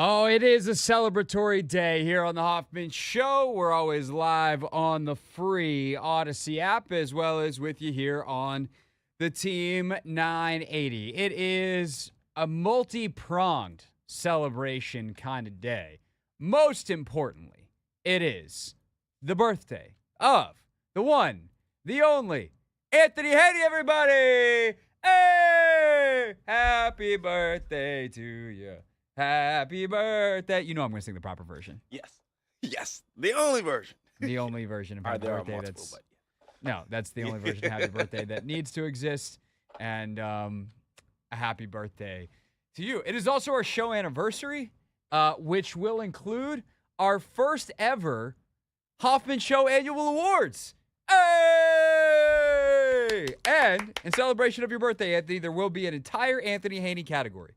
Oh, it is a celebratory day here on the Hoffman Show. We're always live on the free Odyssey app as well as with you here on the Team 980. It is a multi-pronged celebration kind of day. Most importantly, it is the birthday of the one, the only, Anthony Haney, everybody! Hey! Happy birthday to you. Happy birthday. You know I'm going to sing the proper version. Yes. The only version. The only version of Happy Birthday that's... No, that's the only version of Happy Birthday that needs to exist. And a happy birthday to you. It is also our show anniversary, which will include our first ever Hoffman Show Annual Awards. Hey! And in celebration of your birthday, Anthony, there will be an entire Anthony Haney category.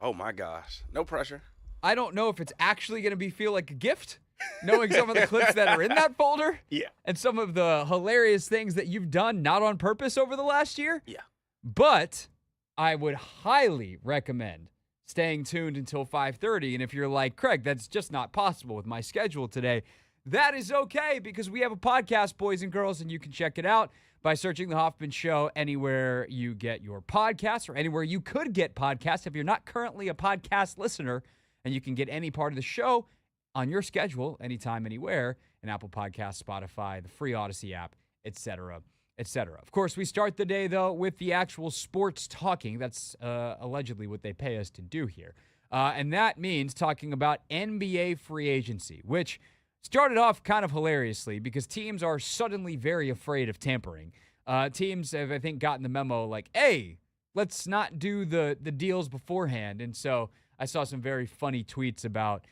Oh, my gosh. No pressure. I don't know if it's actually going to feel like a gift, knowing some of the clips that are in that folder. Yeah. And some of the hilarious things that you've done not on purpose over the last year. Yeah. But I would highly recommend staying tuned until 5:30. And if you're like, Craig, that's just not possible with my schedule today, that is okay because we have a podcast, boys and girls, and you can check it out by searching The Hoffman Show anywhere you get your podcasts or anywhere you could get podcasts if you're not currently a podcast listener, and you can get any part of the show on your schedule anytime, anywhere, in Apple Podcasts, Spotify, the free Odyssey app, etc., etc. Of course, we start the day, though, with the actual sports talking. That's allegedly what they pay us to do here. And that means talking about NBA free agency, which started off kind of hilariously because teams are suddenly very afraid of tampering. Teams have, I think, gotten the memo like, hey, let's not do the deals beforehand. And so I saw some very funny tweets about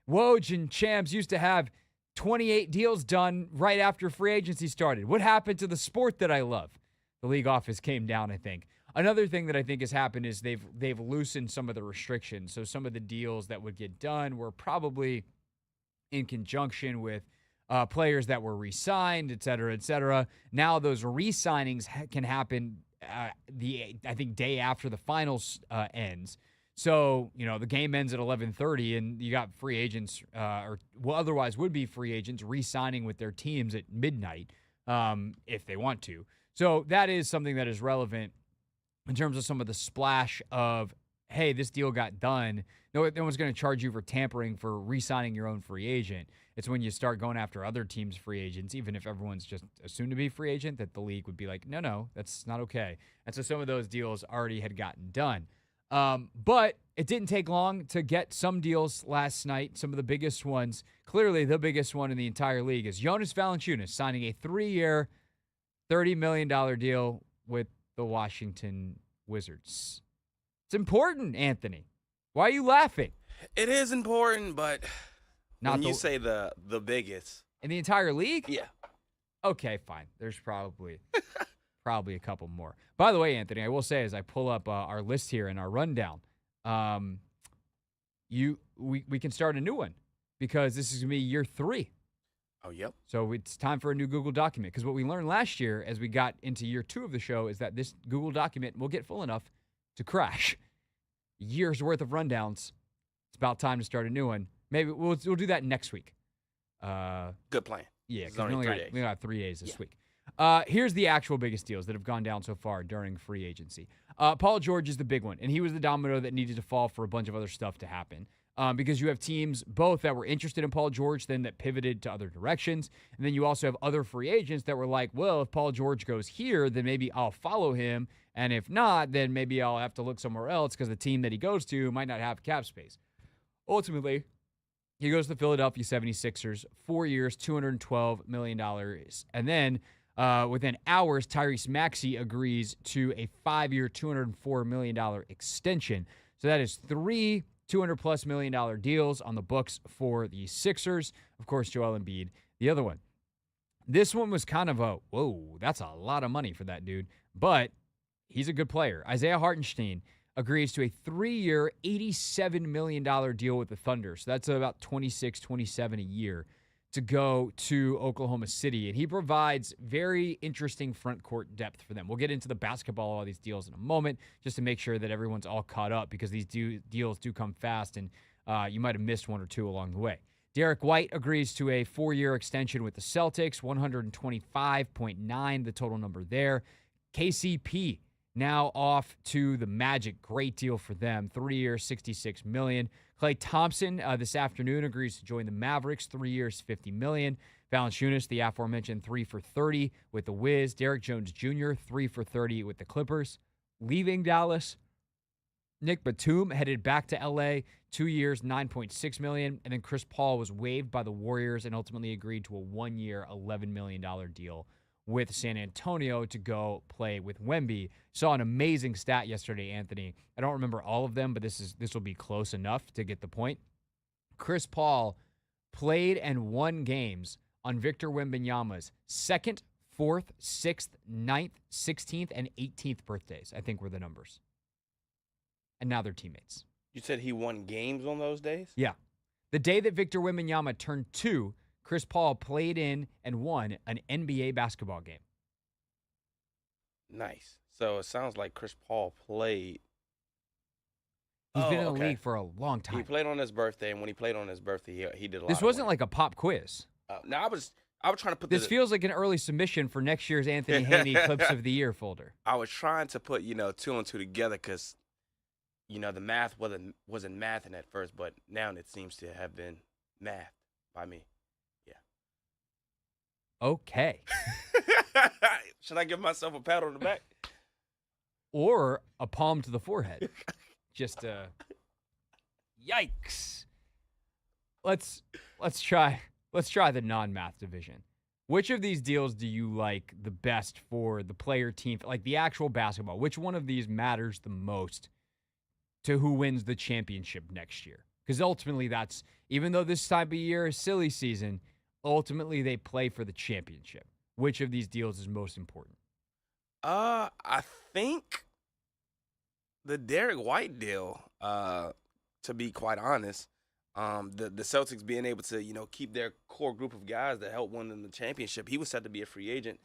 Woj and Shams used to have 28 deals done right after free agency started. What happened to the sport that I love? The league office came down, I think. Another thing that I think has happened is they've loosened some of the restrictions. So some of the deals that would get done were probably in conjunction with players that were re-signed, et cetera, et cetera. Now those re-signings can happen I think day after the finals ends. So, the game ends at 11:30 and you got free agents otherwise would be free agents re-signing with their teams at midnight if they want to. So that is something that is relevant in terms of some of the splash of, hey, this deal got done. No one's going to charge you for tampering for re-signing your own free agent. It's when you start going after other teams' free agents, even if everyone's just assumed to be free agent, that the league would be like, no, that's not okay. And so some of those deals already had gotten done. But it didn't take long to get some deals last night. Some of the biggest ones, clearly the biggest one in the entire league, is Jonas Valuncianus signing a 3-year, $30 million deal with the Washington Wizards. It's important, Anthony. Why are you laughing? It is important, but Not when you say the biggest. In the entire league? Yeah. Okay, fine. There's probably a couple more. By the way, Anthony, I will say as I pull up our list here and our rundown, we can start a new one because this is going to be year 3. Oh, yep. So it's time for a new Google document because what we learned last year as we got into year 2 of the show is that this Google document will get full enough to crash. Years worth of rundowns. It's about time to start a new one. Maybe we'll do that next week. Good plan. Yeah, because we only got 3 days this week. Here's the actual biggest deals that have gone down so far during free agency. Paul George is the big one, and he was the domino that needed to fall for a bunch of other stuff to happen. Because you have teams both that were interested in Paul George, then that pivoted to other directions. And then you also have other free agents that were like, well, if Paul George goes here, then maybe I'll follow him. And if not, then maybe I'll have to look somewhere else because the team that he goes to might not have cap space. Ultimately, he goes to the Philadelphia 76ers, 4 years, $212 million. And then within hours, Tyrese Maxey agrees to a 5-year, $204 million extension. So that is 3 $200+ million deals on the books for the Sixers. Of course, Joel Embiid, the other one. This one was kind of whoa, that's a lot of money for that dude. But he's a good player. Isaiah Hartenstein agrees to a 3-year, $87 million deal with the Thunder. So that's about $26, $27 a year to go to Oklahoma City, and he provides very interesting front court depth for them. We'll get into the basketball of all these deals in a moment, just to make sure that everyone's all caught up, because these deals do come fast, and you might have missed one or two along the way. Derek White agrees to a 4-year extension with the Celtics, 125.9, the total number there. KCP now off to the Magic. Great deal for them. 3 years, $66 million. Klay Thompson this afternoon agrees to join the Mavericks. 3 years, $50 million. Valuncianus, the aforementioned, 3 for $30 with the Wiz. Derrick Jones Jr., 3 for $30 with the Clippers. Leaving Dallas, Nick Batum headed back to L.A., 2 years, $9.6 million. And then Chris Paul was waived by the Warriors and ultimately agreed to a 1-year, $11 million deal with San Antonio to go play with Wemby. Saw an amazing stat yesterday, Anthony. I don't remember all of them, but this will be close enough to get the point. Chris Paul played and won games on Victor Wembanyama's 2nd, 4th, 6th, 9th, 16th, and 18th birthdays, I think were the numbers. And now they're teammates. You said he won games on those days? Yeah. The day that Victor Wembanyama turned 2, Chris Paul played in and won an NBA basketball game. Nice. So it sounds like Chris Paul played. He's been in the league for a long time. He played on his birthday, and when he played on his birthday, he did a lot. This wasn't like a pop quiz. No, I was trying to put this feels like an early submission for next year's Anthony Haney Clips of the Year folder. I was trying to put 2 and 2 together because the math wasn't mathing at first, but now it seems to have been mathed by me. Yeah. Okay. Should I give myself a pat on the back? Or a palm to the forehead. Just yikes. Let's try the non-math division. Which of these deals do you like the best for the player team, like the actual basketball? Which one of these matters the most to who wins the championship next year? Because ultimately that's, even though this time of year is silly season, ultimately they play for the championship. Which of these deals is most important? I think the Derek White deal, to be quite honest. The Celtics being able to, keep their core group of guys that helped win them the championship. He was set to be a free agent,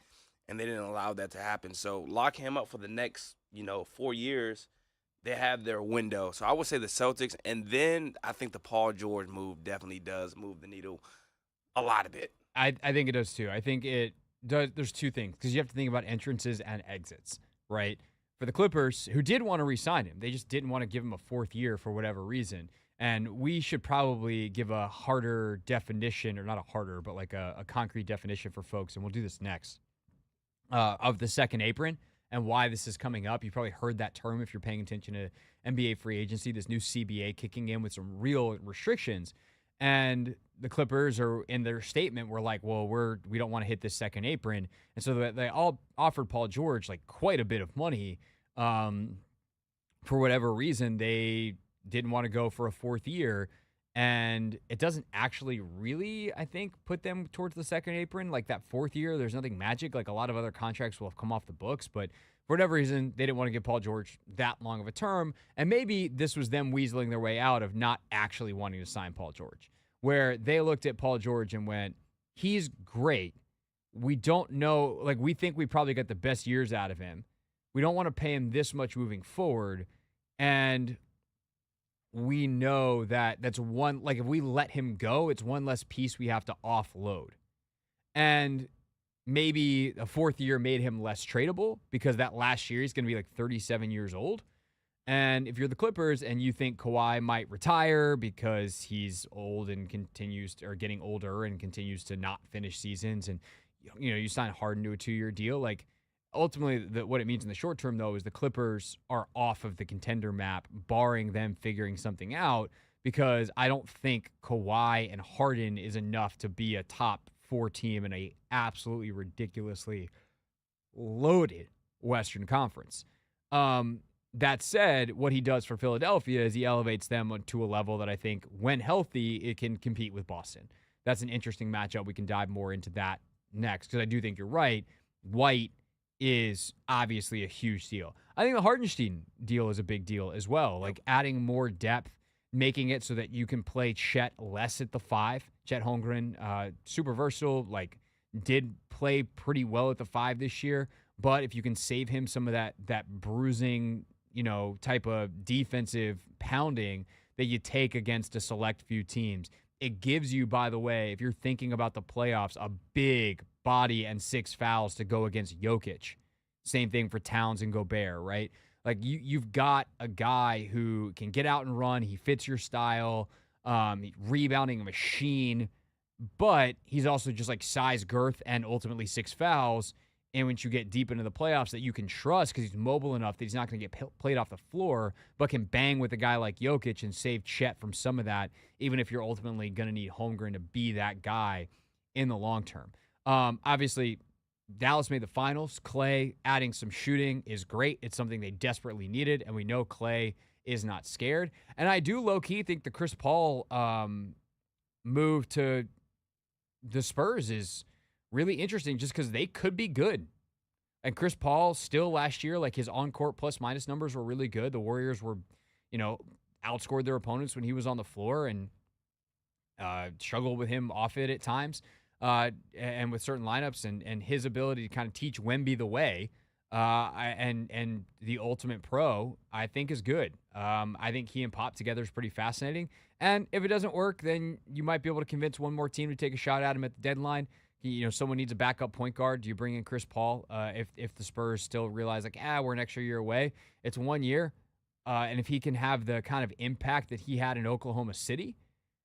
and they didn't allow that to happen. So lock him up for the next, 4 years. They have their window. So I would say the Celtics, and then I think the Paul George move definitely does move the needle a lot of it. I think it does too. I think it does. There's two things, because you have to think about entrances and exits, right? For the Clippers, who did want to re-sign him, they just didn't want to give him a 4th year for whatever reason. And we should probably give a harder definition, or not a harder, but like a concrete definition for folks, and we'll do this next, of the second apron and why this is coming up. You probably heard that term if you're paying attention to NBA free agency, this new CBA kicking in with some real restrictions. And the Clippers are in their statement were like, well, we don't want to hit this second apron. And so they all offered Paul George like quite a bit of money. For whatever reason, they didn't want to go for a 4th year. And it doesn't actually really, I think, put them towards the second apron. Like that 4th year, there's nothing magic. Like a lot of other contracts will have come off the books. But for whatever reason, they didn't want to give Paul George that long of a term. And maybe this was them weaseling their way out of not actually wanting to sign Paul George, where they looked at Paul George and went, he's great. We don't know, like we think we probably got the best years out of him. We don't want to pay him this much moving forward. And we know that that's one, like if we let him go, it's one less piece we have to offload. And maybe a 4th year made him less tradable because that last year he's going to be like 37 years old. And if you're the Clippers and you think Kawhi might retire because he's old and getting older and continues to not finish seasons, and you sign Harden to a 2-year deal, like ultimately what it means in the short term though is the Clippers are off of the contender map, barring them figuring something out, because I don't think Kawhi and Harden is enough to be a top 4 team in a absolutely ridiculously loaded Western Conference. That said, what he does for Philadelphia is he elevates them to a level that I think, when healthy, it can compete with Boston. That's an interesting matchup. We can dive more into that next, because I do think you're right. White is obviously a huge deal. I think the Hartenstein deal is a big deal as well, like adding more depth, making it so that you can play Chet less at the 5. Chet Holmgren, super versatile, like did play pretty well at the 5 this year. But if you can save him some of that bruising, type of defensive pounding that you take against a select few teams, it gives you, by the way, if you're thinking about the playoffs, a big body and 6 fouls to go against Jokic. Same thing for Towns and Gobert, right? Like you've got a guy who can get out and run. He fits your style, rebounding machine, but he's also just like size, girth, and ultimately 6 fouls. And once you get deep into the playoffs, that you can trust because he's mobile enough that he's not going to get played off the floor, but can bang with a guy like Jokic and save Chet from some of that, even if you're ultimately going to need Holmgren to be that guy in the long term. Obviously, Dallas made the finals. Klay adding some shooting is great. It's something they desperately needed, and we know Klay is not scared. And I do low-key think the Chris Paul move to the Spurs is really interesting just because they could be good. And Chris Paul still last year, like his on-court plus-minus numbers were really good. The Warriors were, outscored their opponents when he was on the floor and struggled with him off it at times. And with certain lineups and his ability to kind of teach Wemby the way and the ultimate pro, I think is good. I think he and Pop together is pretty fascinating. And if it doesn't work, then you might be able to convince one more team to take a shot at him at the deadline. Someone needs a backup point guard. Do you bring in Chris Paul if the Spurs still realize, like, we're an extra year away? It's 1 year. And if he can have the kind of impact that he had in Oklahoma City,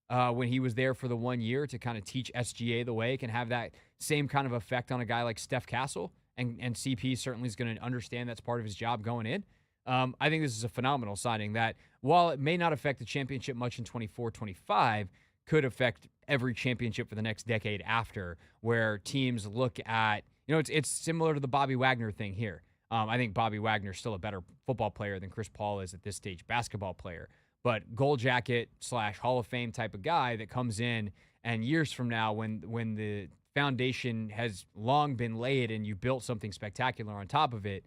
when he was there for the 1 year to kind of teach SGA the way, can have that same kind of effect on a guy like Steph Castle. And CP certainly is going to understand that's part of his job going in. I think this is a phenomenal signing that, while it may not affect the championship much in 24-25, could affect every championship for the next decade after, where teams look at, it's similar to the Bobby Wagner thing here. I think Bobby Wagner's still a better football player than Chris Paul is at this stage, basketball player. But gold jacket / Hall of Fame type of guy that comes in, and years from now, when the foundation has long been laid and you built something spectacular on top of it,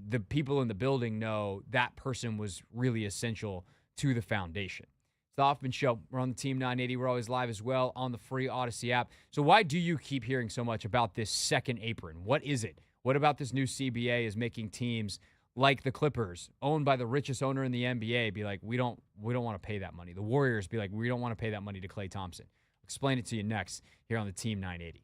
the people in the building know that person was really essential to the foundation. It's the Hoffman Show. We're on the Team 980. We're always live as well on the free Odyssey app. So why do you keep hearing so much about this second apron? What is it? What about this new CBA is making teams like the Clippers, owned by the richest owner in the NBA, be like, we don't want to pay that money? The Warriors be like, we don't want to pay that money to Klay Thompson. Explain it to you next here on the Team 980.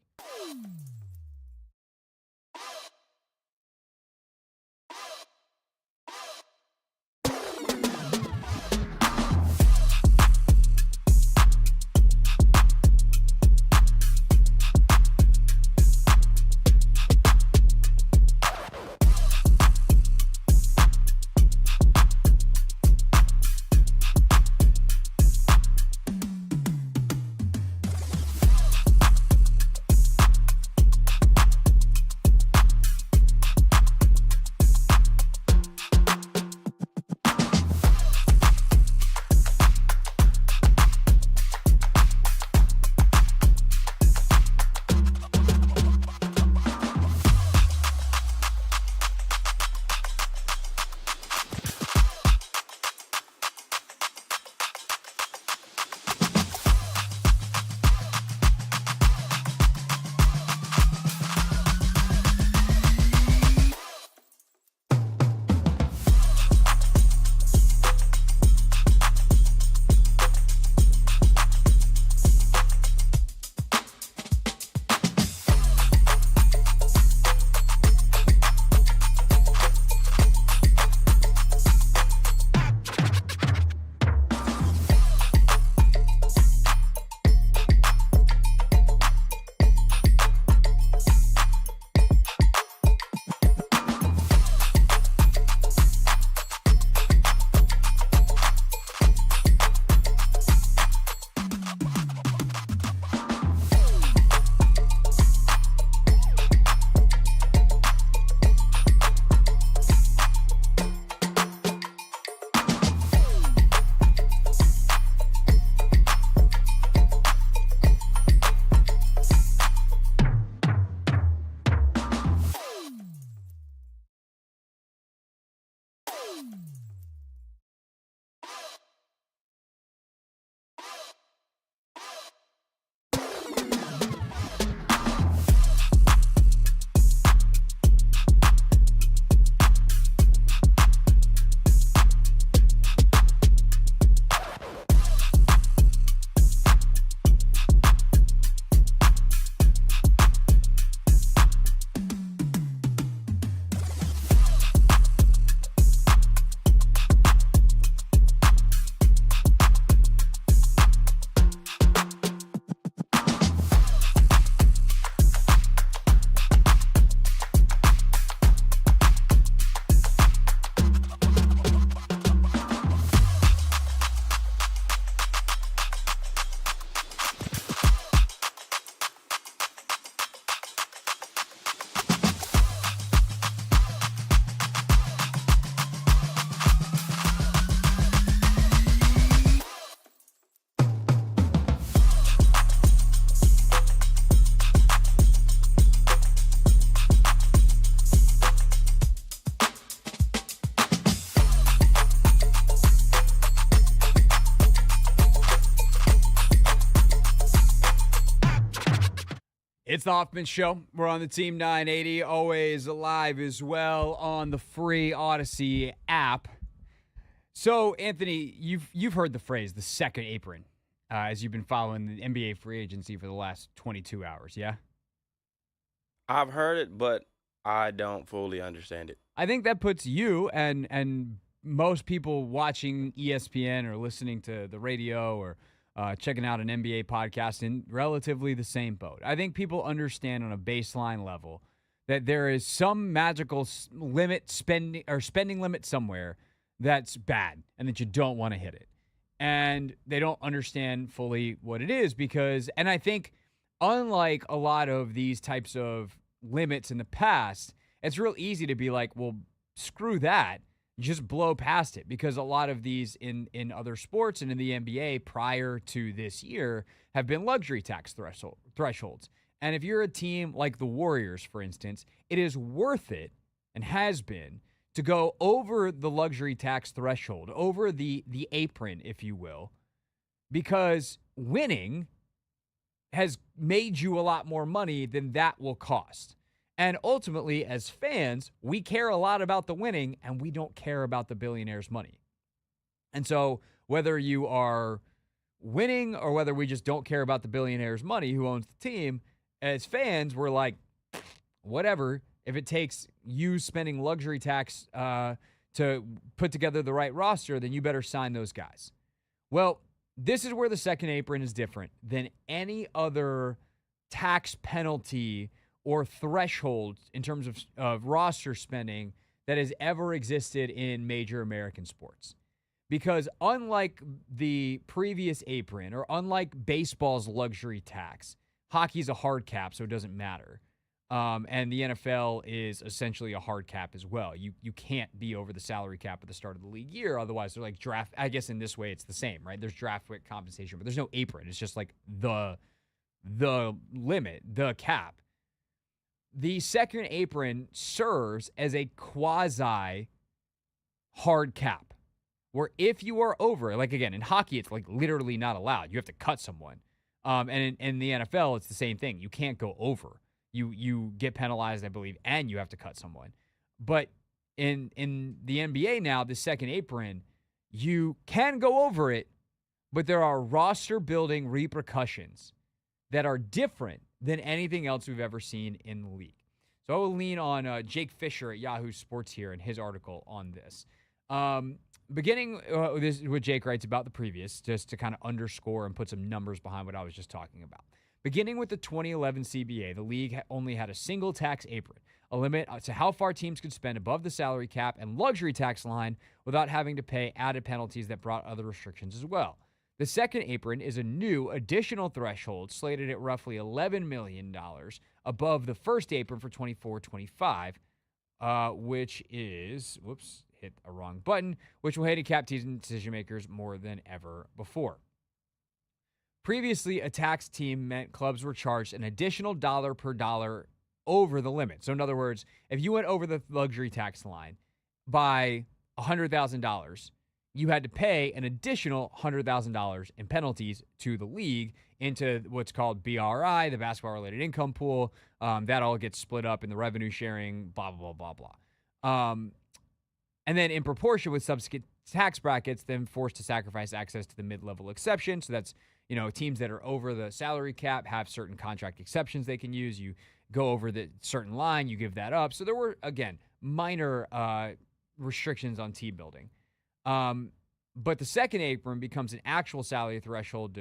It's the Hoffman Show. We're on the Team 980, always live as well on the free Odyssey app. So, Anthony, you've heard the phrase, the second apron, as you've been following the NBA free agency for the last 22 hours, yeah? I've heard it, but I don't fully understand it. I think that puts you and most people watching ESPN or listening to the radio or checking out an NBA podcast in relatively the same boat. I think people understand on a baseline level that there is some magical spending limit somewhere that's bad and that you don't want to hit it. And they don't understand fully what it is because, and I think unlike a lot of these types of limits in the past, it's real easy to be like, well, screw that. Just blow past it because a lot of these in other sports and in the NBA prior to this year have been luxury tax thresholds. And if you're a team like the Warriors, for instance, it is worth it and has been to go over the luxury tax threshold, over the apron, if you will, because winning has made you a lot more money than that will cost. And ultimately, as fans, we care a lot about the winning, and we don't care about the billionaires' money. And so whether you are winning or whether we just don't care about the billionaires' money who owns the team, as fans, we're like, whatever. If it takes you spending luxury tax to put together the right roster, then you better sign those guys. Well, this is where the second apron is different than any other tax penalty or threshold in terms of roster spending that has ever existed in major American sports. Because unlike the previous apron or unlike baseball's luxury tax, hockey's a hard cap, so it doesn't matter. And the NFL is essentially a hard cap as well. You can't be over the salary cap at the start of the league year. Otherwise, they're like draft. I guess in this way, it's the same, right? There's draft compensation, but there's no apron. It's just like the limit, the cap. The second apron serves as a quasi hard cap where if you are over, like again, in hockey, it's like literally not allowed. You have to cut someone. And in the NFL, it's the same thing. You can't go over. You get penalized, I believe, and you have to cut someone. But in the NBA now, the second apron, you can go over it, but there are roster building repercussions that are different than anything else we've ever seen in the league. So I will lean on Jake Fisher at Yahoo Sports here in his article on this. Beginning this is what Jake writes about the previous, just to kind of underscore and put some numbers behind what I was just talking about. Beginning with the 2011 CBA, the league only had a single tax apron, a limit to how far teams could spend above the salary cap and luxury tax line without having to pay added penalties that brought other restrictions as well. The second apron is a new additional threshold slated at roughly $11 million above the first apron for 24-25, which is, hit a wrong button, which will handicap team decision makers more than ever before. Previously, a tax team meant clubs were charged an additional dollar per dollar over the limit. So in other words, if you went over the luxury tax line by $100,000, you had to pay an additional $100,000 in penalties to the league into what's called BRI, the basketball-related income pool. That all gets split up in the revenue sharing, blah, blah, blah, blah, blah. And then in proportion with subsequent tax brackets, then forced to sacrifice access to the mid-level exception. So that's, teams that are over the salary cap have certain contract exceptions they can use. You go over the certain line, you give that up. So there were, again, minor restrictions on team building. But the second apron becomes an actual salary threshold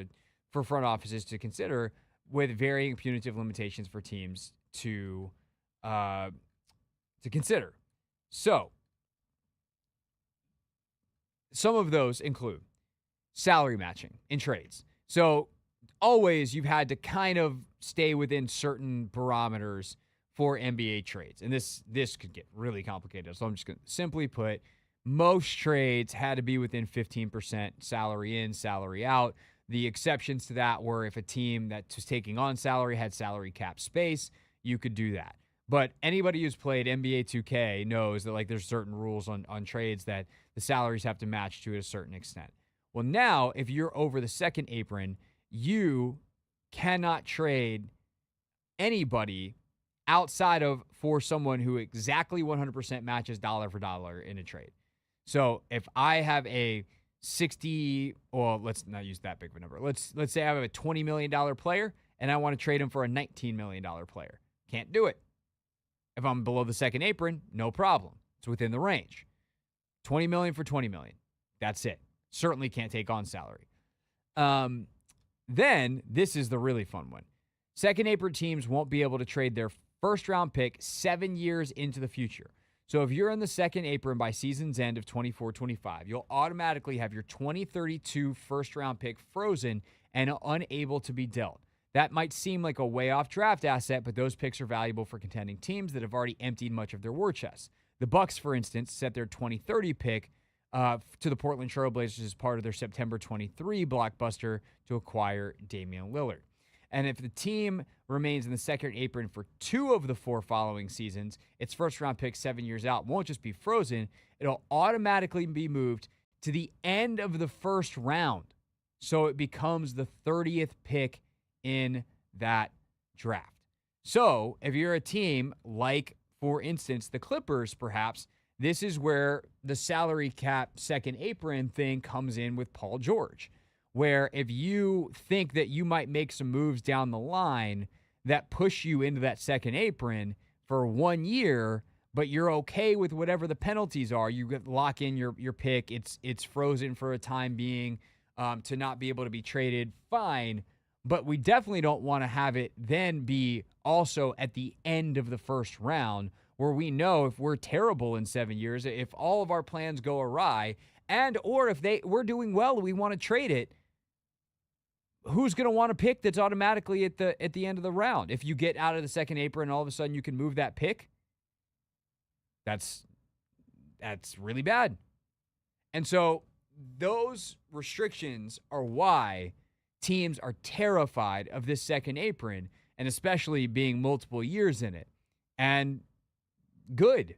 for front offices to consider with varying punitive limitations for teams to consider. So some of those include salary matching in trades. So always you've had to kind of stay within certain barometers for NBA trades. And this could get really complicated. So I'm just going to simply put, most trades had to be within 15% salary in, salary out. The exceptions to that were if a team that was taking on salary had salary cap space, you could do that. But anybody who's played NBA 2K knows that there's certain rules on trades that the salaries have to match to a certain extent. Well, now, if you're over the second apron, you cannot trade anybody outside of for someone who exactly 100% matches dollar for dollar in a trade. So if I have a 60, or let's not use that big of a number. Let's say I have a $20 million player and I want to trade him for a $19 million player. Can't do it. If I'm below the second apron, no problem. It's within the range. $20 million for $20 million. That's it. Certainly can't take on salary. Then this is the really fun one. Second apron teams won't be able to trade their first round pick 7 years into the future. So if you're in the second apron by season's end of 24-25, you'll automatically have your 2032 first round pick frozen and unable to be dealt. That might seem like a way off draft asset, but those picks are valuable for contending teams that have already emptied much of their war chest. The Bucks, for instance, set their 2030 pick to the Portland Trailblazers as part of their September 23 blockbuster to acquire Damian Lillard. And if the team remains in the second apron for 2 of the 4 following seasons, its first-round pick 7 years out won't just be frozen. It'll automatically be moved to the end of the first round. So it becomes the 30th pick in that draft. So if you're a team like, for instance, the Clippers, perhaps, this is where the salary cap second apron thing comes in with Paul George, where if you think that you might make some moves down the line that push you into that second apron for 1 year, but you're okay with whatever the penalties are, you lock in your pick, it's frozen for a time being to not be able to be traded, fine. But we definitely don't want to have it then be also at the end of the first round, where we know if we're terrible in 7 years, if all of our plans go awry, and or if we're doing well, we want to trade it, who's going to want a pick that's automatically at the end of the round? If you get out of the second apron and all of a sudden you can move that pick, that's really bad. And so those restrictions are why teams are terrified of this second apron, and especially being multiple years in it. And good.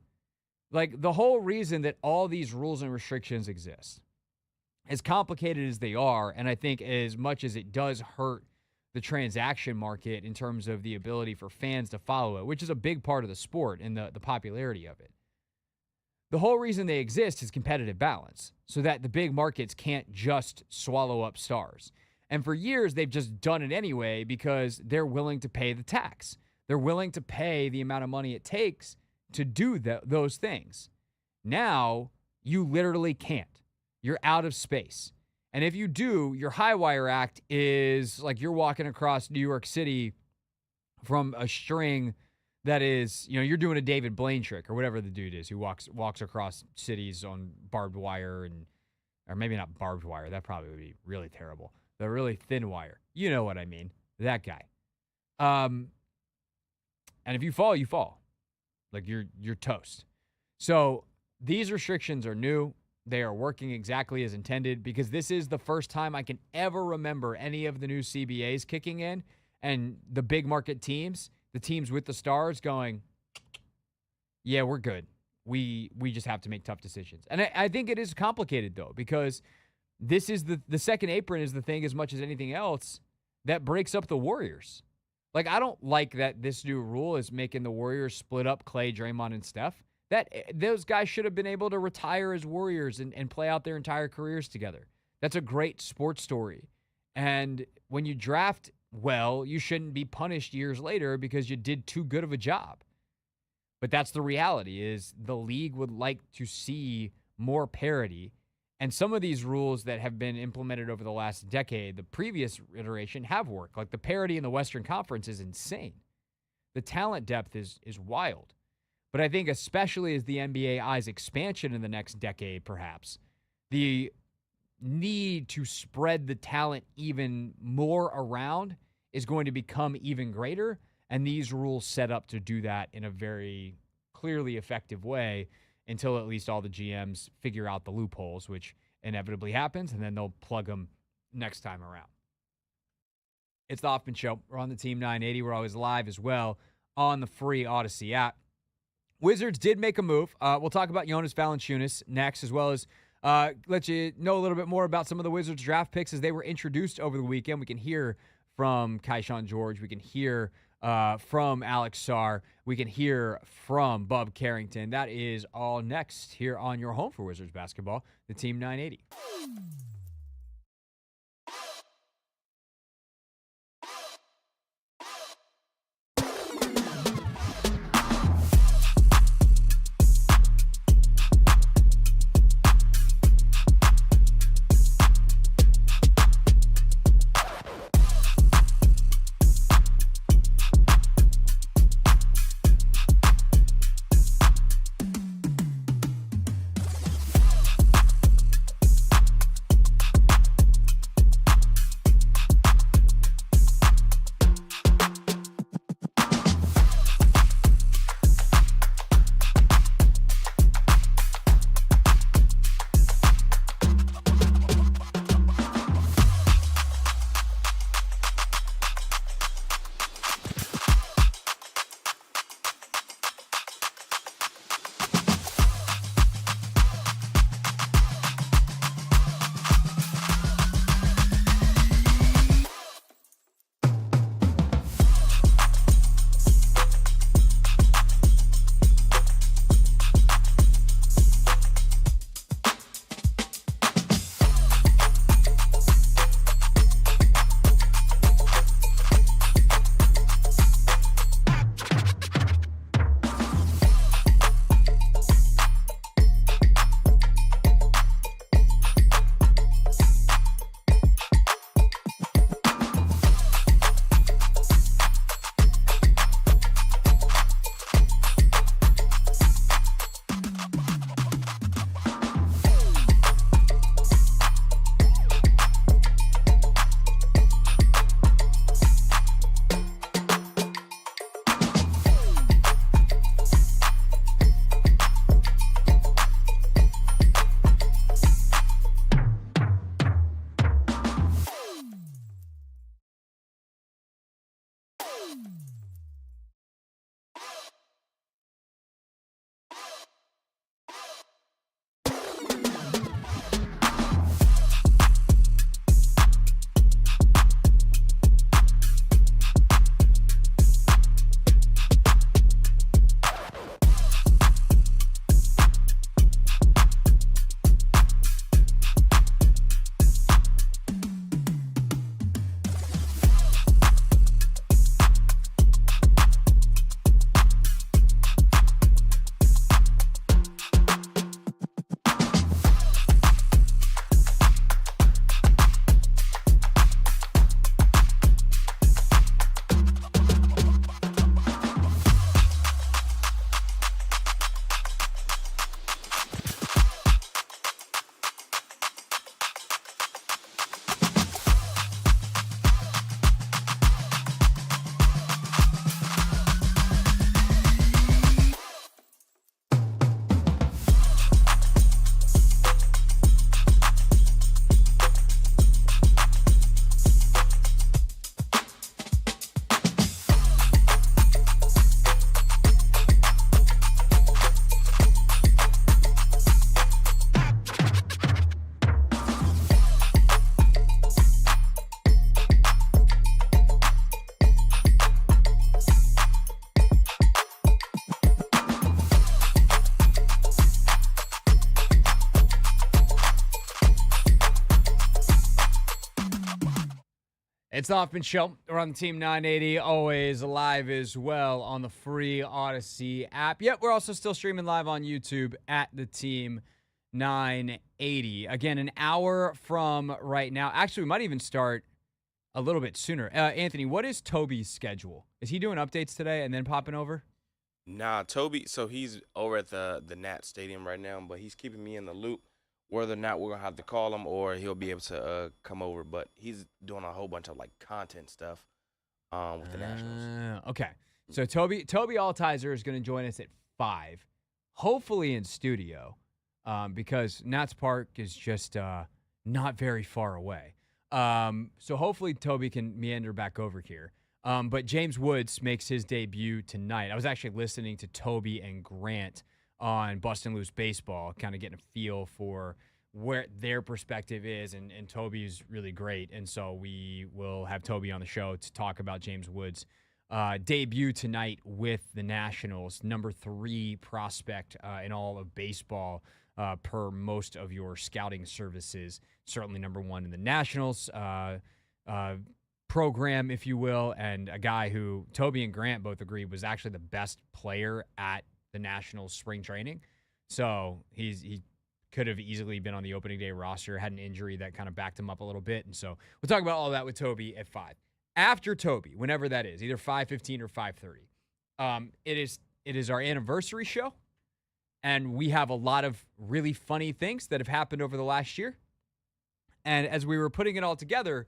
Like, the whole reason that all these rules and restrictions exist, as complicated as they are, and I think as much as it does hurt the transaction market in terms of the ability for fans to follow it, which is a big part of the sport and the popularity of it, the whole reason they exist is competitive balance, so that the big markets can't just swallow up stars. And for years, they've just done it anyway because they're willing to pay the tax. They're willing to pay the amount of money it takes to do those things. Now, you literally can't. You're out of space. And if you do, your high wire act is like you're walking across New York City from a string that is, you're doing a David Blaine trick or whatever the dude is who walks across cities on barbed wire, or maybe not barbed wire. That probably would be really terrible. The really thin wire. You know what I mean. That guy. And if you fall, you fall. Like you're toast. So these restrictions are new. They are working exactly as intended, because this is the first time I can ever remember any of the new CBAs kicking in and the big market teams, the teams with the stars, going, yeah, we're good. We just have to make tough decisions. And I think it is complicated, though, because this is the second apron is the thing, as much as anything else, that breaks up the Warriors. Like, I don't like that this new rule is making the Warriors split up Klay, Draymond, and Steph. Those guys should have been able to retire as Warriors and play out their entire careers together. That's a great sports story. And when you draft well, you shouldn't be punished years later because you did too good of a job. But that's the reality, is the league would like to see more parity. And some of these rules that have been implemented over the last decade, the previous iteration, have worked. Like, the parity in the Western Conference is insane. The talent depth is wild. But I think especially as the NBA eyes expansion in the next decade, perhaps, the need to spread the talent even more around is going to become even greater. And these rules set up to do that in a very clearly effective way until at least all the GMs figure out the loopholes, which inevitably happens, and then they'll plug them next time around. It's the Hoffman Show. We're on the Team 980. We're always live as well on the free Odyssey app. Wizards did make a move. We'll talk about Jonas Valuncianus next, as well as let you know a little bit more about some of the Wizards draft picks as they were introduced over the weekend. We can hear from Kaishan George. We can hear from Alex Sarr. We can hear from Bub Carrington. That is all next here on your home for Wizards basketball, the Team 980. It's the Hoffman Show. We're on the Team 980, always live as well on the free Odyssey app. Yep, we're also still streaming live on YouTube at the Team 980. Again, an hour from right now. Actually, we might even start a little bit sooner. Anthony, what is Tobi's schedule? Is he doing updates today and then popping over? Nah, Tobi, so he's over at the Nat Stadium right now, but he's keeping me in the loop whether or not we're going to have to call him or he'll be able to come over. But he's doing a whole bunch of, like, content stuff with the Nationals. Okay. So Tobi Altizer is going to join us at 5, hopefully in studio, because Nats Park is just not very far away. So hopefully Tobi can meander back over here. But James Woods makes his debut tonight. I was actually listening to Tobi and Grant on Bust and Loose Baseball, kind of getting a feel for where their perspective is, and Tobi is really great. And so we will have Tobi on the show to talk about James Woods debut tonight with the Nationals, number 3 prospect in all of baseball per most of your scouting services. Certainly number 1 in the Nationals program, if you will, and a guy who Toby and Grant both agreed was actually the best player at the Nationals spring training. So he could have easily been on the opening day roster, had an injury that kind of backed him up a little bit. And so we'll talk about all that with Toby at 5. After Toby, whenever that is, either 5:15 or 5:30, it is our anniversary show, and we have a lot of really funny things that have happened over the last year. And as we were putting it all together,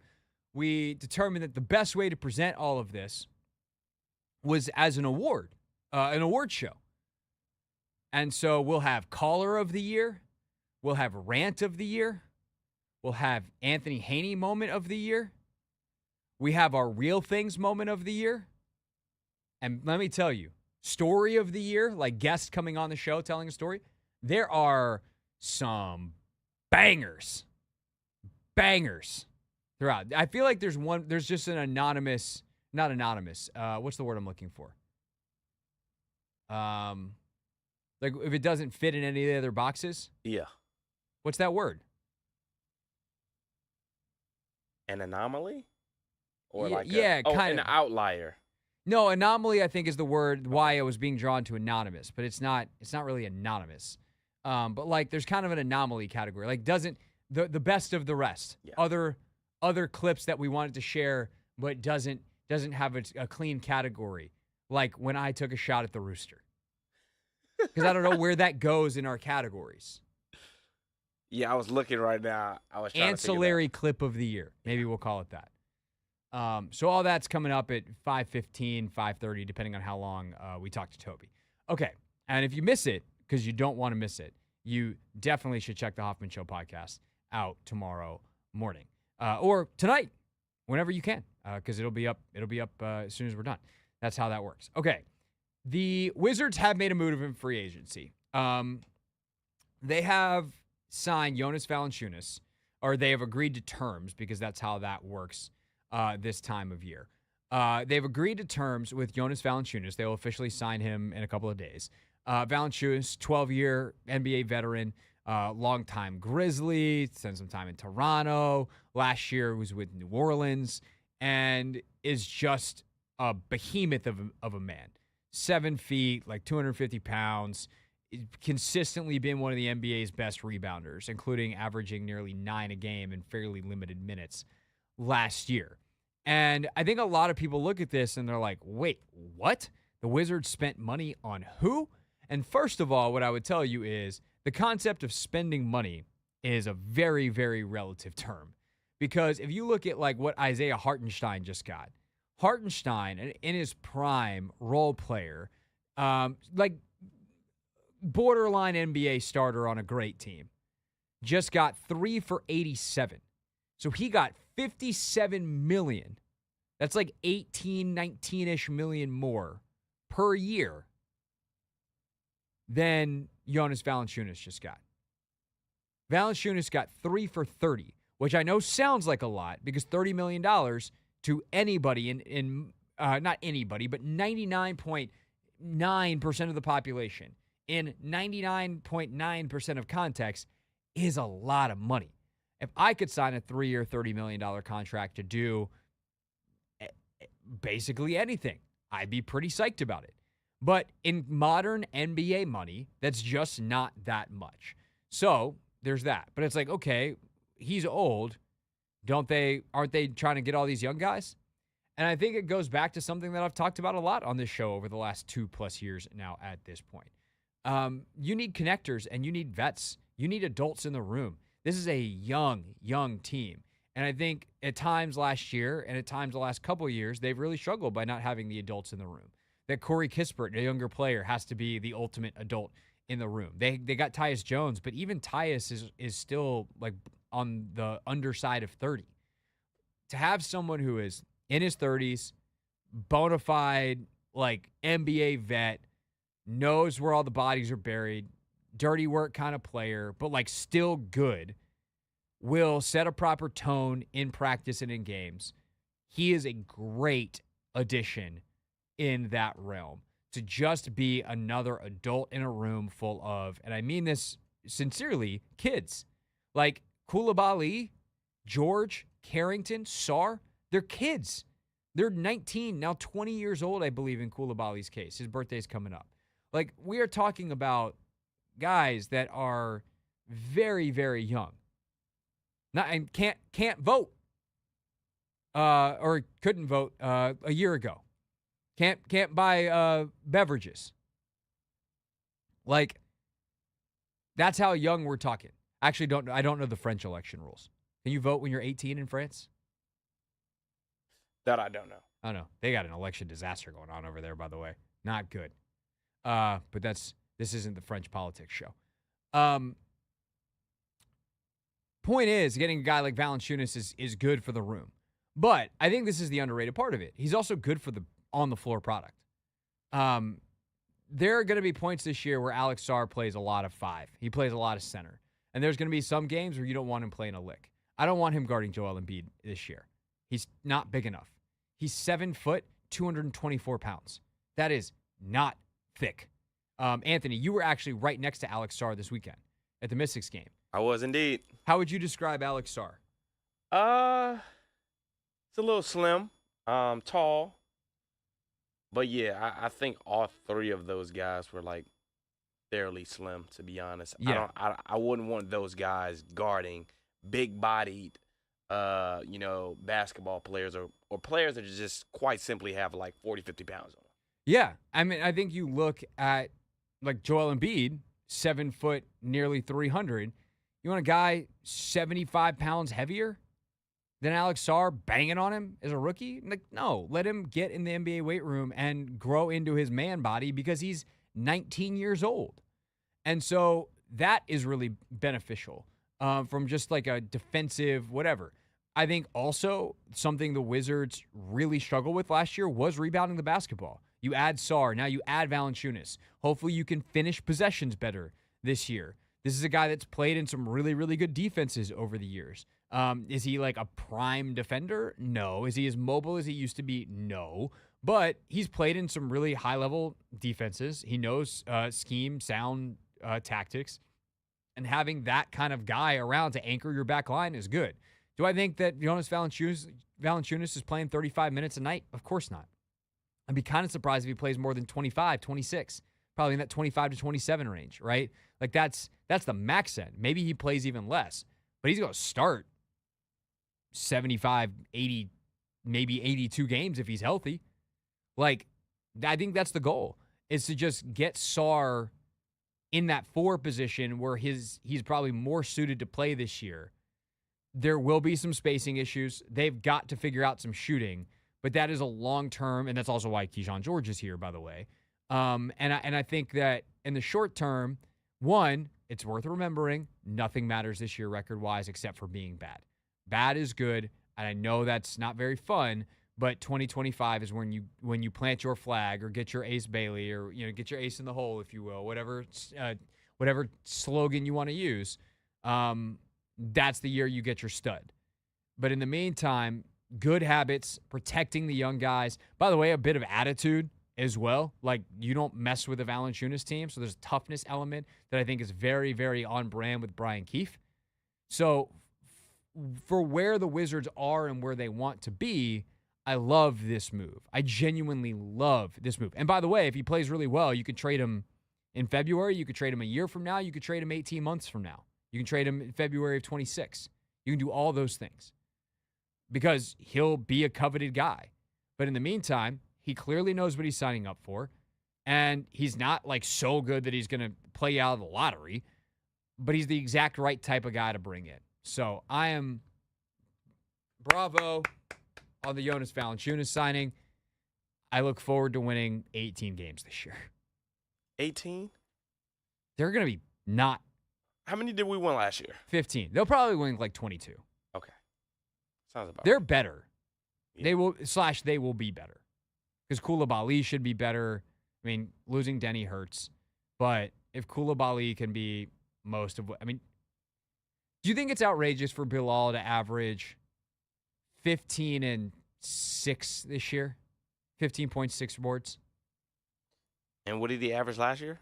we determined that the best way to present all of this was as an award show. And so we'll have Caller of the Year, we'll have Rant of the Year, we'll have Anthony Haney Moment of the Year, we have our Real Things Moment of the Year, and let me tell you, Story of the Year, like guests coming on the show telling a story, there are some bangers throughout. I feel like there's just an anonymous, not anonymous, what's the word I'm looking for? Like if it doesn't fit in any of the other boxes? Yeah. What's that word? An anomaly? Or kind an of. outlier. No, anomaly I think is the word why I was being drawn to anonymous, but it's not really anonymous. But like there's kind of an anomaly category. Like doesn't the best of the rest. Yeah. Other clips that we wanted to share but doesn't have a clean category. Like when I took a shot at the rooster. Because I don't know where that goes in our categories. Yeah, I was looking right now. I was trying ancillary clip of the year. Maybe we'll call it that. So all that's coming up at 5:15, 5:30, depending on how long we talk to Toby. Okay, and if you miss it, because you don't want to miss it, you definitely should check the Hoffman Show podcast out tomorrow morning or tonight, whenever you can, because it'll be up as soon as we're done. That's how that works. Okay, the Wizards have made a move in free agency. They have signed Jonas Valuncianus, or they have agreed to terms because that's how that works. This time of year. They've agreed to terms with Jonas Valuncianus. They will officially sign him in a couple of days. Valuncianus, 12-year NBA veteran, longtime Grizzly, spent some time in Toronto. Last year was with New Orleans, and is just a behemoth of a man. 7 feet, like 250 pounds, consistently been one of the NBA's best rebounders, including averaging nearly 9 a game in fairly limited minutes last year. And I think a lot of people look at this and they're like, wait, what? The Wizards spent money on who? And first of all, what I would tell you is the concept of spending money is a very, very relative term. Because if you look at like what Isaiah Hartenstein just got, Hartenstein, in his prime role player, like borderline NBA starter on a great team, just got 3 for 87. So he got $57 million. That's like 18, 19-ish million more per year than Jonas Valuncianus just got. Valuncianus got 3 for 30, which I know sounds like a lot because $30 million to anybody in not anybody, but 99.9% of the population in 99.9% of context is a lot of money. If I could sign a 3-year, $30 million contract to do basically anything, I'd be pretty psyched about it. But in modern NBA money, that's just not that much. So there's that. But it's like, okay, he's old. Aren't they trying to get all these young guys? And I think it goes back to something that I've talked about a lot on this show over the last 2+ years now at this point. You need connectors and you need vets. You need adults in the room. This is a young team. And I think at times last year and at times the last couple of years, they've really struggled by not having the adults in the room. That Corey Kispert, a younger player, has to be the ultimate adult in the room. They got Tyus Jones, but even Tyus is still like on the underside of 30. To have someone who is in his 30s, bona fide, like NBA vet, knows where all the bodies are buried, dirty work kind of player, but like still good, will set a proper tone in practice and in games. He is a great addition in that realm, to just be another adult in a room full of, and I mean this sincerely, kids. Like Koulibaly, George, Carrington, Sarr, they're kids. They're 19, now 20 years old, I believe, in Koulibaly's case. His birthday's coming up. Like, we are talking about guys that are very, very young. And can't vote. Or couldn't vote a year ago. Can't buy beverages. Like, that's how young we're talking. Actually, I don't know the French election rules. Can you vote when you're 18 in France? That I don't know. I don't know. They got an election disaster going on over there, by the way. Not good. But this isn't the French politics show. Point is, getting a guy like Valančiūnas is good for the room. But I think this is the underrated part of it. He's also good for the on-the-floor product. There are going to be points this year where Alex Sarr plays a lot of 5. He plays a lot of center. And there's going to be some games where you don't want him playing a lick. I don't want him guarding Joel Embiid this year. He's not big enough. He's 7 foot, 224 pounds. That is not thick. Anthony, you were actually right next to Alex Sarr this weekend at the Mystics game. I was indeed. How would you describe Alex Sarr? It's a little slim, tall. But yeah, I think all 3 of those guys were like fairly slim, to be honest. Yeah. I wouldn't want those guys guarding big-bodied, basketball players or players that just quite simply have like 40, 50 pounds on them. Yeah. I mean, I think you look at like Joel Embiid, 7 foot, nearly 300. You want a guy 75 pounds heavier than Alex Sarr banging on him as a rookie? Like, no, let him get in the NBA weight room and grow into his man body because he's 19 years old. And so that is really beneficial from just like a defensive whatever. I think also something the Wizards really struggled with last year was rebounding the basketball. You add Sarr, now you add Valančiūnas. Hopefully you can finish possessions better this year. This is a guy that's played in some really, really good defenses over the years. Is he like a prime defender? No. Is he as mobile as he used to be? No. But he's played in some really high-level defenses. He knows scheme, sound, tactics. And having that kind of guy around to anchor your back line is good. Do I think that Jonas Valuncianus is playing 35 minutes a night? Of course not. I'd be kind of surprised if he plays more than 25, 26. Probably in that 25 to 27 range, right? Like that's the max end. Maybe he plays even less. But he's going to start 75, 80, maybe 82 games if he's healthy. Like, I think that's the goal, is to just get Sarr in that 4 position where he's probably more suited to play this year. There will be some spacing issues. They've got to figure out some shooting, but that is a long-term, and that's also why Keyshawn George is here, by the way. And I think that in the short term, one, it's worth remembering, nothing matters this year record-wise except for being bad. Bad is good, and I know that's not very fun, but 2025 is when you plant your flag or get your Ace Bailey or get your ace in the hole, if you will, whatever slogan you want to use. That's the year you get your stud. But in the meantime, good habits, protecting the young guys. By the way, a bit of attitude as well. Like, you don't mess with the Valančiūnas team, so there's a toughness element that I think is very, very on brand with Brian Keefe. So for where the Wizards are and where they want to be, I love this move. I genuinely love this move. And by the way, if he plays really well, you could trade him in February. You could trade him a year from now. You could trade him 18 months from now. You can trade him in February of 26. You can do all those things because he'll be a coveted guy. But in the meantime, he clearly knows what he's signing up for. And he's not like so good that he's going to play out of the lottery, but he's the exact right type of guy to bring in. So I am bravo on the Jonas Valuncianus signing. I look forward to winning 18 games this year. 18? They're going to be not. How many did we win last year? 15. They'll probably win like 22. Okay. Sounds about They're right. better. Yeah. They will be better. Because Koulibaly should be better. I mean, losing Denny hurts. But if Koulibaly can be most of what... I mean, do you think it's outrageous for Bilal to average 15 and 6 this year? 15.6 boards. And what did he average last year?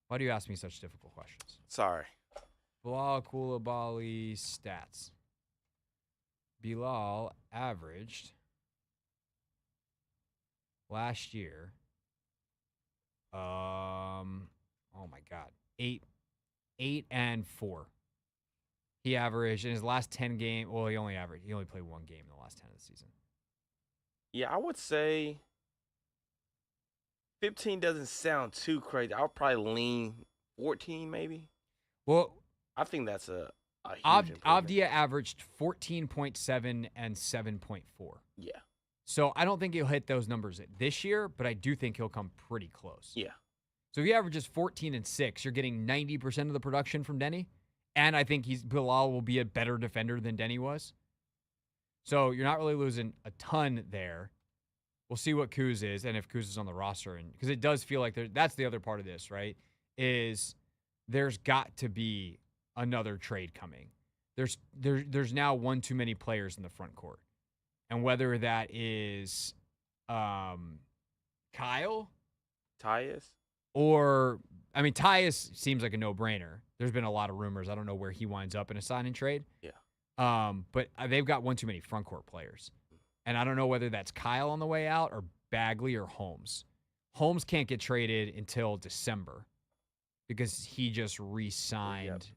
Why do you ask me such difficult questions? Sorry. Bilal Coulibaly stats. Bilal averaged last year, oh my God, 8 and 4. He averaged in his last 10 games. Well, he only played one game in the last 10 of the season. Yeah, I would say 15 doesn't sound too crazy. I'll probably lean 14 maybe. Well, I think that's a huge improvement. Avdia averaged 14.7 and 7.4. Yeah. So I don't think he'll hit those numbers this year, but I do think he'll come pretty close. Yeah. So if he averages 14 and 6, you're getting 90% of the production from Denny. And I think Bilal will be a better defender than Denny was. So you're not really losing a ton there. We'll see what Kuz is and if Kuz is on the roster. And because it does feel like that's the other part of this, right? Is there's got to be another trade coming. There's now one too many players in the front court. And whether that is Kyle, Tyus, or I mean Tyus seems like a no-brainer. There's been a lot of rumors. I don't know where he winds up in a sign and trade. Yeah. But they've got one too many front court players. And I don't know whether that's Kyle on the way out or Bagley or Holmes. Holmes can't get traded until December because he just re-signed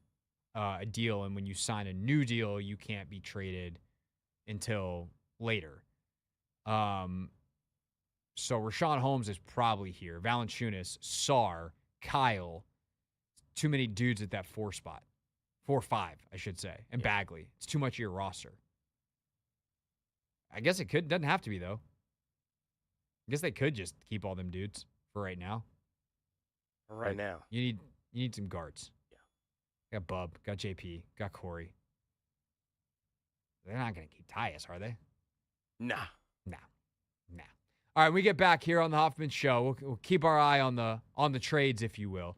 a deal. And when you sign a new deal, you can't be traded until later. So Rashawn Holmes is probably here. Valančiūnas, Sarr, Kyle. Too many dudes at that 4 spot. 4-5, I should say. And Bagley. It's too much of your roster. I guess it doesn't have to be, though. I guess they could just keep all them dudes for right now. Now. You need some guards. Yeah. Got Bub, got JP, got Corey. They're not going to keep Tyus, are they? Nah. All right, we get back here on the Hoffman Show. We'll keep our eye on the trades, if you will.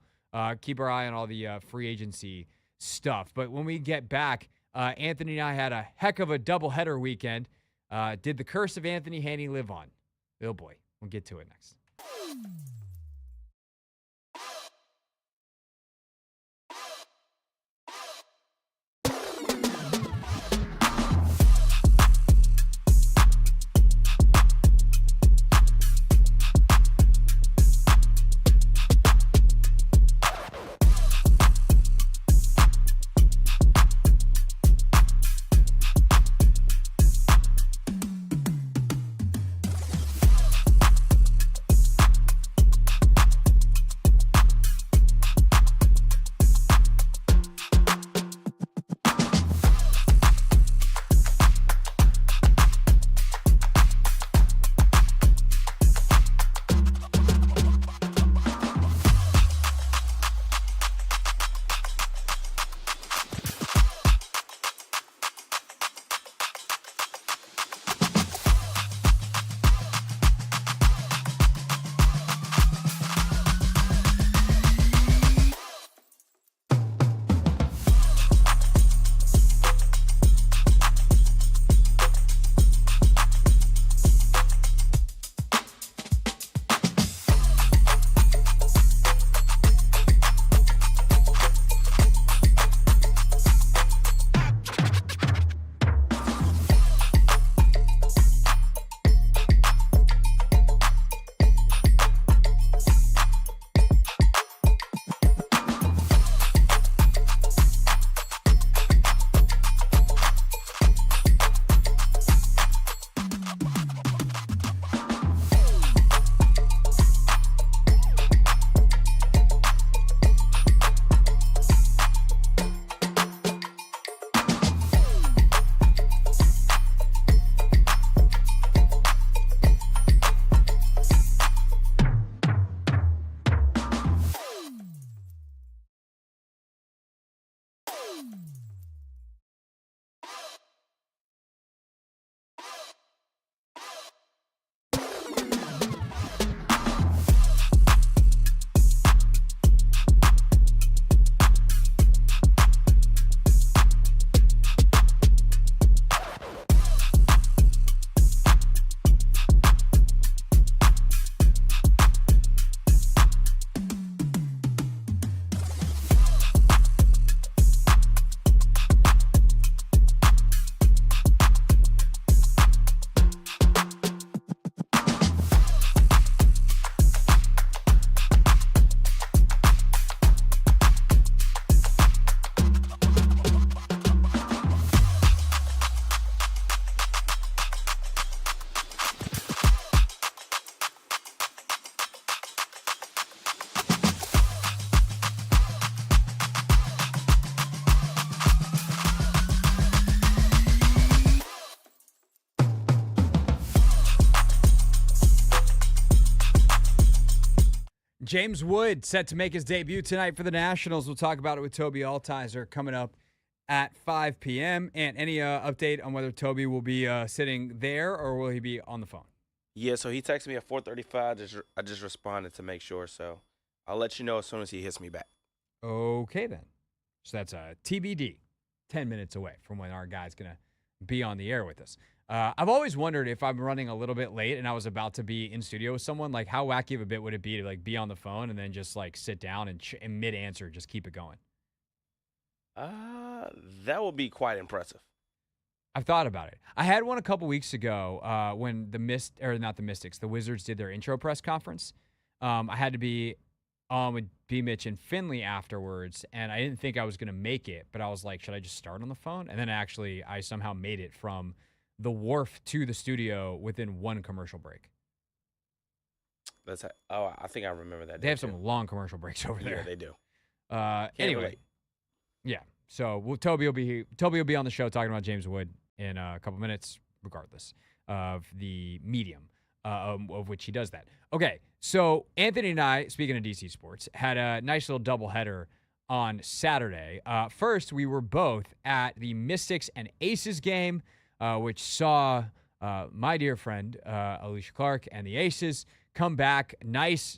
Keep our eye on all the free agency stuff. But when we get back, Anthony and I had a heck of a doubleheader weekend. Did the curse of Anthony Haney live on? Oh boy, we'll get to it next. James Wood set to make his debut tonight for the Nationals. We'll talk about it with Tobi Altizer coming up at 5 p.m. And any update on whether Tobi will be sitting there or will he be on the phone? Yeah, so he texted me at 4:35. I just responded to make sure. So I'll let you know as soon as he hits me back. Okay, then. So that's a TBD, 10 minutes away from when our guy's going to be on the air with us. I've always wondered if I'm running a little bit late and I was about to be in studio with someone, like how wacky of a bit would it be to like be on the phone and then just like sit down and in mid-answer just keep it going? That would be quite impressive. I've thought about it. I had one a couple weeks ago when the Wizards did their intro press conference. I had to be on with B. Mitch and Finley afterwards, and I didn't think I was going to make it, but I was like, should I just start on the phone? And then actually I somehow made it from the wharf to the studio within one commercial break. I think I remember that. They have some long commercial breaks over there. Yeah, they do. Anyway, yeah. So Tobi will be on the show talking about James Wood in a couple minutes, regardless of the medium of which he does that. Okay, so Anthony and I, speaking of DC sports, had a nice little doubleheader on Saturday. First, we were both at the Mystics and Aces game, which saw my dear friend Alicia Clark and the Aces come back. Nice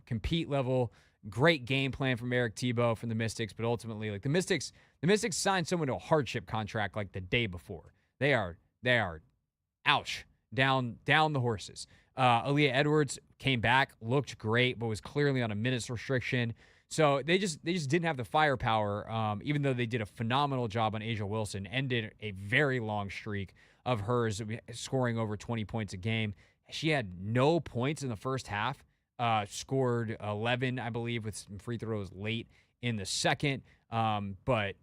compete level. Great game plan from Eric Tebow from the Mystics, but ultimately, like the Mystics signed someone to a hardship contract like the day before. They are, ouch, down the horses. Aaliyah Edwards came back, looked great, but was clearly on a minutes restriction. So they just didn't have the firepower, even though they did a phenomenal job on Asia Wilson, ended a very long streak of hers scoring over 20 points a game. She had no points in the first half, scored 11, I believe, with some free throws late in the second. But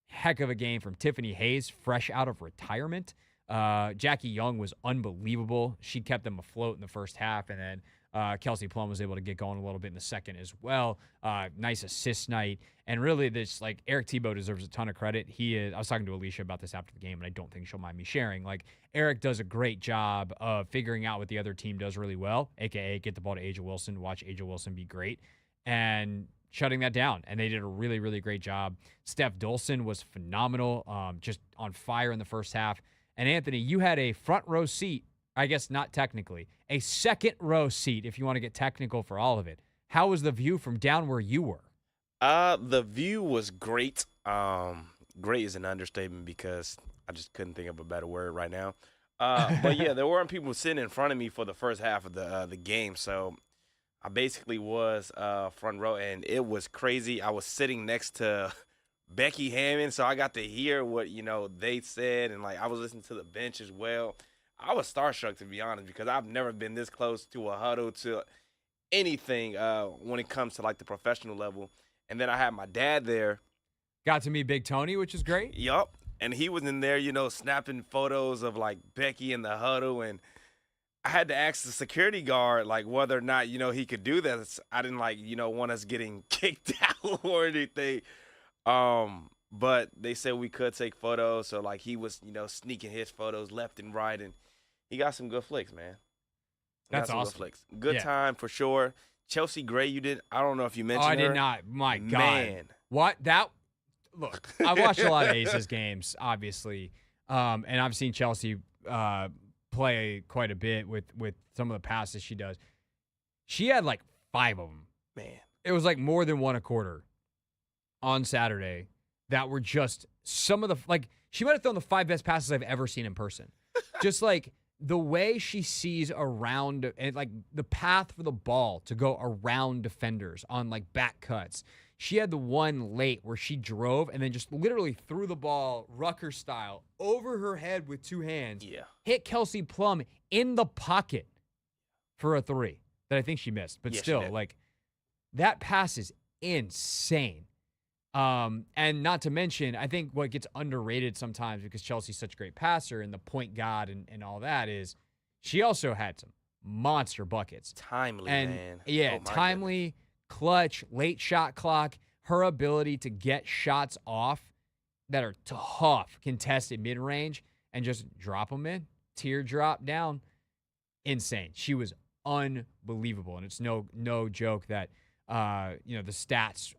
heck of a game from Tiffany Hayes, fresh out of retirement. Jackie Young was unbelievable. She kept them afloat in the first half, and then Kelsey Plum was able to get going a little bit in the second as well. Nice assist night. And really, Eric Tebow deserves a ton of credit. I was talking to Alicia about this after the game, and I don't think she'll mind me sharing. Like, Eric does a great job of figuring out what the other team does really well, a.k.a. get the ball to Asia Wilson, watch Asia Wilson be great, and shutting that down. And they did a really, really great job. Steph Dolson was phenomenal, just on fire in the first half. And Anthony, you had a front row seat, I guess not technically, a second row seat if you want to get technical for all of it. How was the view from down where you were? The view was great. Great is an understatement because I just couldn't think of a better word right now. But yeah, there weren't people sitting in front of me for the first half of the game, so I basically was front row, and it was crazy. I was sitting next to Becky Hammond, so I got to hear what they said, and I was listening to the bench as well. I was starstruck, to be honest, because I've never been this close to a huddle, to anything when it comes to the professional level. And then I had my dad there. Got to meet Big Tony, which is great. Yup. And he was in there, snapping photos of Becky in the huddle. And I had to ask the security guard whether or not he could do this. I didn't want us getting kicked out or anything. But they said we could take photos. So he was sneaking his photos left and right, and he got some good flicks, man. That's awesome. Good time for sure. Chelsea Gray, I don't know if you mentioned her. I did not. My God. Man. What? Look, I've watched a lot of Aces games, obviously. And I've seen Chelsea play quite a bit with some of the passes she does. She had 5 of them. Man. It was more than one a quarter on Saturday that were just some of the, she might have thrown the 5 best passes I've ever seen in person. Just the way she sees around and the path for the ball to go around defenders on back cuts. She had the one late where she drove and then just literally threw the ball Rucker style over her head with 2 hands. Yeah. Hit Kelsey Plum in the pocket for a 3 that I think she missed. But still, that pass is insane. And not to mention, I think what gets underrated sometimes because Chelsea's such a great passer and the point guard and all that is she also had some monster buckets. Timely, and, man. Yeah, oh timely, goodness. Clutch, late shot clock, her ability to get shots off that are tough, contested mid-range, and just drop them in, teardrop down. Insane. She was unbelievable. And it's no joke that, the stats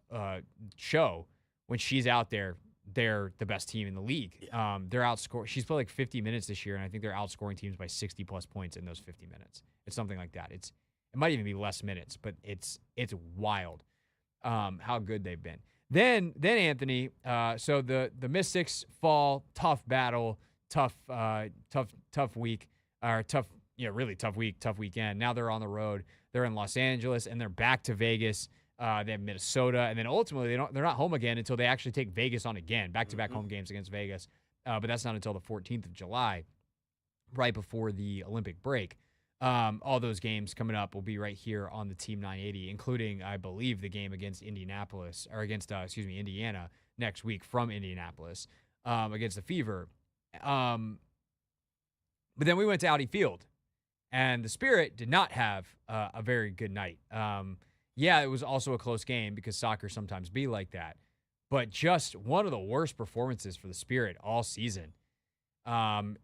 show when she's out there, they're the best team in the league. Yeah. They're outscored. She's played like 50 minutes this year, and I think they're outscoring teams by 60-plus points in those 50 minutes. It's something like that. It might even be less minutes, but it's wild how good they've been. Then Anthony, so the Mystics fall, tough battle, tough week, or really tough week, tough weekend. Now they're on the road. They're in Los Angeles, and they're back to Vegas. They have Minnesota, and then ultimately they're not home again until they actually take Vegas on again, back-to-back home games against Vegas. But that's not until the 14th of July, right before the Olympic break. All those games coming up will be right here on the Team 980, including, I believe, the game against Indiana next week from Indianapolis against the Fever. But then we went to Audi Field, and the Spirit did not have a very good night. It was also a close game because soccer sometimes be like that. But just one of the worst performances for the Spirit all season,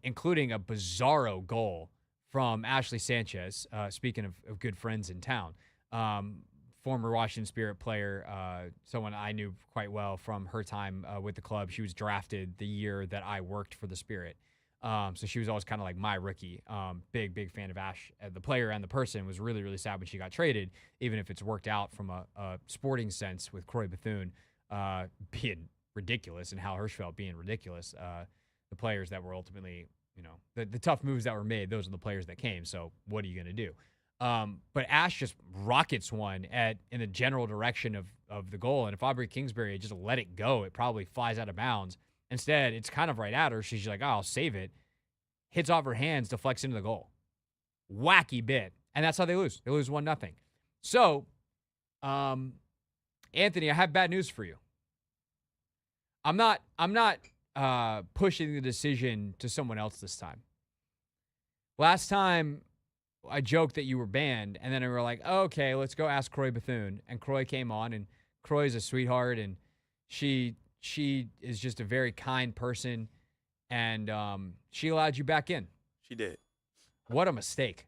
including a bizarro goal from Ashley Sanchez, speaking of good friends in town. Former Washington Spirit player, someone I knew quite well from her time with the club. She was drafted the year that I worked for the Spirit. So she was always kind of like my rookie. Big fan of Ash. The player and the person was really, really sad when she got traded, even if it's worked out from a sporting sense with Croy Bethune being ridiculous and Hal Hirschfeld being ridiculous. The players that were ultimately, the tough moves that were made, those are the players that came. So what are you going to do? But Ash just rockets one in the general direction of the goal. And if Aubrey Kingsbury had just let it go, it probably flies out of bounds. Instead, it's kind of right at her. She's like, I'll save it. Hits off her hands, deflects into the goal. Wacky bit. And that's how they lose. They lose 1-0. So, Anthony, I have bad news for you. I'm not pushing the decision to someone else this time. Last time, I joked that you were banned, and then we were like, okay, let's go ask Croy Bethune. And Croy came on, and Croy's a sweetheart, and she is just a very kind person, and she allowed you back in. She did. What a mistake.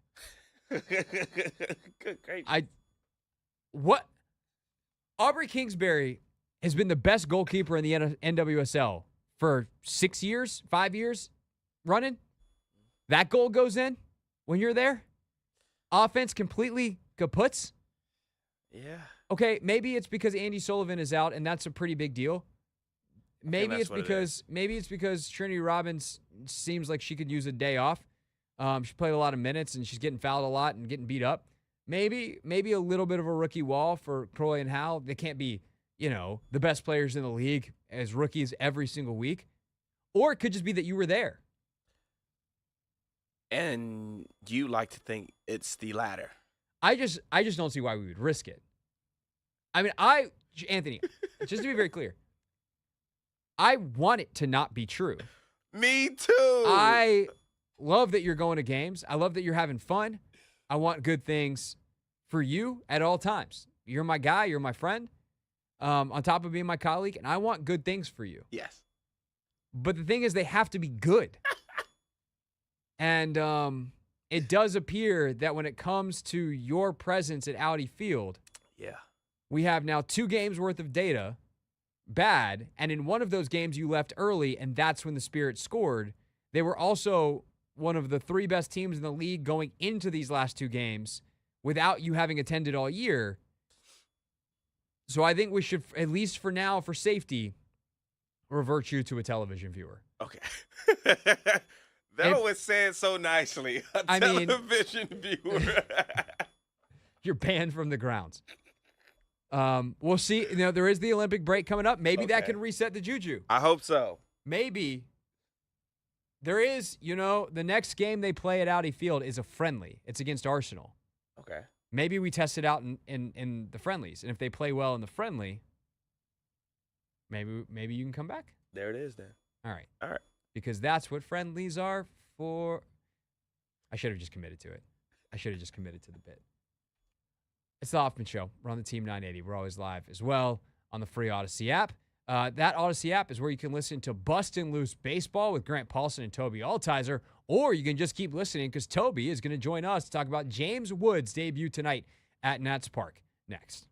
Great. Aubrey Kingsbury has been the best goalkeeper in the NWSL for 5 years running. That goal goes in when you're there. Offense completely kaputs. Yeah. Okay, maybe it's because Andy Sullivan is out, and that's a pretty big deal. Maybe it's because Trinity Robbins seems like she could use a day off. She played a lot of minutes, and she's getting fouled a lot and getting beat up. Maybe a little bit of a rookie wall for Croy and Hal. They can't be, the best players in the league as rookies every single week. Or it could just be that you were there. And you like to think it's the latter. I just don't see why we would risk it. I mean, Anthony, just to be very clear, I want it to not be true. Me too. I love that you're going to games. I love that you're having fun. I want good things for you at all times. You're my guy. You're my friend. On top of being my colleague, and I want good things for you. Yes. But the thing is, they have to be good. And it does appear that when it comes to your presence at Audi Field, we have now 2 games worth of data bad. And in one of those games, you left early, and that's when the Spirit scored. They were also one of the 3 best teams in the league going into these last 2 games without you having attended all year. So I think we should, at least for now, for safety, revert you to a television viewer. Okay. That was said so nicely. A television viewer. You're banned from the grounds. We'll see. There is the Olympic break coming up. Maybe that can reset the juju. I hope so. Maybe. There is, the next game they play at Audi Field is a friendly. It's against Arsenal. Okay. Maybe we test it out in the friendlies. And if they play well in the friendly, maybe you can come back. There it is then. All right. All right. Because that's what friendlies are for. I should have just committed to it. I should have just committed to the bit. It's the Hoffman Show. We're on the Team 980. We're always live as well on the free Odyssey app. That Odyssey app is where you can listen to Bustin' Loose Baseball with Grant Paulson and Tobi Altizer, or you can just keep listening because Tobi is going to join us to talk about James Wood's debut tonight at Nats Park. Next.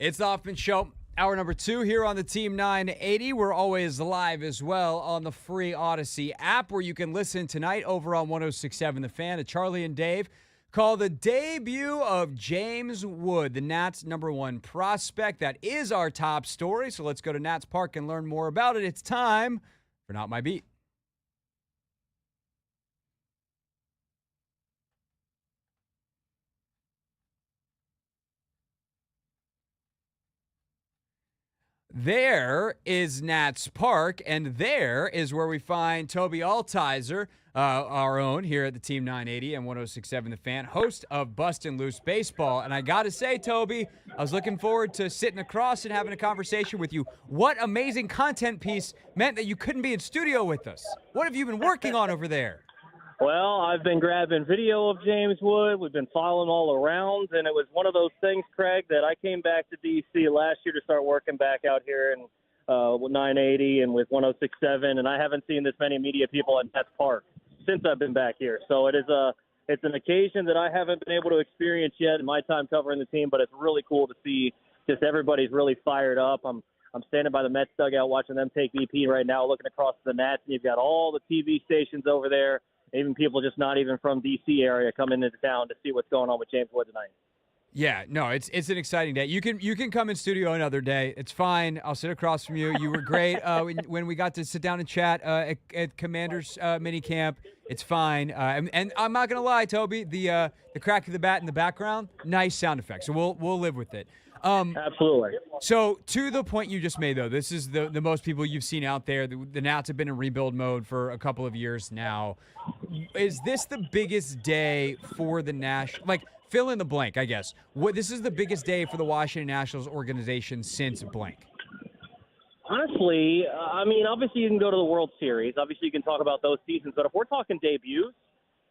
It's the Hoffman Show, hour number 2 here on the Team 980. We're always live as well on the free Odyssey app, where you can listen tonight over on 106.7 The Fan to Charlie and Dave call the debut of James Wood, the Nats' #1 prospect. That is our top story, so let's go to Nats Park and learn more about it. It's time for Not My Beat. There is Nats Park, and there is where we find Tobi Altizer, our own here at the Team 980 and 106.7 The Fan, host of Bustin' Loose Baseball. And I got to say, Tobi, I was looking forward to sitting across and having a conversation with you. What amazing content piece meant that you couldn't be in studio with us? What have you been working on over there? Well, I've been grabbing video of James Wood. We've been following all around, and it was one of those things, Craig, that I came back to D.C. last year to start working back out here in with 980 and with 106.7, and I haven't seen this many media people at Nats Park since I've been back here. So it's an occasion that I haven't been able to experience yet in my time covering the team, but it's really cool to see just everybody's really fired up. I'm standing by the Mets dugout watching them take BP right now, looking across the Nats, and you've got all the TV stations over there. Even people just not even from D.C. area coming into town to see what's going on with James Wood tonight. Yeah, no, it's an exciting day. You can come in studio another day. It's fine. I'll sit across from you. You were great when we got to sit down and chat at Commanders mini camp. It's fine. And I'm not gonna lie, Tobi, the crack of the bat in the background, nice sound effect. So we'll live with it. Absolutely. So to the point you just made, though, this is the most people you've seen out there. The Nats have been in rebuild mode for a couple of years now. Is this the biggest day for the National? Like, fill in the blank, I guess. This is the biggest day for the Washington Nationals organization since blank. Honestly, I mean, obviously you can go to the World Series. Obviously you can talk about those seasons. But if we're talking debuts,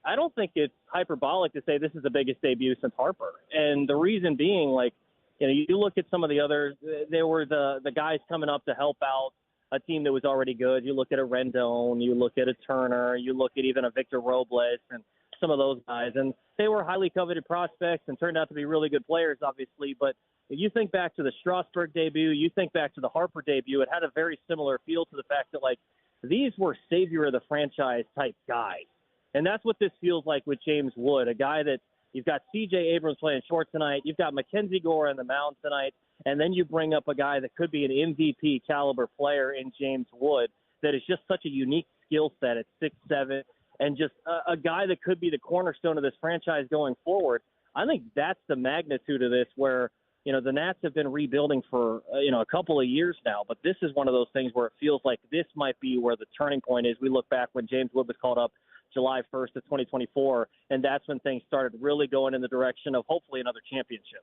I don't think it's hyperbolic to say this is the biggest debut since Harper. And the reason being, like, you know, you look at some of the others. There were the guys coming up to help out a team that was already good. You look at a Rendon, you look at a Turner, you look at even a Victor Robles and some of those guys. And they were highly coveted prospects and turned out to be really good players, obviously. But if you think back to the Strasburg debut, you think back to the Harper debut, it had a very similar feel to the fact that, like, these were savior of the franchise type guys. And that's what this feels like with James Wood, a guy that you've got C.J. Abrams playing short tonight. You've got Mackenzie Gore on the mound tonight. And then you bring up a guy that could be an MVP caliber player in James Wood that is just such a unique skill set at 6'7", and just a guy that could be the cornerstone of this franchise going forward. I think that's the magnitude of this, where, you know, the Nats have been rebuilding for, a couple of years now. But this is one of those things where it feels like this might be where the turning point is. We look back when James Wood was called up July 1st of 2024, and that's when things started really going in the direction of hopefully another championship.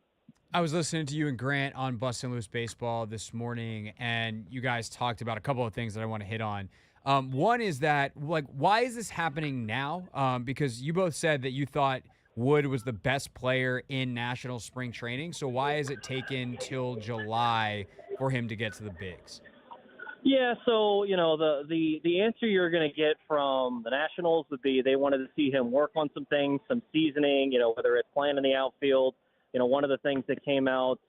I was listening to you and Grant on Bustin' Loose Baseball this morning, and you guys talked about a couple of things that I want to hit on. One is that, like, why is this happening now? Because you both said that you thought Wood was the best player in national spring training, so why is it taken till July for him to get to the bigs? Yeah, so, the answer you're going to get from the Nationals would be they wanted to see him work on some things, some seasoning, whether it's playing in the outfield. One of the things that came out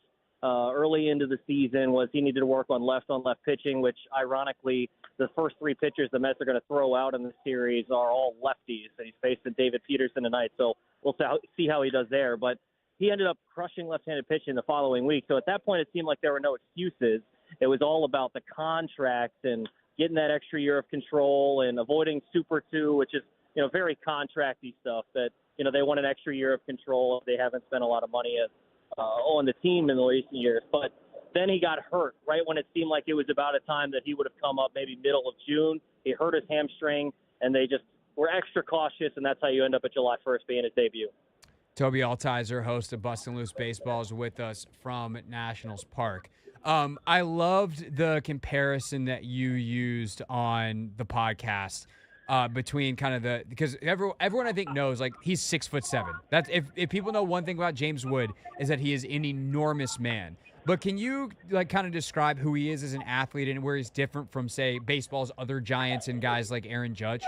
early into the season was he needed to work on left pitching, which ironically the first 3 pitchers the Mets are going to throw out in the series are all lefties, and he's facing David Peterson tonight. So we'll see how he does there. But he ended up crushing left-handed pitching the following week. So at that point, it seemed like there were no excuses. It was all about the contract and getting that extra year of control and avoiding Super 2, which is, very contracty stuff that, they want an extra year of control. They haven't spent a lot of money on the team in the recent years. But then he got hurt right when it seemed like it was about a time that he would have come up maybe middle of June. He hurt his hamstring, and they just were extra cautious, and that's how you end up at July 1st being his debut. Tobi Altizer, host of Bustin' Loose Baseball, is with us from Nationals Park. I loved the comparison that you used on the podcast between kind of because everyone I think knows, like, he's 6'7". That's if people know one thing about James Wood is that he is an enormous man. But can you kind of describe who he is as an athlete and where he's different from, say, baseball's other giants and guys like Aaron Judge?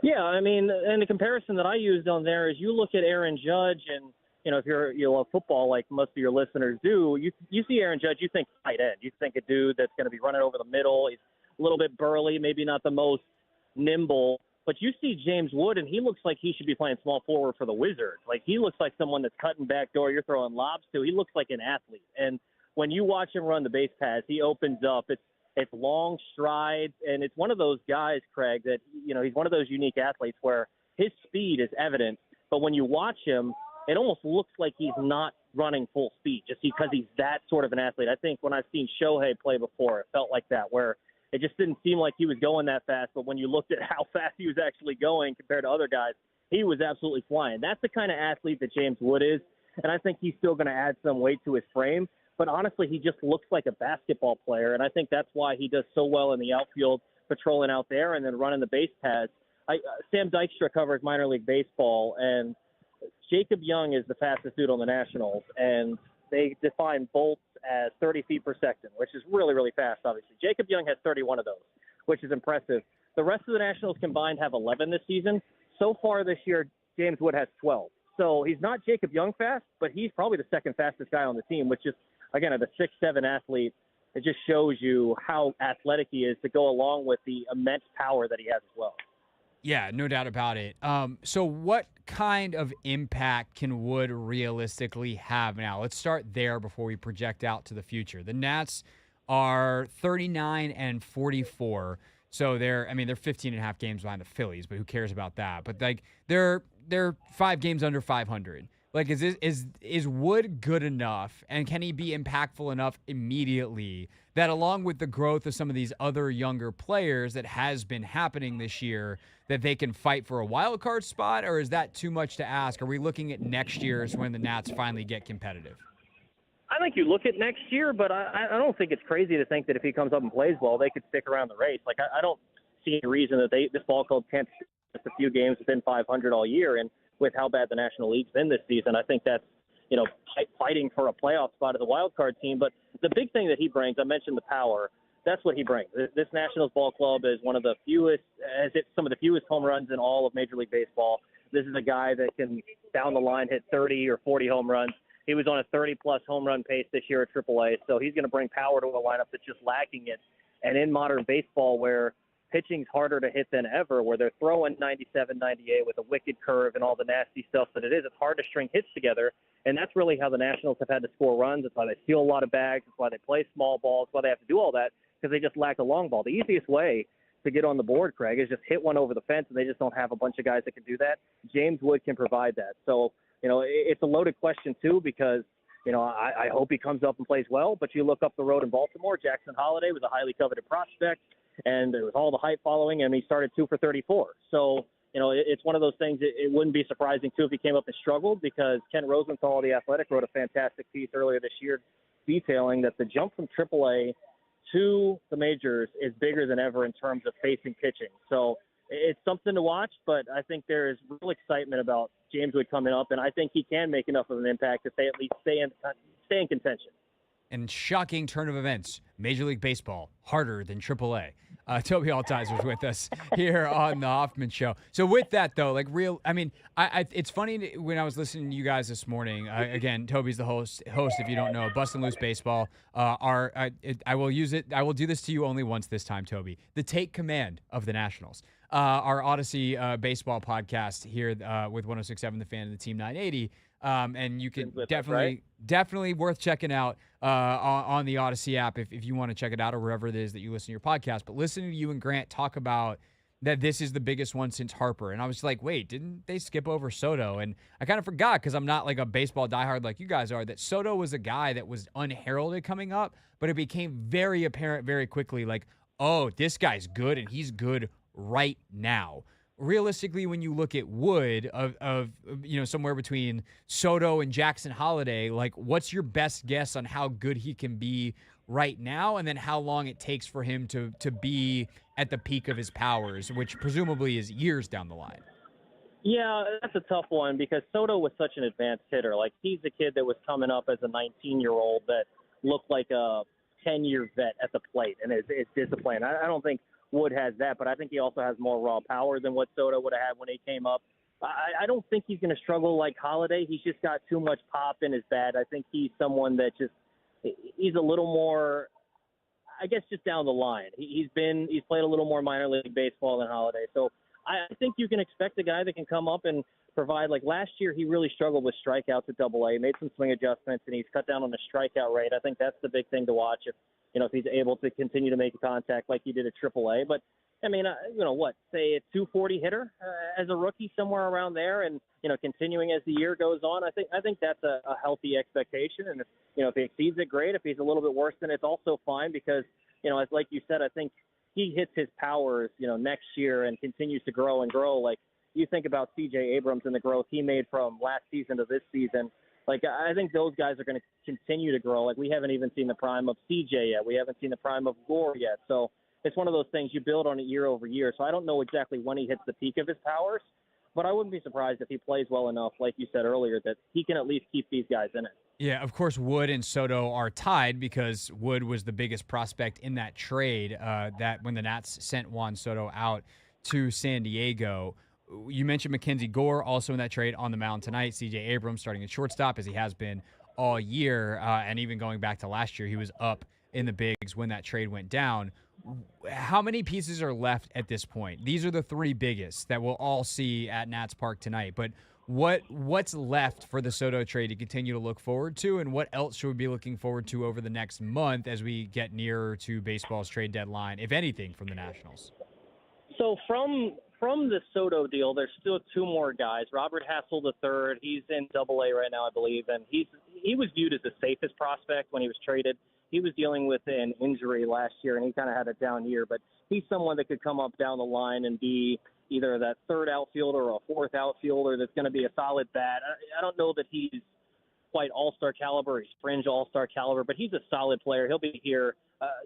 Yeah, I mean, and the comparison that I used on there is you look at Aaron Judge and, if you love football like most of your listeners do, you see Aaron Judge, you think tight end. You think a dude that's going to be running over the middle. He's a little bit burly, maybe not the most nimble. But you see James Wood, and he looks like he should be playing small forward for the Wizards. Like, he looks like someone that's cutting back door, you're throwing lobs to. He looks like an athlete. And when you watch him run the base pass, he opens up. It's long strides, and it's one of those guys, Craig, that, he's one of those unique athletes where his speed is evident. But when you watch him, it almost looks like he's not running full speed just because he's that sort of an athlete. I think when I've seen Shohei play before, it felt like that, where it just didn't seem like he was going that fast. But when you looked at how fast he was actually going compared to other guys, he was absolutely flying. That's the kind of athlete that James Wood is, and I think he's still going to add some weight to his frame. But honestly, he just looks like a basketball player, and I think that's why he does so well in the outfield, patrolling out there and then running the base paths. Sam Dykstra covers minor league baseball, and Jacob Young is the fastest dude on the Nationals, and they define bolts as 30 feet per second, which is really, really fast, obviously. Jacob Young has 31 of those, which is impressive. The rest of the Nationals combined have 11 this season. So far this year, James Wood has 12. So he's not Jacob Young fast, but he's probably the second fastest guy on the team, which is, again, at a 6'7" athlete, it just shows you how athletic he is to go along with the immense power that he has as well. Yeah, no doubt about it. So what kind of impact can Wood realistically have now? Let's start there before we project out to the future. The Nats are 39-44. So they're 15 and a half games behind the Phillies, but who cares about that? But like they're 5 games under 500. Like, is Wood good enough, and can he be impactful enough immediately that, along with the growth of some of these other younger players that has been happening this year, that they can fight for a wild card spot, or is that too much to ask? Are we looking at next year as when the Nats finally get competitive? I think you look at next year, but I don't think it's crazy to think that if he comes up and plays well, they could stick around the race. Like, I don't see any reason that this ball club can't just a few games within 500 all year. And with how bad the National League's been this season, I think that's, fighting for a playoff spot as a wild card team. But the big thing that he brings, I mentioned the power, that's what he brings. This Nationals ball club is one of the fewest, some of the fewest home runs in all of Major League Baseball. This is a guy that can, down the line, hit 30 or 40 home runs. He was on a 30-plus home run pace this year at AAA, so he's going to bring power to a lineup that's just lacking it. And in modern baseball, where pitching's harder to hit than ever, where they're throwing 97, 98 with a wicked curve and all the nasty stuff that it is, it's hard to string hits together. And that's really how the Nationals have had to score runs. That's why they steal a lot of bags. That's why they play small balls. That's why they have to do all that, because they just lack a long ball. The easiest way to get on the board, Craig, is just hit one over the fence, and they just don't have a bunch of guys that can do that. James Wood can provide that. So, it's a loaded question, too, because, I hope he comes up and plays well. But you look up the road in Baltimore, Jackson Holliday was a highly coveted prospect, and there was all the hype following him. He started 2 for 34. So, it's one of those things. It wouldn't be surprising, too, if he came up and struggled, because Ken Rosenthal of The Athletic wrote a fantastic piece earlier this year detailing that the jump from AAA to the majors is bigger than ever in terms of facing pitching. So it's something to watch, but I think there is real excitement about James Wood coming up, and I think he can make enough of an impact to at least stay in contention. And shocking turn of events, Major League Baseball, harder than AAA. Tobi Altizer is with us here on the Hoffman Show. So with that, though, it's funny when I was listening to you guys this morning. Again, Tobi's the host, if you don't know, Bustin' Loose Baseball. I will use it. I will do this to you only once this time, Tobi. The Take Command of the Nationals. Our Odyssey baseball podcast here with 106.7 The Fan and the Team 980. And you can definitely worth checking out on the Odyssey app if you want to check it out, or wherever it is that you listen to your podcast. But listening to you and Grant talk about that this is the biggest one since Harper, and I was like, wait, didn't they skip over Soto? And I kind of forgot, because I'm not like a baseball diehard like you guys are, that Soto was a guy that was unheralded coming up, but it became very apparent very quickly, like, oh, this guy's good, and he's good right now. Realistically, when you look at Wood of somewhere between Soto and Jackson Holliday, like, what's your best guess on how good he can be right now, and then how long it takes for him to be at the peak of his powers, which presumably is years down the line? Yeah, that's a tough one, because Soto was such an advanced hitter. Like, he's a kid that was coming up as a 19-year-old that looked like a 10-year vet at the plate, and is disciplined. I don't think Wood has that, but I think he also has more raw power than what Soto would have had when he came up. I don't think he's going to struggle like Holiday. He's just got too much pop in his bat. I think he's someone that he's a little more, I guess, just down the line. He's played a little more minor league baseball than Holiday. So I think you can expect a guy that can come up and provide. Like last year, he really struggled with strikeouts at Double-A. Made some swing adjustments, and he's cut down on the strikeout rate. I think that's the big thing to watch if he's able to continue to make contact like he did at Triple-A. But I mean, say a 240 hitter as a rookie, somewhere around there, and continuing as the year goes on. I think that's a healthy expectation, and if he exceeds it, great. If he's a little bit worse, then it's also fine because as like you said, I think he hits his powers next year and continues to grow and grow. Like you think about C.J. Abrams and the growth he made from last season to this season. Like I think those guys are going to continue to grow. Like we haven't even seen the prime of C.J. yet. We haven't seen the prime of Gore yet. So it's one of those things you build on it year over year. So I don't know exactly when he hits the peak of his powers, but I wouldn't be surprised if he plays well enough, like you said earlier, that he can at least keep these guys in it. Yeah, of course, Wood and Soto are tied because Wood was the biggest prospect in that trade that when the Nats sent Juan Soto out to San Diego. You mentioned Mackenzie Gore also in that trade on the mound tonight. C.J. Abrams starting at shortstop as he has been all year, and even going back to last year, he was up in the bigs when that trade went down. How many pieces are left at this point? These are the three biggest that we'll all see at Nats Park tonight. But what's left for the Soto trade to continue to look forward to, and what else should we be looking forward to over the next month as we get nearer to baseball's trade deadline, if anything, from the Nationals? So from the Soto deal, there's still two more guys. Robert Hassel III, he's in Double-A right now, I believe, and he was viewed as the safest prospect when he was traded. He was dealing with an injury last year, and he kind of had a down year. But he's someone that could come up down the line and be either that third outfielder or a fourth outfielder that's going to be a solid bat. I don't know that he's quite all-star caliber. He's fringe all-star caliber, but he's a solid player. He'll be here,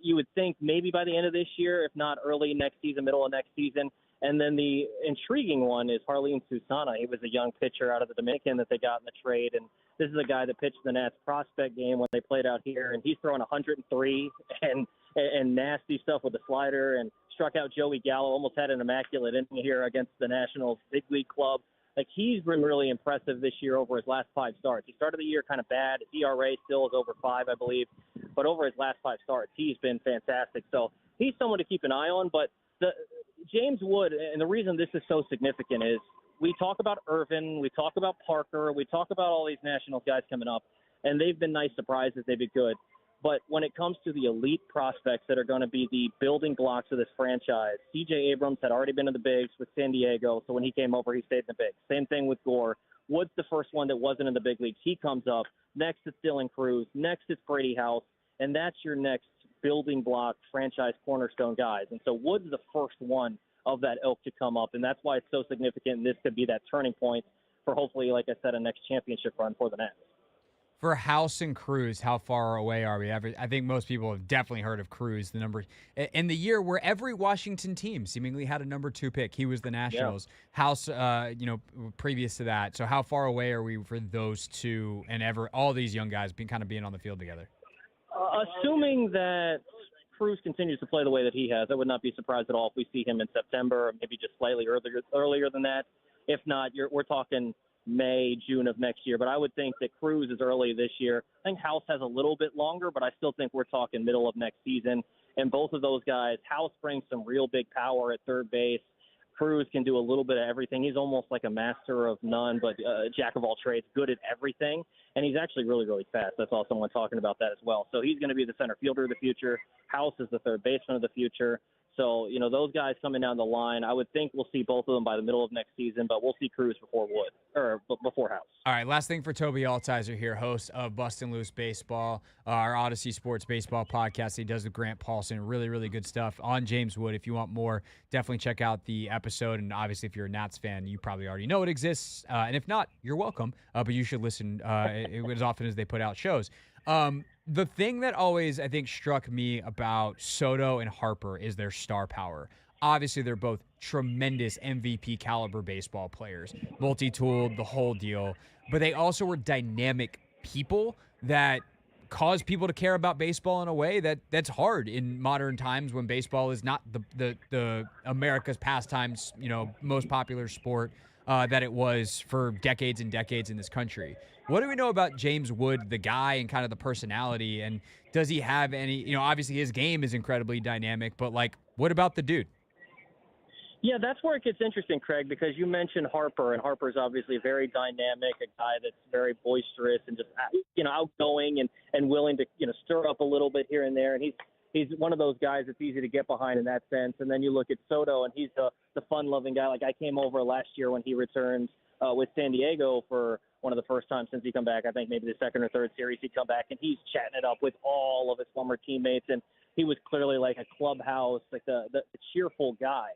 you would think, maybe by the end of this year, if not early next season, middle of next season. And then the intriguing one is Harleen Susana. He was a young pitcher out of the Dominican that they got in the trade, and this is a guy that pitched the Nats prospect game when they played out here, and he's throwing 103 and nasty stuff with the slider and struck out Joey Gallo, almost had an immaculate inning here against the Nationals big league club. Like, he's been really impressive this year over his last 5 starts. He started the year kind of bad. His ERA still is over 5, I believe, but over his last 5 starts, he's been fantastic. So he's someone to keep an eye on, but James Wood, and the reason this is so significant is we talk about Irvin, we talk about Parker, we talk about all these Nationals guys coming up, and they've been nice surprises. They've been good. But when it comes to the elite prospects that are going to be the building blocks of this franchise, C.J. Abrams had already been in the bigs with San Diego, so when he came over, he stayed in the bigs. Same thing with Gore. Wood's the first one that wasn't in the big leagues. He comes up. Next, it's Dylan Cruz. Next, it's Brady House. And that's your next building block franchise cornerstone guys. And so Wood's the first one of that ilk to come up, and that's why it's so significant. And this could be that turning point for hopefully, like I said, a next championship run for the Nats. For House and Cruz, how far away are we? I think most people have definitely heard of Cruz, the number in the year where every Washington team seemingly had a number 2 pick. He was the Nationals. Yeah. House, previous to that. So how far away are we for those two and all these young guys being on the field together? Assuming that Cruz continues to play the way that he has, I would not be surprised at all if we see him in September or maybe just slightly earlier than that. If not, we're talking May, June of next year. But I would think that Cruz is early this year. I think House has a little bit longer, but I still think we're talking middle of next season. And both of those guys, House brings some real big power at third base. Cruz can do a little bit of everything. He's almost like a master of none, but jack of all trades, good at everything. And he's actually really, really fast. I saw someone talking about that as well. So he's going to be the center fielder of the future. House is the third baseman of the future. So, those guys coming down the line, I would think we'll see both of them by the middle of next season, but we'll see Cruz before House. All right, last thing for Tobi Altizer here, host of Bustin' Loose Baseball, our Odyssey Sports Baseball podcast. He does with Grant Paulson. Really, really good stuff on James Wood. If you want more, definitely check out the episode. And obviously, if you're a Nats fan, you probably already know it exists. And if not, you're welcome. But you should listen as often as they put out shows. The thing that always, I think, struck me about Soto and Harper is their star power. Obviously, they're both tremendous MVP caliber baseball players, multi-tooled, the whole deal. But they also were dynamic people that cause people to care about baseball in a way that's hard in modern times when baseball is not the America's pastimes, most popular sport. that it was for decades and decades in this country. What do we know about James Wood, the guy, and kind of the personality? And does he have any, obviously his game is incredibly dynamic, but like, what about the dude? Yeah, that's where it gets interesting, Craig, because you mentioned Harper, and Harper's obviously very dynamic, a guy that's very boisterous and just, outgoing and willing to, stir up a little bit here and there. And he's one of those guys that's easy to get behind in that sense. And then you look at Soto, and he's the fun-loving guy. Like, I came over last year when he returned with San Diego for one of the first times since he come back. I think maybe the second or third series he'd come back, and he's chatting it up with all of his former teammates. And he was clearly like a clubhouse, like the cheerful guy.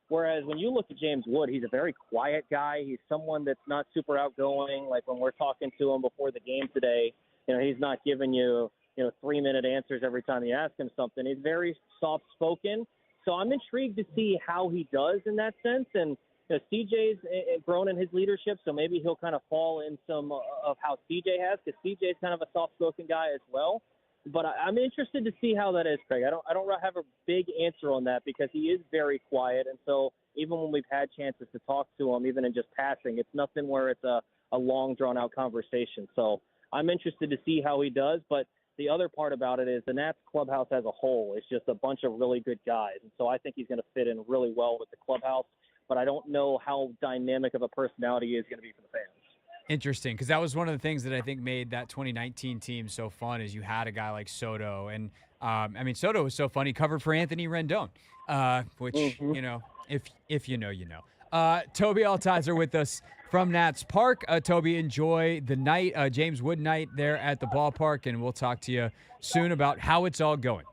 Whereas when you look at James Wood, he's a very quiet guy. He's someone that's not super outgoing. Like when we're talking to him before the game today, he's not giving you, 3-minute answers every time you ask him something. He's very soft-spoken. So I'm intrigued to see how he does in that sense. And CJ's grown in his leadership, so maybe he'll kind of fall in some of how CJ has, because CJ's kind of a soft-spoken guy as well. But I'm interested to see how that is, Craig. I don't have a big answer on that because he is very quiet. And so even when we've had chances to talk to him, even in just passing, it's nothing where it's a long, drawn-out conversation. So I'm interested to see how he does. But the other part about it is the Nats clubhouse as a whole is just a bunch of really good guys. And so I think he's going to fit in really well with the clubhouse. But I don't know how dynamic of a personality he is going to be for the fans. Interesting, because that was one of the things that I think made that 2019 team so fun is you had a guy like Soto. And, Soto was so fun. He covered for Anthony Rendon, which, if you know, you know. Tobi Altizer with us from Nats Park. Tobi, enjoy the night, James Wood night there at the ballpark, and we'll talk to you soon about how it's all going.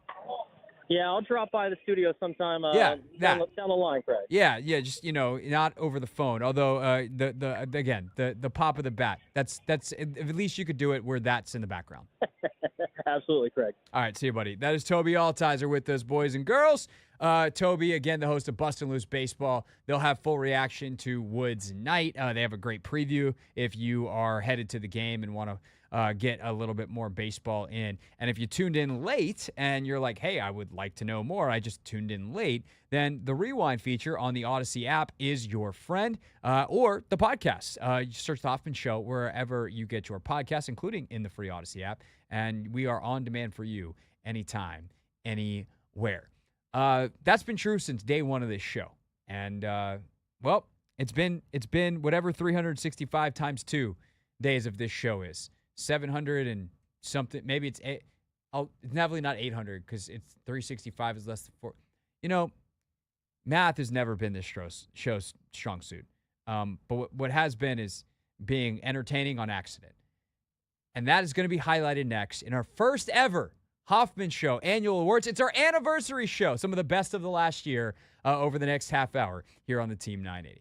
Yeah, I'll drop by the studio sometime down the line, Craig. Yeah, just, not over the phone. Although, the pop of the bat, that's at least you could do it where that's in the background. Absolutely, Craig. All right, see you, buddy. That is Tobi Altizer with us, boys and girls. Tobi, again, the host of Bustin' Loose Baseball. They'll have full reaction to Woods night. They have a great preview if you are headed to the game and want to get a little bit more baseball in. And if you tuned in late and you're like, hey, I would like to know more, I just tuned in late, then the Rewind feature on the Odyssey app is your friend, or the podcast. You search The Hoffman Show wherever you get your podcasts, including in the free Odyssey app, and we are on demand for you anytime, anywhere. That's been true since day one of this show. And, it's been whatever 365 times 2 days of this show is. 700 and something. Maybe it's definitely not 800 because it's 365 is less than 4. Math has never been this show's strong suit. But what has been is being entertaining on accident. And that is going to be highlighted next in our first ever Hoffman Show Annual Awards. It's our anniversary show. Some of the best of the last year over the next half hour here on the Team 980.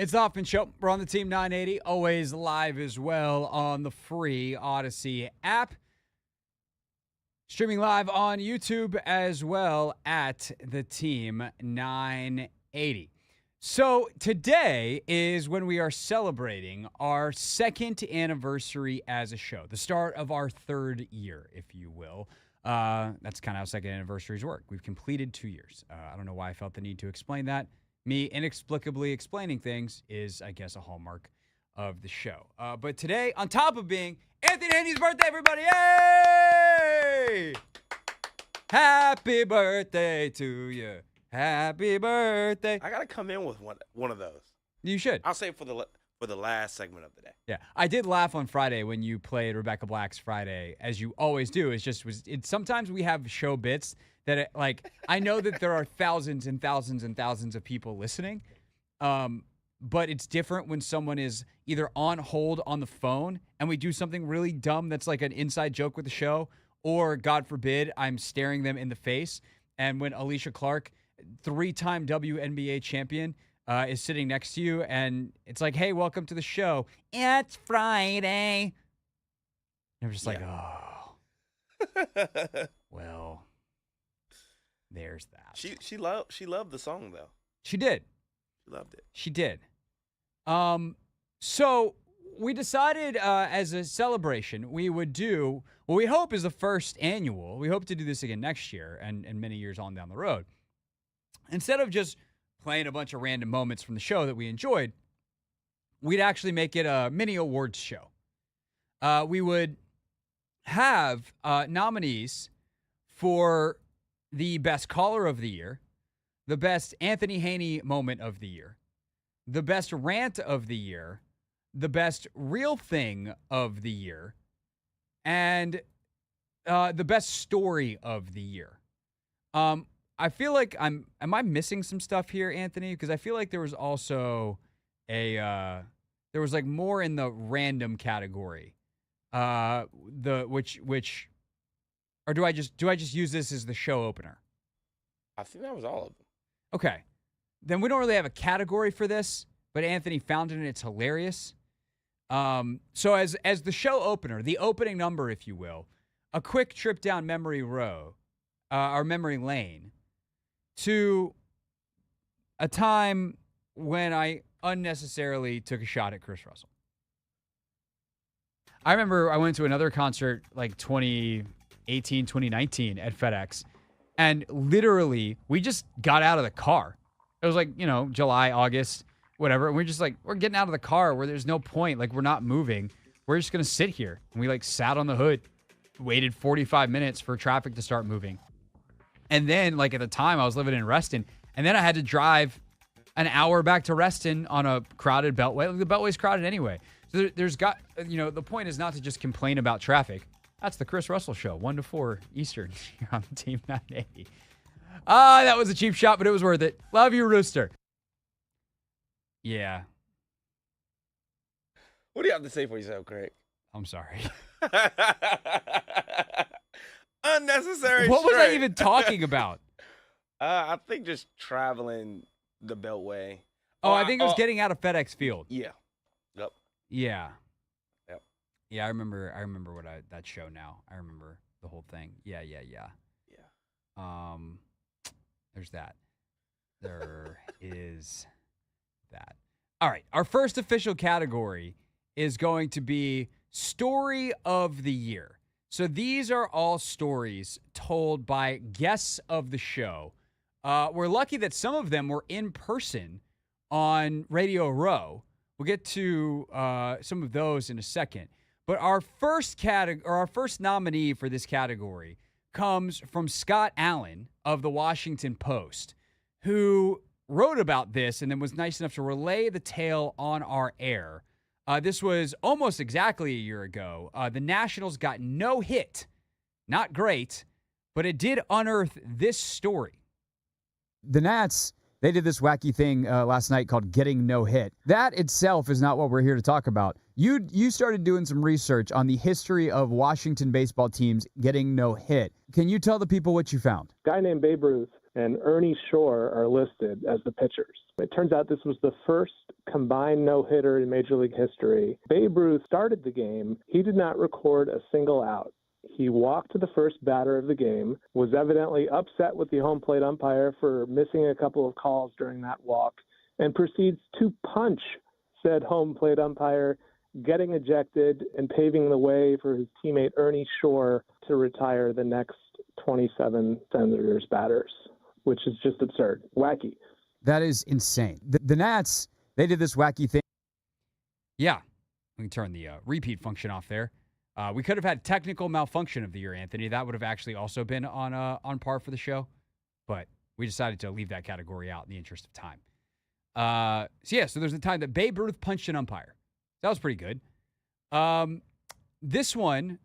It's the Hoffman Show. We're on the Team 980, always live as well on the free Odyssey app. Streaming live on YouTube as well at the Team 980. So today is when we are celebrating our second anniversary as a show, the start of our third year, if you will. That's kind of how second anniversaries work. We've completed 2 years. I don't know why I felt the need to explain that. Me inexplicably explaining things is, I guess, a hallmark of the show. But today, on top of being Anthony Haney's birthday, everybody, yay! Happy birthday to you. Happy birthday. I gotta come in with one of those. You should. I'll say for the last segment of the day. Yeah, I did laugh on Friday when you played Rebecca Black's Friday, as you always do. Sometimes we have show bits that I know that there are thousands and thousands and thousands of people listening, but it's different when someone is either on hold on the phone and we do something really dumb that's like an inside joke with the show, or God forbid, I'm staring them in the face. And when Alicia Clark, 3-time WNBA champion, is sitting next to you, and it's like, hey, welcome to the show. It's Friday. And I'm just like, oh. Well, there's that. She loved the song, though. She did. She loved it. She did. So we decided as a celebration, we would do what we hope is the first annual. We hope to do this again next year and many years on down the road. Instead of just playing a bunch of random moments from the show that we enjoyed, we'd actually make it a mini awards show. We would have nominees for the best caller of the year, the best Anthony Haney moment of the year, the best rant of the year, the best real thing of the year, and the best story of the year. I feel like am I missing some stuff here, Anthony? Because I feel like there was also there was like more in the random category. Or do I just use this as the show opener? I think that was all of them. Okay. Then we don't really have a category for this, but Anthony found it and it's hilarious. So as the show opener, the opening number, if you will, a quick trip down memory row, or memory lane, to a time when I unnecessarily took a shot at Chris Russell. I remember I went to another concert like 2018, 2019 at FedEx, and literally we just got out of the car. It was like, July, August, whatever. And we're just like, we're getting out of the car where there's no point. Like, we're not moving. We're just going to sit here. And we sat on the hood, waited 45 minutes for traffic to start moving. And then, at the time, I was living in Reston. And then I had to drive an hour back to Reston on a crowded beltway. The beltway's crowded anyway. So the point is not to just complain about traffic. That's the Chris Russell Show, 1 to 4 Eastern here on the Team 980. That was a cheap shot, but it was worth it. Love you, Rooster. Yeah. What do you have to say for yourself, Craig? I'm sorry. Unnecessary. What was I even talking about? I think just traveling the Beltway. Oh, I think it was getting out of FedEx Field. Yeah. Yep. Yeah. Yep. Yeah, I remember that show now. I remember the whole thing. Yeah. There's that. There is that. All right. Our first official category is going to be Story of the Year. So these are all stories told by guests of the show. We're lucky that some of them were in person on Radio Row. We'll get to some of those in a second. But our first nominee for this category comes from Scott Allen of the Washington Post, who wrote about this and then was nice enough to relay the tale on our air. This was almost exactly a year ago. The Nationals got no hit. Not great, but it did unearth this story. The Nats They did this wacky thing last night called getting no hit. That itself is not what we're here to talk about. You started doing some research on the history of Washington baseball teams getting no hit. Can you tell the people what you found? A guy named Babe Ruth and Ernie Shore are listed as the pitchers. It turns out this was the first combined no-hitter in Major League history. Babe Ruth started the game. He did not record a single out. He walked to the first batter of the game, was evidently upset with the home plate umpire for missing a couple of calls during that walk, and proceeds to punch said home plate umpire, getting ejected and paving the way for his teammate Ernie Shore to retire the next 27 Senators batters, which is just absurd. Wacky. That is insane. The Nats, they did this wacky thing. Yeah, we can turn the repeat function off there. We could have had technical malfunction of the year, Anthony. That would have actually also been on par for the show, but we decided to leave that category out in the interest of time. So there's the time that Babe Ruth punched an umpire. That was pretty good. This one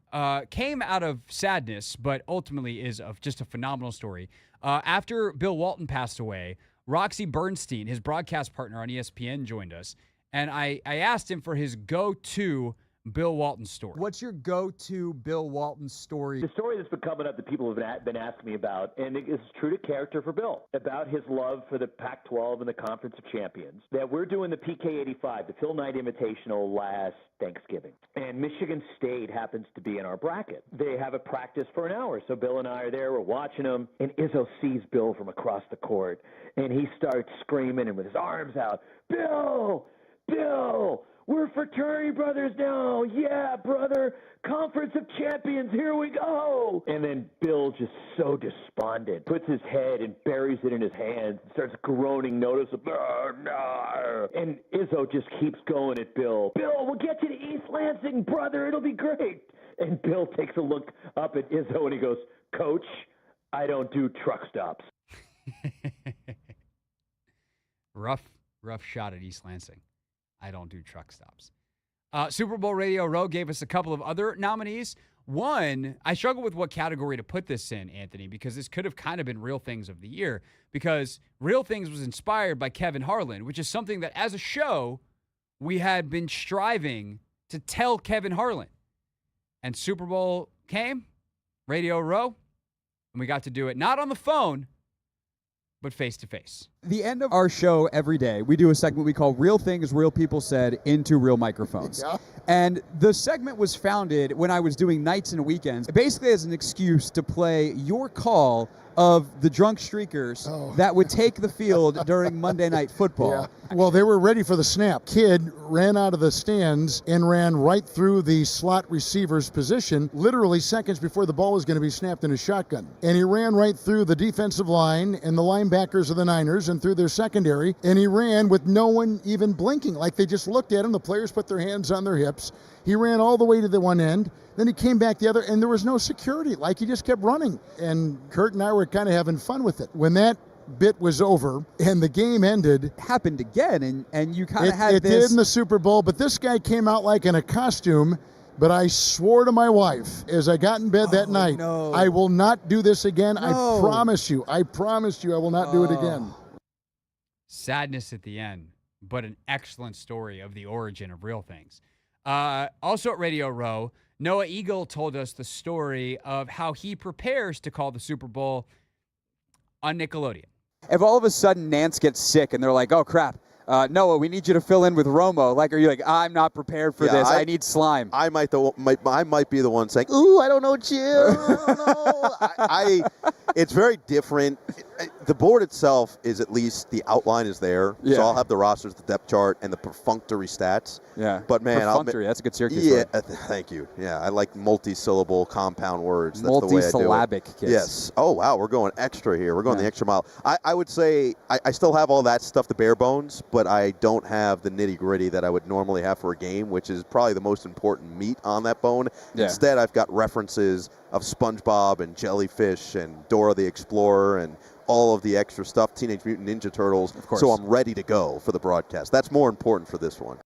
came out of sadness, but ultimately is of just a phenomenal story. After Bill Walton passed away, Roxy Bernstein, his broadcast partner on ESPN, joined us, and I asked him for his go-to Bill Walton story. What's your go-to Bill Walton story? The story that's been coming up that people have been asking me about, and it's true to character for Bill, about his love for the Pac-12 and the Conference of Champions, that we're doing the PK85, the Phil Knight Invitational, last Thanksgiving. And Michigan State happens to be in our bracket. They have a practice for an hour, so Bill and I are there, we're watching them, and Izzo sees Bill from across the court, and he starts screaming and with his arms out, Bill! Bill! We're fraternity brothers now. Yeah, brother. Conference of Champions. Here we go. And then Bill, just so despondent, puts his head and buries it in his hands and starts groaning noticeably. And Izzo just keeps going at Bill. Bill, we'll get you to East Lansing, brother. It'll be great. And Bill takes a look up at Izzo and he goes, Coach, I don't do truck stops. Rough shot at East Lansing. I don't do truck stops. Super Bowl Radio Row gave us a couple of other nominees. One, I struggle with what category to put this in, Anthony, because this could have kind of been Real Things of the Year, because Real Things was inspired by Kevin Harlan, which is something that as a show, we had been striving to tell Kevin Harlan. And Super Bowl came, Radio Row, and we got to do it not on the phone, but face-to-face. The end of our show every day, we do a segment we call Real Things Real People Said into Real Microphones. Yeah. And the segment was founded when I was doing nights and weekends, basically as an excuse to play your call of the drunk streakers that would take the field during Monday Night Football. Yeah. Well, they were ready for the snap. Kid ran out of the stands and ran right through the slot receiver's position, literally seconds before the ball was going to be snapped in a shotgun. And he ran right through the defensive line and the linebackers of the Niners and through their secondary, and he ran with no one even blinking. Like they just looked at him, the players put their hands on their hips. He ran all the way to the one end, then he came back the other, and there was no security. Like he just kept running. And Kurt and I were kind of having fun with it. When that bit was over and the game ended, happened again, and you kind of had it this. It did in the Super Bowl, but this guy came out like in a costume. But I swore to my wife as I got in bed that night, I will not do this again. No. I promise you I will not do it again. Sadness at the end, but an excellent story of the origin of Real Things. Also at Radio Row, Noah Eagle told us the story of how he prepares to call the Super Bowl on Nickelodeon. If all of a sudden Nance gets sick and they're like, oh, crap, Noah, we need you to fill in with Romo. Like, are you like, I'm not prepared for this. I need slime. I might be the one saying, ooh, I don't know, Jim. I don't know. It's very different. The board itself is at least the outline is there. Yeah. So I'll have the rosters, the depth chart, and the perfunctory stats. Yeah. But man, perfunctory, that's a good Syracuse word. Thank you. Yeah, I like multi-syllable compound words. That's multi-syllabic, the way I do it. kids. Yes. Oh wow, we're going extra here. We're going the extra mile. I would say I still have all that stuff, the bare bones, but I don't have the nitty-gritty that I would normally have for a game, which is probably the most important meat on that bone. Yeah. Instead, I've got references of SpongeBob and Jellyfish and Dora the Explorer and all of the extra stuff, Teenage Mutant Ninja Turtles. Of course. So I'm ready to go for the broadcast. That's more important for this one.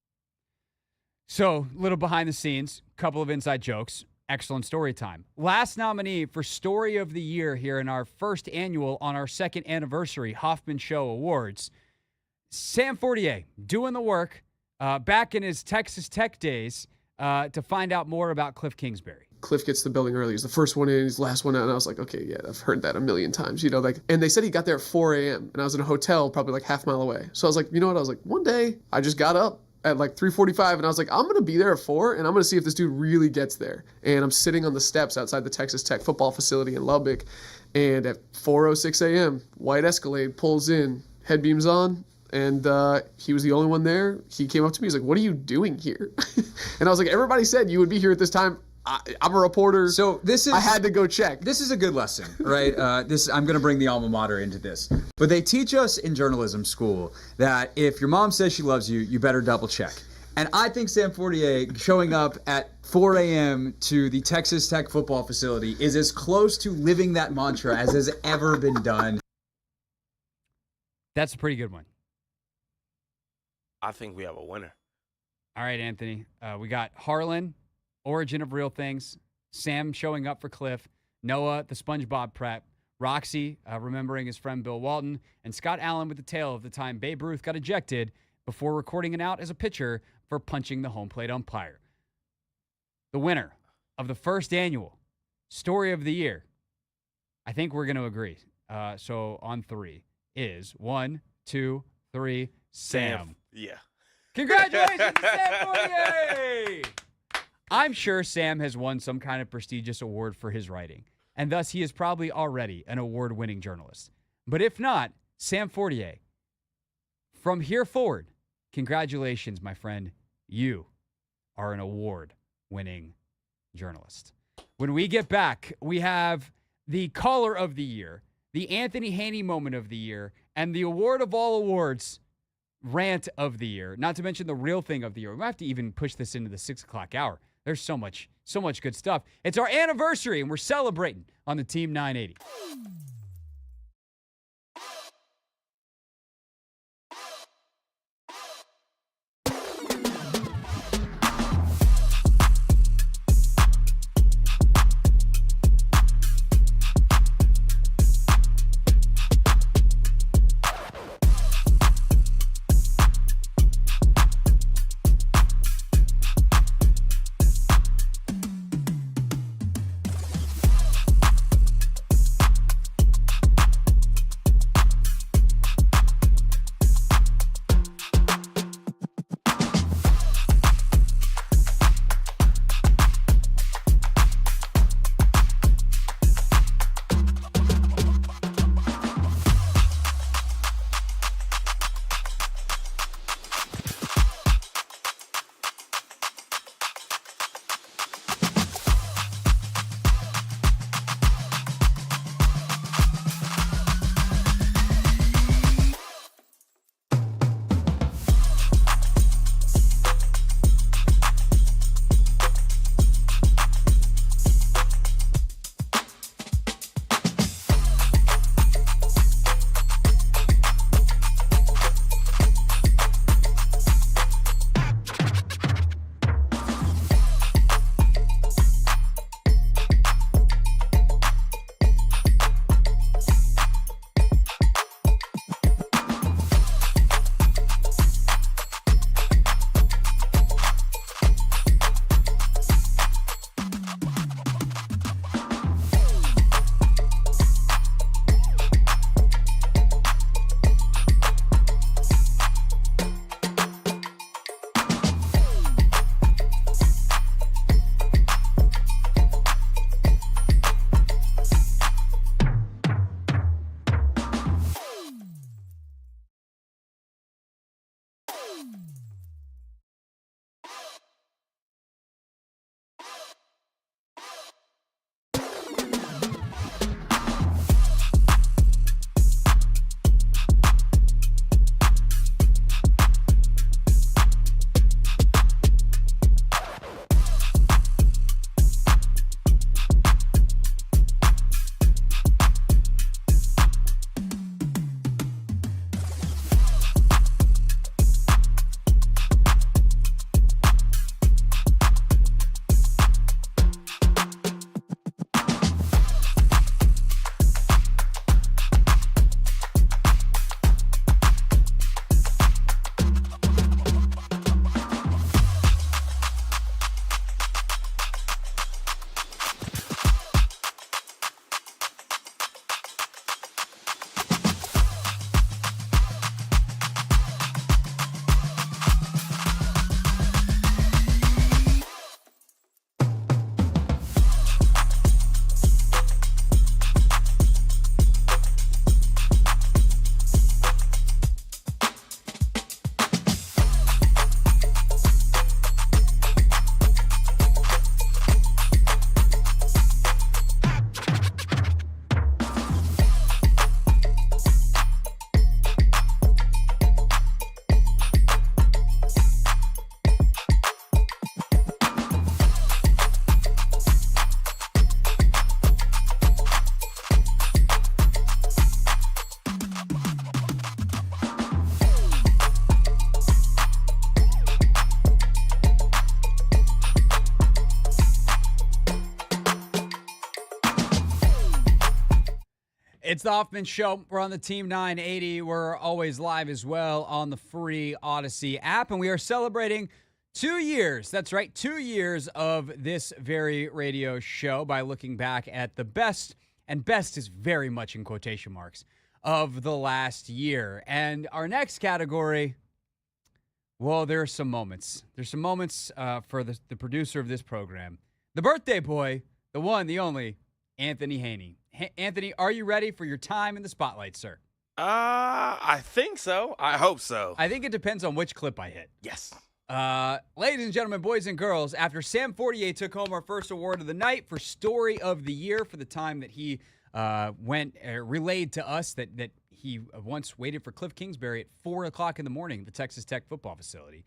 So, little behind the scenes, couple of inside jokes. Excellent story time. Last nominee for Story of the Year here in our first annual on our second anniversary Hoffman Show Awards. Sam Fortier doing the work back in his Texas Tech days to find out more about Cliff Kingsbury. Cliff gets to the building early. He's the first one in, he's the last one out. And I was like, okay, yeah, I've heard that a million times, and they said he got there at 4 a.m. and I was in a hotel probably like half a mile away. So I was like, you know what? I was like, one day I just got up at like 3:45 and I was like, I'm going to be there at 4 and I'm going to see if this dude really gets there. And I'm sitting on the steps outside the Texas Tech football facility in Lubbock. And at 4:06 a.m., white Escalade pulls in, head beams on. And he was the only one there. He came up to me. He's like, what are you doing here? And I was like, everybody said you would be here at this time. I'm a reporter. So I had to go check. This is a good lesson, right? I'm going to bring the alma mater into this. But they teach us in journalism school that if your mom says she loves you, you better double check. And I think Sam Fortier showing up at 4 a.m. to the Texas Tech football facility is as close to living that mantra as has ever been done. That's a pretty good one. I think we have a winner. All right, Anthony. We got Harlan, Origin of Real Things, Sam showing up for Cliff, Noah, the SpongeBob prep, Roxy, remembering his friend Bill Walton, and Scott Allen with the tale of the time Babe Ruth got ejected before recording an out as a pitcher for punching the home plate umpire. The winner of the first annual Story of the Year, I think we're going to agree. So on 3 is 1, 2, 3, Sam. Yeah. Congratulations to Sam Fortier! I'm sure Sam has won some kind of prestigious award for his writing, and thus he is probably already an award-winning journalist. But if not, Sam Fortier, from here forward, congratulations, my friend. You are an award-winning journalist. When we get back, we have the Caller of the Year, the Anthony Haney Moment of the Year, and the Award of All Awards Rant of the Year, not to mention the Real Thing of the Year. We might have to even push this into the 6 o'clock hour. There's so much good stuff. It's our anniversary, and we're celebrating on the Team 980. It's the Hoffman Show. We're on the Team 980. We're always live as well on the free Odyssey app, and we are celebrating 2 years. That's right, 2 years of this very radio show by looking back at the best, and best is very much in quotation marks, of the last year. And our next category, well, there are some moments. There's some moments for the producer of this program, the birthday boy, the one, the only, Anthony Haney. Anthony, are you ready for your time in the spotlight, sir? I think so. I hope so. I think it depends on which clip I hit. Yes. Ladies and gentlemen, boys and girls, after Sam Fortier took home our first award of the night for Story of the Year for the time that he relayed to us that he once waited for Cliff Kingsbury at 4 o'clock in the morning at the Texas Tech football facility.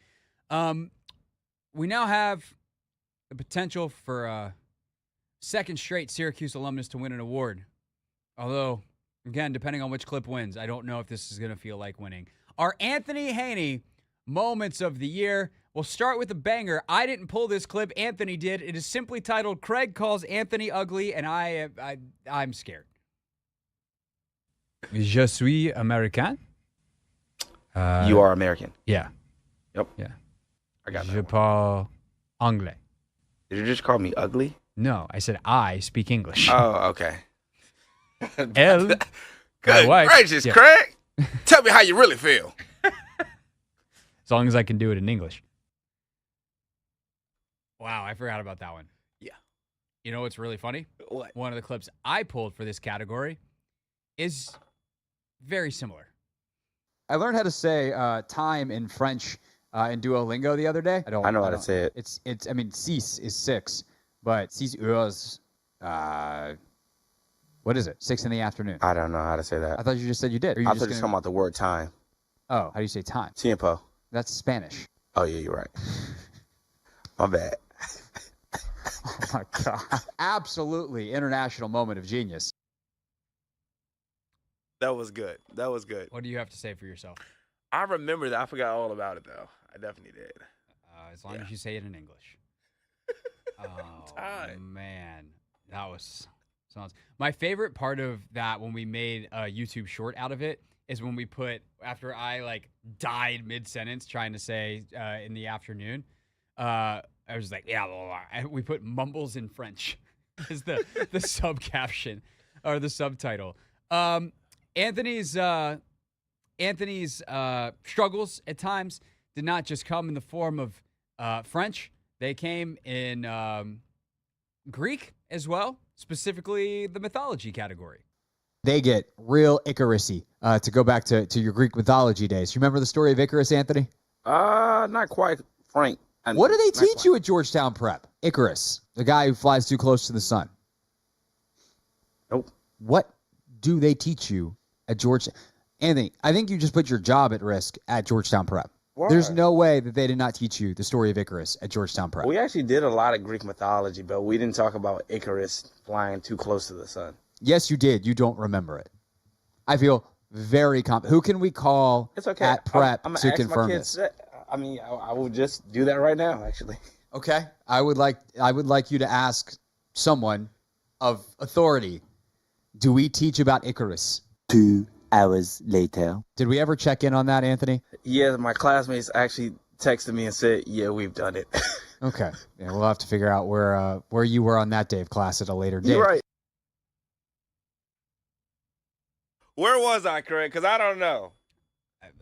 We now have the potential for second straight Syracuse alumnus to win an award. Although, again, depending on which clip wins, I don't know if this is going to feel like winning. Our Anthony Haney Moments of the Year. We'll start with a banger. I didn't pull this clip. Anthony did. It is simply titled, Craig Calls Anthony Ugly, and I'm scared. Je suis américain. You are American. Yeah. Yep. Yeah. I got that. Je one. parle anglais. Did you just call me ugly? No, I said I speak English. Oh, okay. Elle. Good wife. gracious, Yeah. Craig. Tell me how you really feel. As long as I can do it in English. Wow, I forgot about that one. Yeah. You know what's really funny? What? One of the clips I pulled for this category is very similar. I learned how to say time in French in Duolingo the other day. I know how to say it. It's. I mean, six is 6, but 6 heures. What is it? 6 in the afternoon. I don't know how to say that. I thought you just said you did. Or you I just thought you were talking about the word time. Oh, how do you say time? Tiempo. That's Spanish. Oh, yeah, you're right. My bad. Oh my God! Absolutely international moment of genius. That was good. That was good. What do you have to say for yourself? I remember that. I forgot all about it, though. I definitely did. As long as you say it in English. Oh, Time. man. That was sounds. My favorite part of that when we made a YouTube short out of it is when we put, after I died mid-sentence trying to say in the afternoon, I was like, yeah, blah, blah, blah. And we put mumbles in French as the sub-caption or the subtitle. Anthony's struggles at times did not just come in the form of French. They came in Greek as well, specifically the mythology category. They get real Icarus-y, to go back to your Greek mythology days. You remember the story of Icarus, Anthony? Not quite, Frank. What do they teach you at Georgetown Prep? Icarus, the guy who flies too close to the sun. Nope. What do they teach you at Georgetown? Anthony, I think you just put your job at risk at Georgetown Prep. Why? There's no way that they did not teach you the story of Icarus at Georgetown Prep. We actually did a lot of Greek mythology, but we didn't talk about Icarus flying too close to the sun. Yes, you did. You don't remember it. I feel very confident. Who can we call It's okay. at Prep I'm to ask confirm my this? kids. I mean, I will just do that right now, actually. Okay. I would like you to ask someone of authority, do we teach about Icarus? 2 hours later. Did we ever check in on that, Anthony? Yeah, my classmates actually texted me and said, yeah, we've done it. Okay. Yeah, we'll have to figure out where you were on that day of class at a later date. You're right. Where was I, Craig? Because I don't know.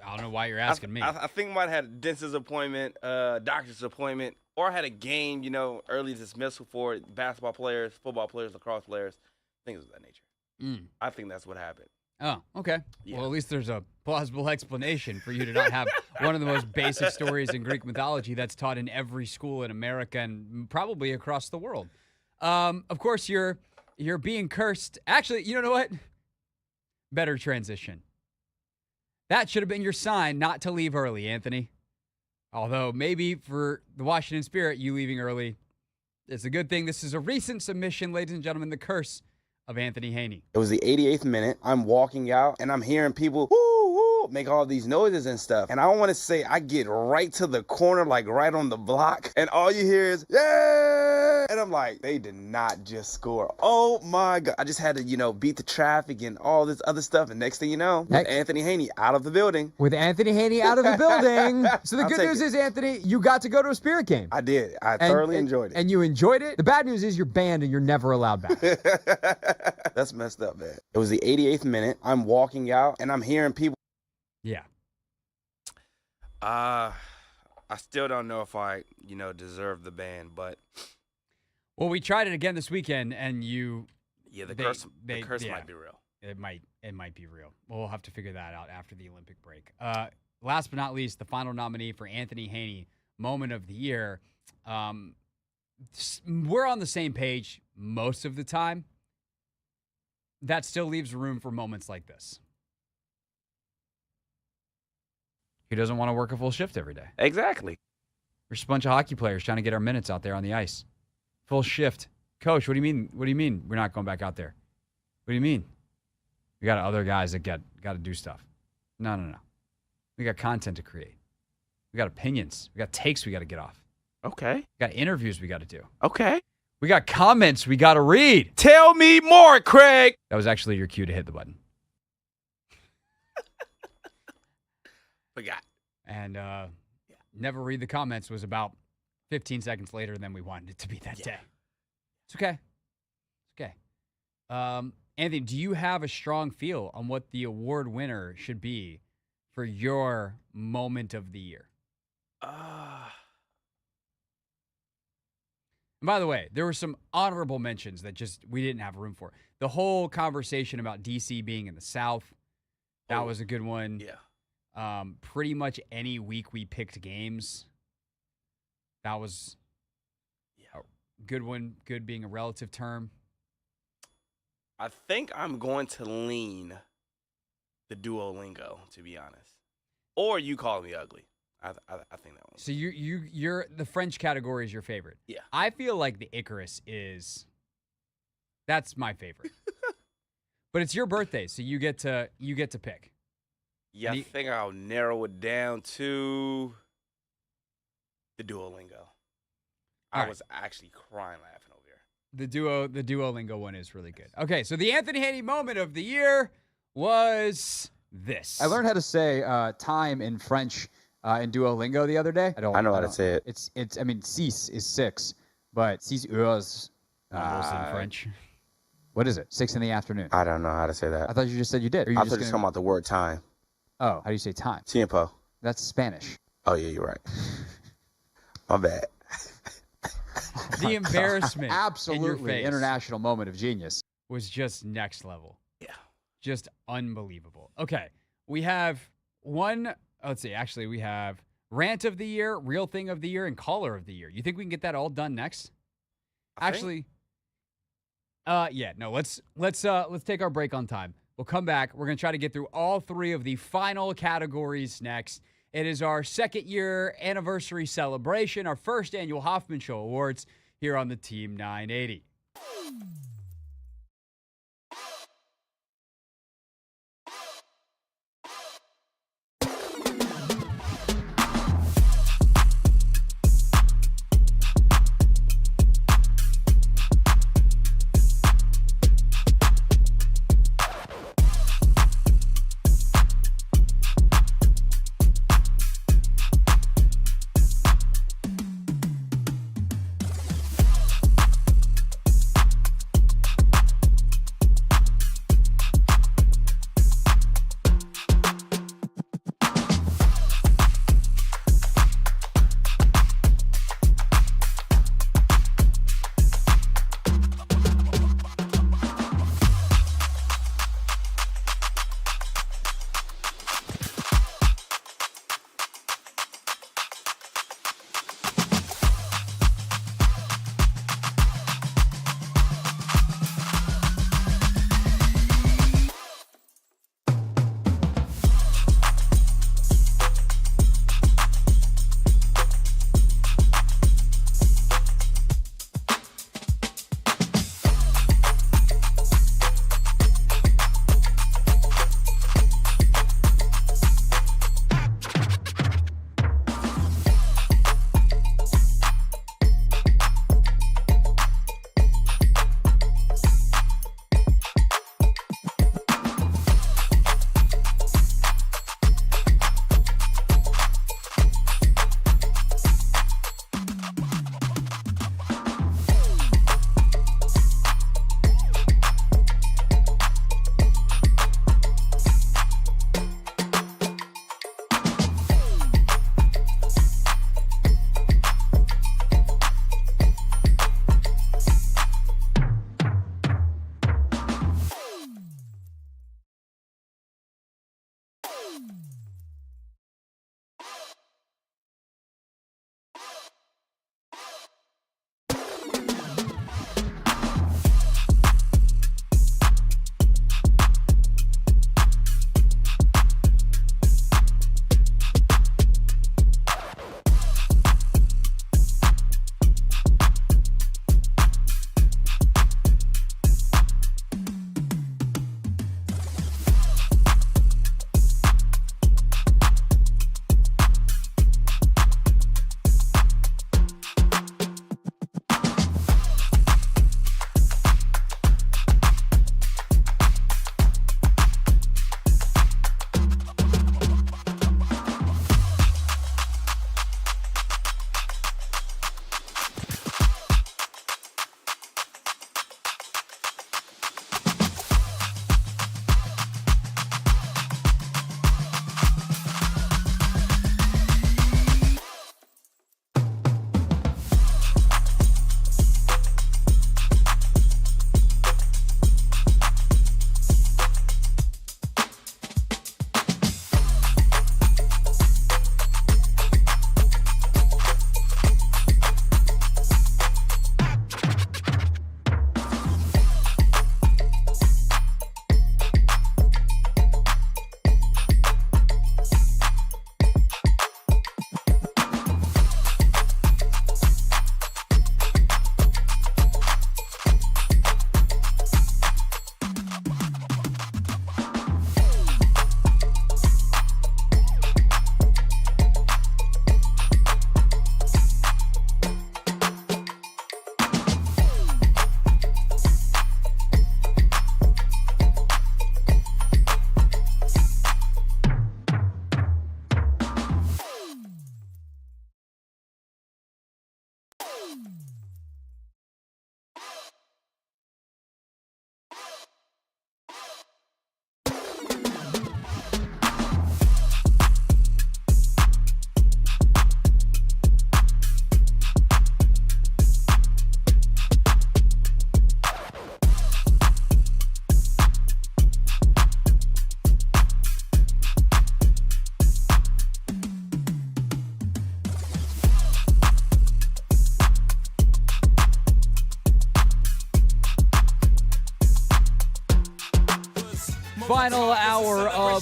I don't know why you're asking me. I think I might have had a dentist's appointment, doctor's appointment, or I had a game, early dismissal for basketball players, football players, lacrosse players, things of that nature. I think that's what happened. Oh, okay. Yeah. Well, at least there's a plausible explanation for you to not have one of the most basic stories in Greek mythology that's taught in every school in America and probably across the world. Of course, you're being cursed. Actually, you know what? Better transition. That should have been your sign not to leave early, Anthony. Although maybe for the Washington Spirit, you leaving early is a good thing. This is a recent submission, ladies and gentlemen, the curse of Anthony Haney. It was the 88th minute. I'm walking out, and I'm hearing people woo, woo, make all these noises and stuff. And I want to say I get right to the corner, like right on the block, and all you hear is, yeah! And I'm like, they did not just score. Oh my God. I just had to, beat the traffic and all this other stuff. And next thing you know, with Anthony Haney out of the building. With Anthony Haney out of the building. So the good news is, Anthony, you got to go to a Spirit game. I did. I thoroughly enjoyed it. And you enjoyed it? The bad news is you're banned and you're never allowed back. That's messed up, man. It was the 88th minute. I'm walking out and I'm hearing people. Yeah. I still don't know if I, deserve the ban, but. Well, we tried it again this weekend, and you. Yeah, the curse might be real. It might be real. We'll have to figure that out after the Olympic break. Last but not least, the final nominee for Anthony Haney, Moment of the Year. We're on the same page most of the time. That still leaves room for moments like this. Who doesn't want to work a full shift every day? Exactly. We're just a bunch of hockey players trying to get our minutes out there on the ice. Full shift. Coach, what do you mean? What do you mean we're not going back out there? What do you mean? We got other guys that got to do stuff. No. We got content to create. We got opinions. We got takes we got to get off. Okay. We got interviews we got to do. Okay. We got comments we got to read. Tell me more, Craig. That was actually your cue to hit the button. Forgot. And never read the comments was about 15 seconds later than we wanted it to be that day. It's okay. It's okay. Anthony, do you have a strong feel on what the award winner should be for your moment of the year? And by the way, there were some honorable mentions that just we didn't have room for. The whole conversation about DC being in the South, that was a good one. Yeah. Pretty much any week we picked games, that was a good one. Good being a relative term. I think I'm going to lean the Duolingo, to be honest. Or you call me ugly. I think that one. So you're the French category is your favorite. Yeah. I feel like the Icarus that's my favorite. But it's your birthday, so you get to pick. Yeah, I think I'll narrow it down to the Duolingo. I was actually crying laughing over here. The Duolingo one is really good. Okay, so the Anthony Haney moment of the year was this. I learned how to say time in French in Duolingo the other day. I know how to say it. It's. I mean, 6 is 6, but 6 heures. Almost in French. What is it? 6 in the afternoon. I don't know how to say that. I thought you just said you did. I thought you were talking about the word time. Oh, how do you say time? Tiempo. That's Spanish. Oh, yeah, you're right. My bad. The embarrassment Absolutely in your face international moment of genius. was just next level. Yeah. Just unbelievable. Okay, we have one. Let's see. Actually, we have rant of the year, real thing of the year, and caller of the year. You think we can get that all done next? Actually, yeah. No. Let's take our break on time. We'll come back. We're gonna try to get through all 3 of the final categories next. It is our 2nd year anniversary celebration, our first annual Hoffman Show Awards here on the Team 980.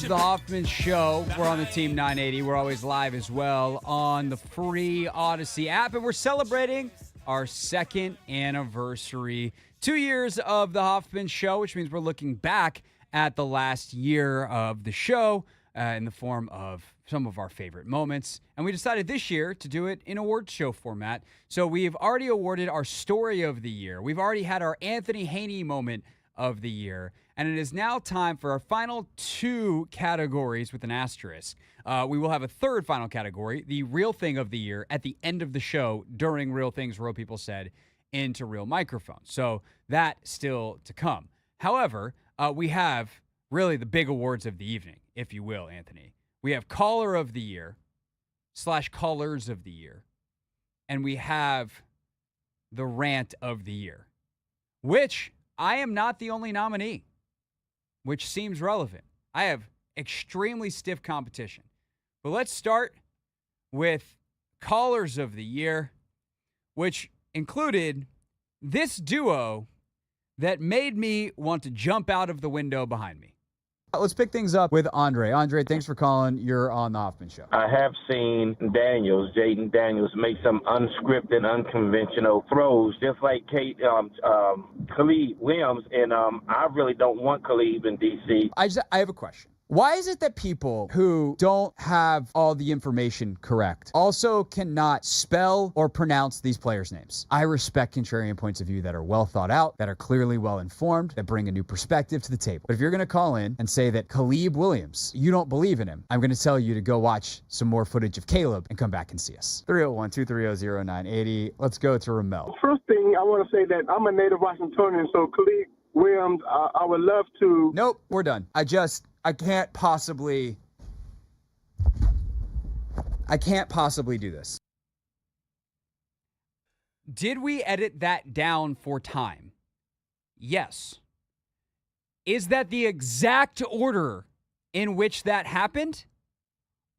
the Hoffman Show. We're on the Team 980. We're always live as well on the free Odyssey app, and we're celebrating our second anniversary. 2 years of the Hoffman Show, which means we're looking back at the last year of the show in the form of some of our favorite moments. And we decided this year to do it in awards show format. So we've already awarded our Story of the Year. We've already had our Anthony Haney moment of the year. And it is now time for our final two categories with an asterisk. We will have a third final category, the Real Thing of the Year, at the end of the show during Real Things Real People Said into real microphones. So that still to come. However, we have really the big awards of the evening, if you will, Anthony. We have Caller of the Year / Callers of the Year. And we have the Rant of the Year, which I am not the only nominee, which seems relevant. I have extremely stiff competition. But let's start with Callers of the Year, which included this duo that made me want to jump out of the window behind me. Let's pick things up with Andre. Andre, thanks for calling. You're on the Hoffman Show. I have seen Jaden Daniels, make some unscripted, unconventional throws, just like Khalid Williams, and I really don't want Khalid in D.C. I have a question. Why is it that people who don't have all the information correct also cannot spell or pronounce these players' names? I respect contrarian points of view that are well thought out, that are clearly well informed, that bring a new perspective to the table. But if you're going to call in and say that Khalid Williams, you don't believe in him, I'm going to tell you to go watch some more footage of Caleb and come back and see us. 301-230-0980. Let's go to Ramel. First thing, I want to say that I'm a native Washingtonian, so Khalid Williams, I would love to. Nope, we're done. I can't possibly do this. Did we edit that down for time? Yes. Is that the exact order in which that happened?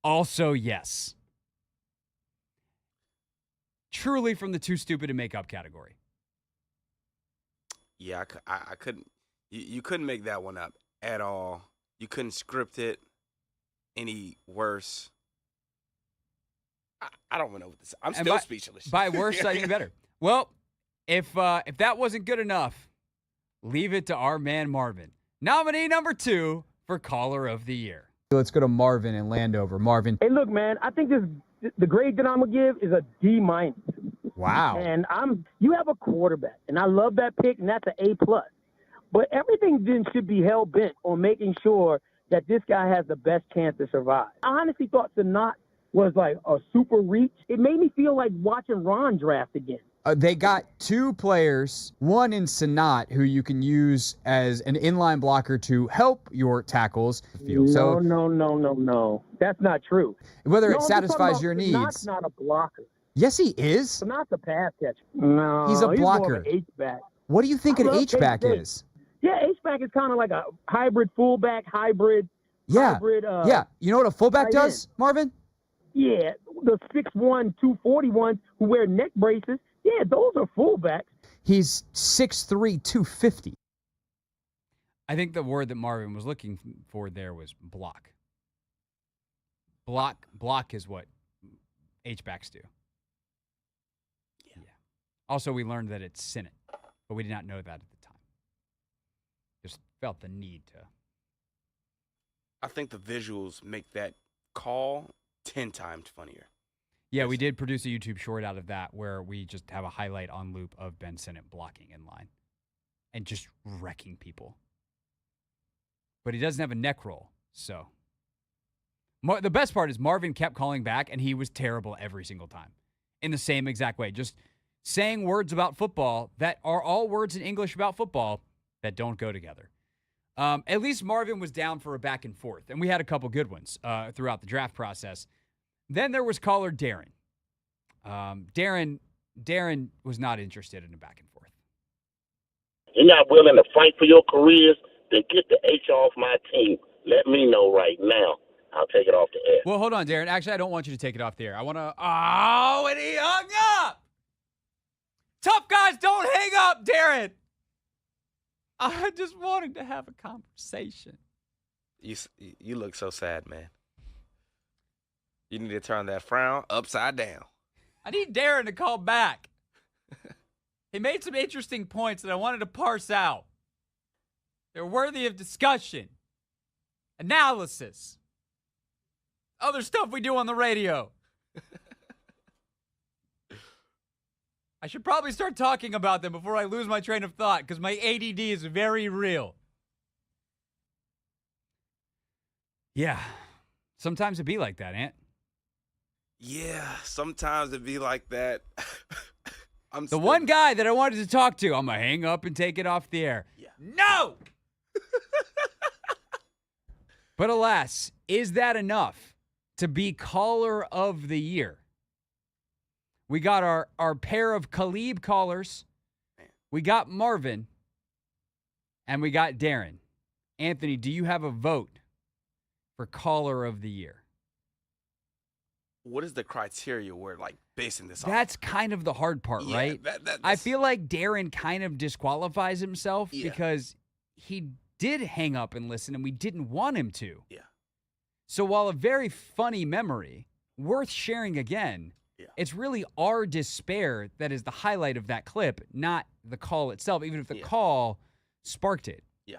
Also, yes. Truly from the too stupid to make up category. Yeah, I couldn't. You couldn't make that one up at all. You couldn't script it any worse. I don't even know what this. I'm still speechless. By worse, I think better. Well, if that wasn't good enough, leave it to our man Marvin, nominee number 2 for Caller of the Year. Let's go to Marvin in Landover. Marvin. Hey, look, man, I think the grade that I'm gonna give is a D-. Wow. And you have a quarterback, and I love that pick, and that's an A+. But everything then should be hell-bent on making sure that this guy has the best chance to survive. I honestly thought Sanat was like a super reach. It made me feel like watching Ron draft again. They got 2 players, one in Sanat, who you can use as an inline blocker to help your tackles. No. That's not true. Whether it satisfies your needs. Sanat's not a blocker. Yes, he is. Sanat's a pass catcher. No, he's a blocker. He's more of an H-back. What do you think an H-back is? Yeah, H-back is kind of like a hybrid fullback, hybrid. Yeah. You know what a fullback does, Marvin? Yeah, the 6'1", 241 who wear neck braces. Yeah, those are fullbacks. He's 6'3", 250. I think the word that Marvin was looking for there was block. Block is what H-backs do. Yeah. Also, we learned that it's Senate, but we did not know that at the time. Just felt the need to. I think the visuals make that call 10 times funnier. Yeah, we did produce a YouTube short out of that where we just have a highlight on loop of Ben Sinnott blocking in line and just wrecking people. But he doesn't have a neck roll, so. The best part is Marvin kept calling back, and he was terrible every single time in the same exact way. Just saying words about football that are all words in English about football that don't go together. At least Marvin was down for a back and forth, and we had a couple good ones throughout the draft process. Then there was caller Darren. Darren was not interested in a back and forth. You're not willing to fight for your careers, then get the H off my team. Let me know right now. I'll take it off the air. Well, hold on, Darren. Actually, I don't want you to take it off the air. I want to... Oh, and he hung up! Tough guys don't hang up, Darren! I just wanted to have a conversation. You look so sad, man. You need to turn that frown upside down. I need Darren to call back. He made some interesting points that I wanted to parse out. They're worthy of discussion, analysis, other stuff we do on the radio. I should probably start talking about them before I lose my train of thought because my ADD is very real. Yeah. Sometimes it be like that, Ant. Yeah, sometimes it be like that. One guy that I wanted to talk to, I'm going to hang up and take it off the air. Yeah. No! But alas, is that enough to be caller of the year? We got our pair of Khalib callers. We got Marvin. And we got Darren. Anthony, do you have a vote for caller of the year? What is the criteria we're basing this on? That's kind of the hard part, right? I feel like Darren kind of disqualifies himself because he did hang up and listen and we didn't want him to. Yeah. So while a very funny memory, worth sharing again, it's really our despair that is the highlight of that clip, not the call itself, even if the call sparked it. Yeah.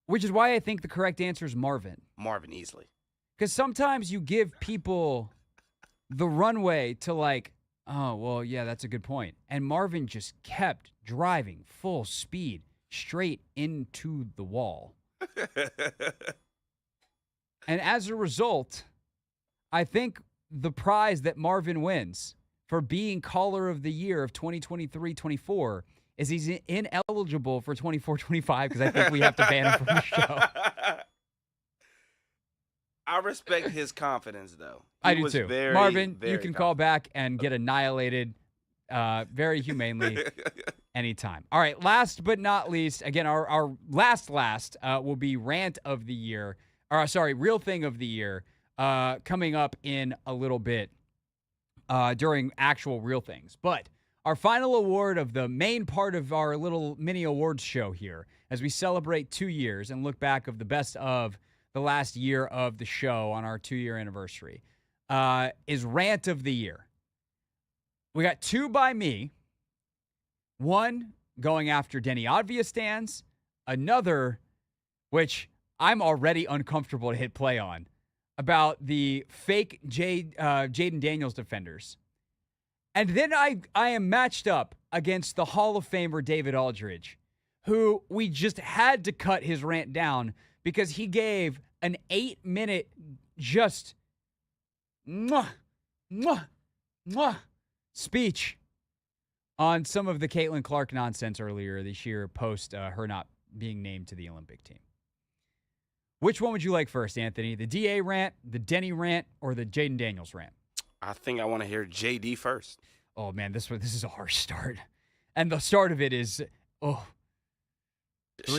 Which is why I think the correct answer is Marvin. Marvin, easily. Because sometimes you give people the runway to oh, well, yeah, that's a good point. And Marvin just kept driving full speed straight into the wall. And as a result, I think the prize that Marvin wins for being caller of the year of 2023-24 is he's ineligible for 24-25 because I think we have to ban him from the show. I respect his confidence, though. I do too. Marvin, you can call back and get annihilated very humanely anytime. All right, last but not least, again, our last will be rant of the year. Real thing of the year coming up in a little bit during actual real things. But our final award of the main part of our little mini awards show here, as we celebrate 2 years and look back of the best of the last year of the show on our 2-year anniversary, is Rant of the Year. We got 2 by me, 1 going after Denny Advia stands, another, which I'm already uncomfortable to hit play on, about the fake Jaden Daniels defenders. And then I am matched up against the Hall of Famer David Aldridge, who we just had to cut his rant down because he gave an 8-minute just speech on some of the Caitlin Clark nonsense earlier this year post her not being named to the Olympic team. Which one would you like first, Anthony? The DA rant, the Denny rant, or the Jaden Daniels rant? I think I want to hear JD first. Oh, man, this is a harsh start. And the start of it is,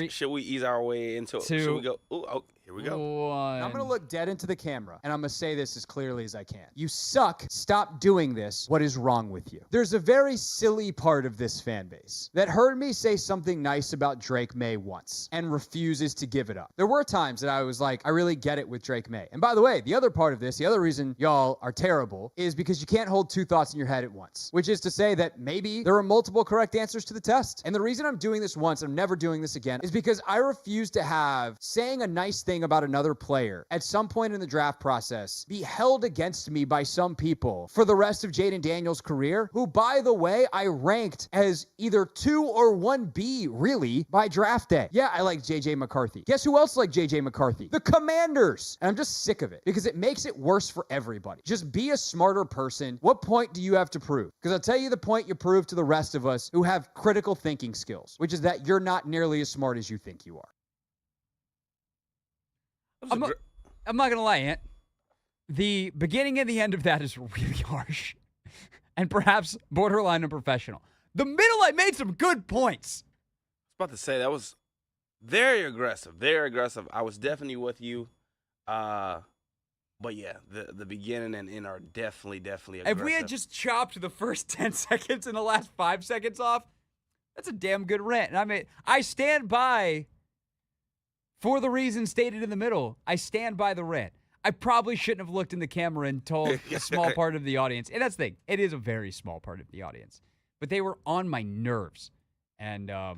Should we ease our way into it? Should we go? Oh, here we go. 1. I'm going to look dead into the camera, and I'm going to say this as clearly as I can. You suck. Stop doing this. What is wrong with you? There's a very silly part of this fan base that heard me say something nice about Drake May once and refuses to give it up. There were times that I was like, I really get it with Drake May. And by the way, the other part of this, the other reason y'all are terrible is because you can't hold 2 thoughts in your head at once, which is to say that maybe there are multiple correct answers to the test. And the reason I'm doing this once, I'm never doing this again, is because I refuse to have saying a nice thing about another player at some point in the draft process be held against me by some people for the rest of Jaden Daniels' career, who, by the way, I ranked as either 2 or 1B, really, by draft day. Yeah, I like J.J. McCarthy. Guess who else liked J.J. McCarthy? The Commanders. And I'm just sick of it because it makes it worse for everybody. Just be a smarter person. What point do you have to prove? Because I'll tell you the point you prove to the rest of us who have critical thinking skills, which is that you're not nearly as smart as you think you are. I'm not going to lie, Ant. The beginning and the end of that is really harsh and perhaps borderline unprofessional. The middle, I made some good points. I was about to say, that was very aggressive. Very aggressive. I was definitely with you. But yeah, the beginning and end are definitely aggressive. If we had just chopped the first 10 seconds and the last 5 seconds off, that's a damn good rant. And I mean, I stand by For the reason stated in the middle, I stand by the rant. I probably shouldn't have looked in the camera and told a small part of the audience. And that's the thing. It is a very small part of the audience. But they were on my nerves. And I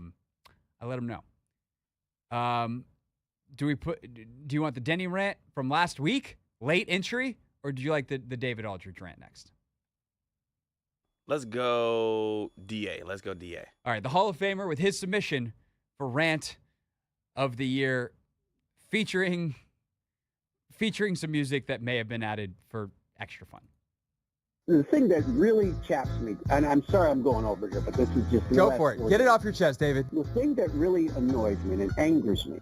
let them know. Do you want the Denny rant from last week? Late entry? Or do you like the David Aldridge rant next? Let's go DA. Let's go DA. All right, the Hall of Famer with his submission for rant of the year, featuring some music that may have been added for extra fun. The thing that really chaps me, and I'm sorry I'm going over here, but this is just... Go for it. Get it off your chest, David. The thing that really annoys me and angers me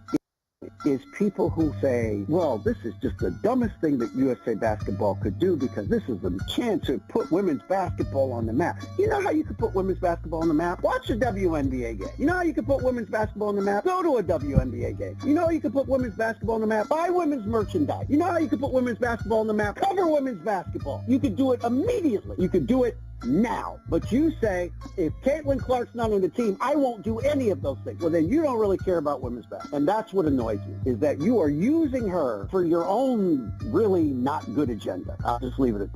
is people who say, well, this is just the dumbest thing that USA Basketball could do because this is a chance to put women's basketball on the map. You know how you could put women's basketball on the map? Watch a WNBA game. You know how you could put women's basketball on the map? Go to a WNBA game. You know how you could put women's basketball on the map? Buy women's merchandise. You know how you could put women's basketball on the map? Cover women's basketball. You could do it immediately. You could do it now. But you say, if Caitlin Clark's not on the team, I won't do any of those things. Well, then you don't really care about women's basketball. And that's what annoys me, is that you are using her for your own really not good agenda. I'll just leave it at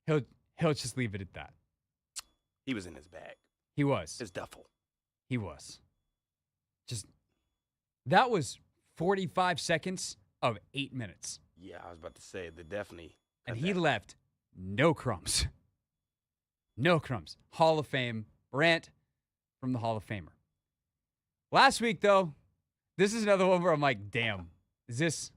that. He'll just leave it at that. He was in his bag. He was. His duffel. He was. That was 45 seconds of 8 minutes. Yeah, I was about to say, definitely. And he left no crumbs. No crumbs. Hall of Fame rant from the Hall of Famer. Last week, though, this is another one where I'm like, damn, is this...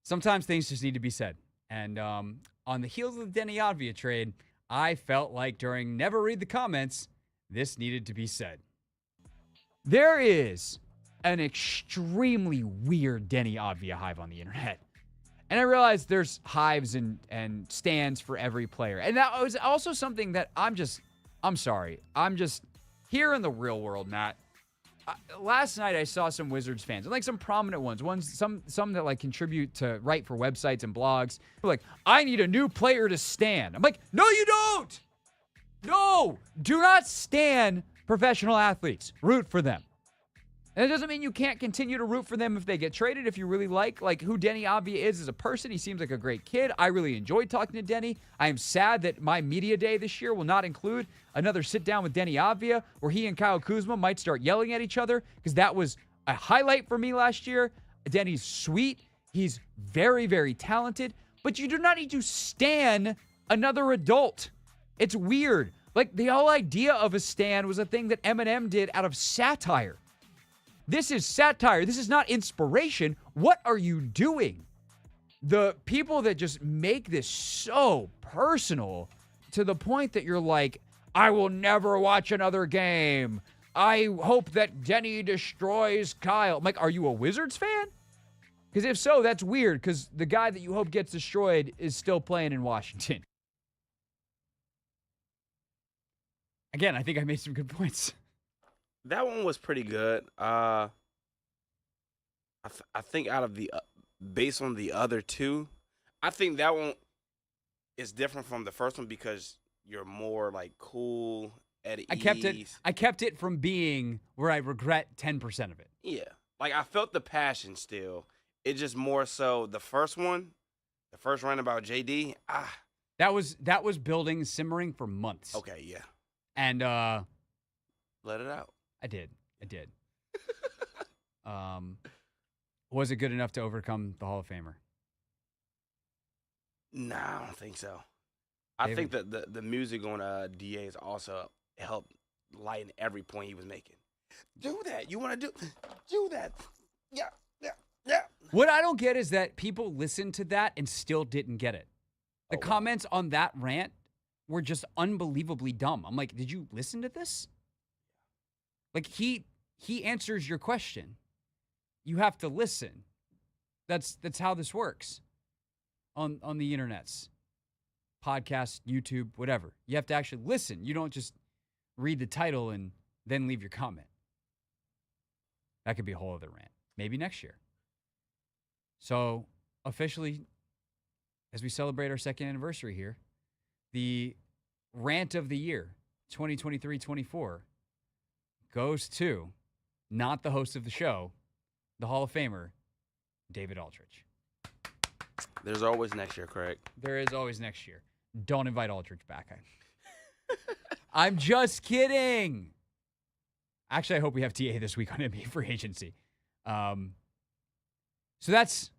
Sometimes things just need to be said. And on the heels of the Denny Avdia trade, I felt like during Never Read the Comments, this needed to be said. There is an extremely weird Denny Avdia hive on the internet. And I realize there's hives and stands for every player. And that was also something that I'm just here in the real world, Matt. Last night I saw some Wizards fans, and like some prominent ones, some that like contribute to write for websites and blogs. They're like, I need a new player to stan. I'm like, no, you don't. No, do not stan professional athletes. Root for them. And it doesn't mean you can't continue to root for them if they get traded, if you really like who Denny Avdia is as a person. He seems like a great kid. I really enjoyed talking to Denny. I am sad that my media day this year will not include another sit-down with Denny Avdia where he and Kyle Kuzma might start yelling at each other, because that was a highlight for me last year. Denny's sweet. He's very, very talented. But you do not need to stan another adult. It's weird. Like, the whole idea of a stan was a thing that Eminem did out of satire. This is satire. This is not inspiration. What are you doing? The people that just make this so personal to the point that you're like, I will never watch another game. I hope that Denny destroys Kyle. I'm like, are you a Wizards fan? Because if so, that's weird, because the guy that you hope gets destroyed is still playing in Washington. Again, I think I made some good points. That one was pretty good. I think out of the based on the other two, I think that one is different from the first one because you're more like cool at ease. I kept it from being where I regret 10% of it. Yeah, like I felt the passion still. It just more so the first one, the first rant about JD. That was building, simmering for months. Okay, yeah. And let it out. I did. Was it good enough to overcome the Hall of Famer? Nah, I don't think so. I think that the music on DA's also helped lighten every point he was making. Do that. You want to do that. Yeah. What I don't get is that people listened to that and still didn't get it. The comments on that rant were just unbelievably dumb. I'm like, did you listen to this? Like, he answers your question. You have to listen. That's how this works on the internets. Podcast, YouTube, whatever. You have to actually listen. You don't just read the title and then leave your comment. That could be a whole other rant. Maybe next year. So, officially, as we celebrate our second anniversary here, the rant of the year, 2023-24, goes to not the host of the show, the Hall of Famer, David Aldridge. There's always next year, Craig. There is always next year. Don't invite Aldridge back. I'm just kidding. Actually, I hope we have TA this week on NBA free agency. So that's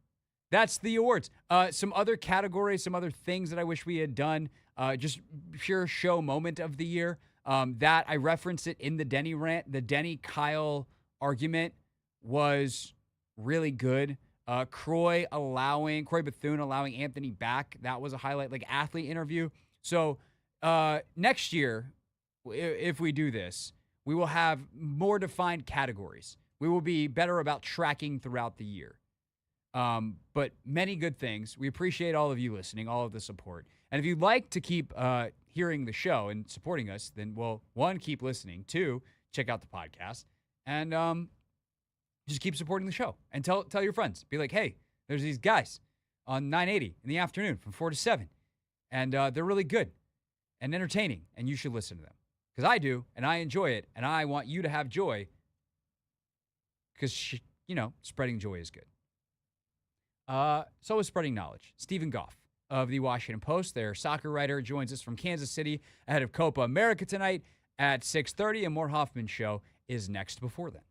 the awards. Some other categories, some other things that I wish we had done. Just pure show moment of the year. That I referenced it in the Denny rant. The Denny Kyle argument was really good. Croy Bethune allowing Anthony back. That was a highlight, like athlete interview. So next year, if we do this, we will have more defined categories. We will be better about tracking throughout the year. But many good things. We appreciate all of you listening, all of the support. And if you'd like to keep hearing the show and supporting us, then, well, 1, keep listening. 2, check out the podcast. And just keep supporting the show. And tell your friends. Be like, hey, there's these guys on 980 in the afternoon from 4 to 7. And they're really good and entertaining. And you should listen to them. Because I do, and I enjoy it. And I want you to have joy. Because, spreading joy is good. So is spreading knowledge. Steven Goff of the Washington Post, their soccer writer, joins us from Kansas City ahead of Copa America tonight at 6:30. And more Hoffman show is next before then.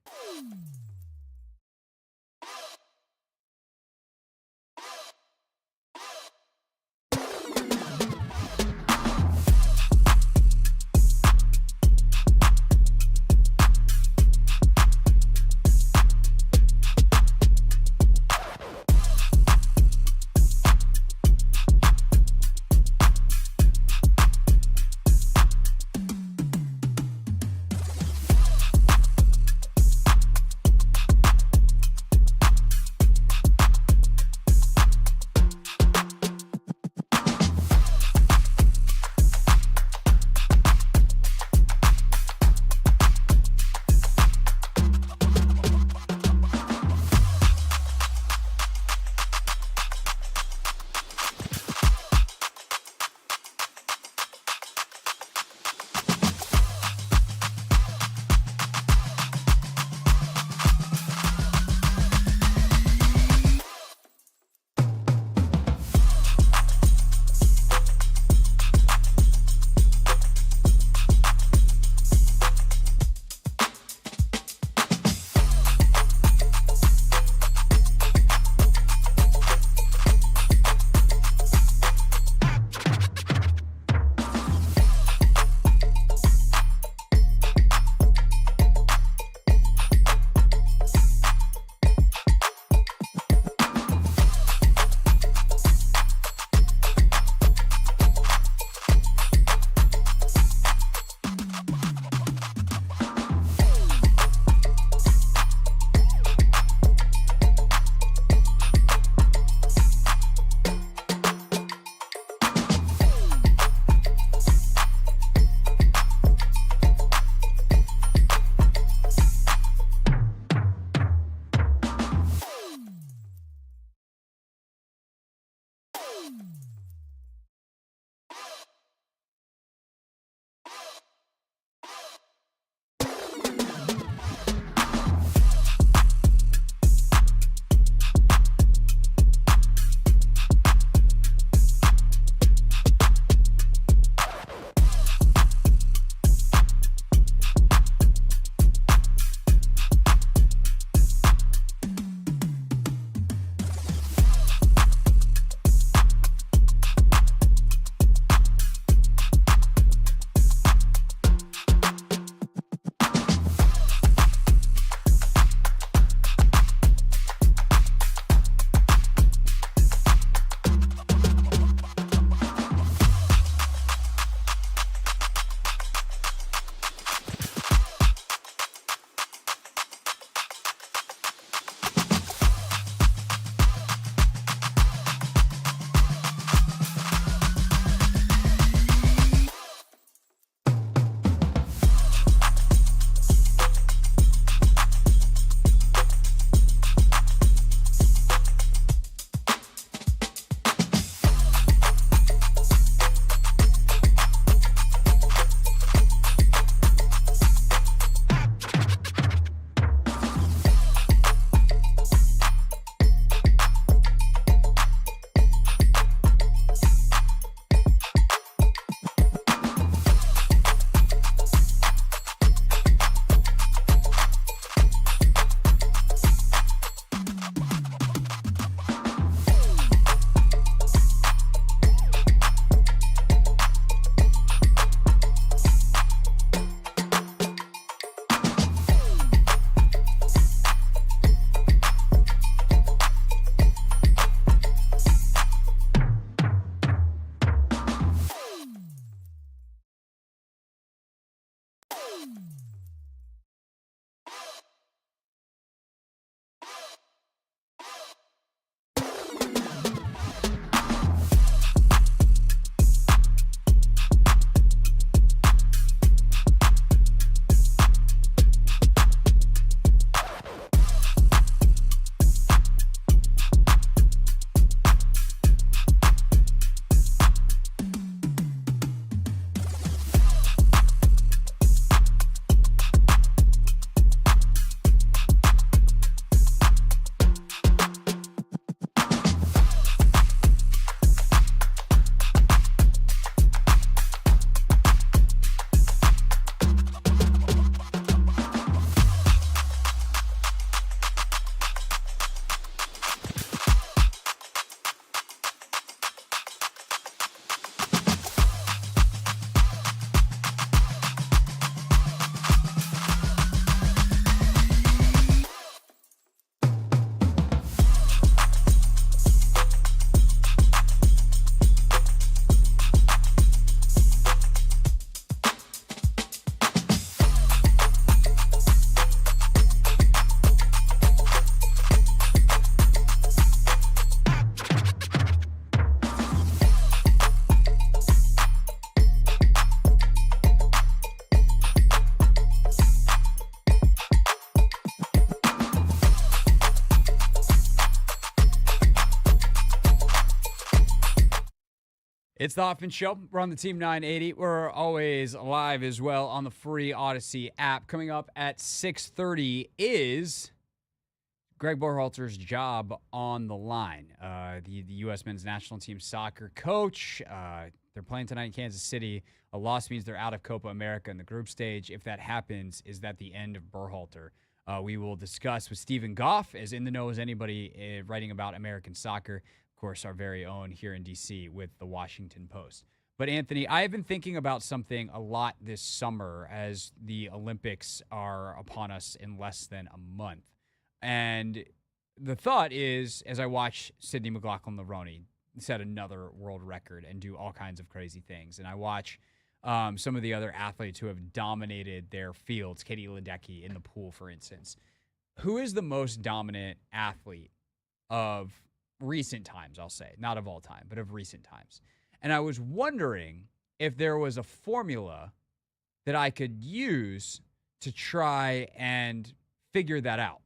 It's the Hoffman Show. We're on the Team 980. We're always live as well on the free Odyssey app. Coming up at 6:30 is Greg Berhalter's job on the line. The U.S. men's national team soccer coach. They're playing tonight in Kansas City. A loss means they're out of Copa America in the group stage. If that happens, is that the end of Berhalter? We will discuss with Steven Goff, as in the know as anybody writing about American soccer. Of course, our very own here in D.C. with the Washington Post. But, Anthony, I have been thinking about something a lot this summer as the Olympics are upon us in less than a month. And the thought is, as I watch Sydney McLaughlin-Levrone set another world record and do all kinds of crazy things, and I watch some of the other athletes who have dominated their fields, Katie Ledecky in the pool, for instance. Who is the most dominant athlete of recent times, I'll say? Not of all time, but of recent times. And I was wondering if there was a formula that I could use to try and figure that out.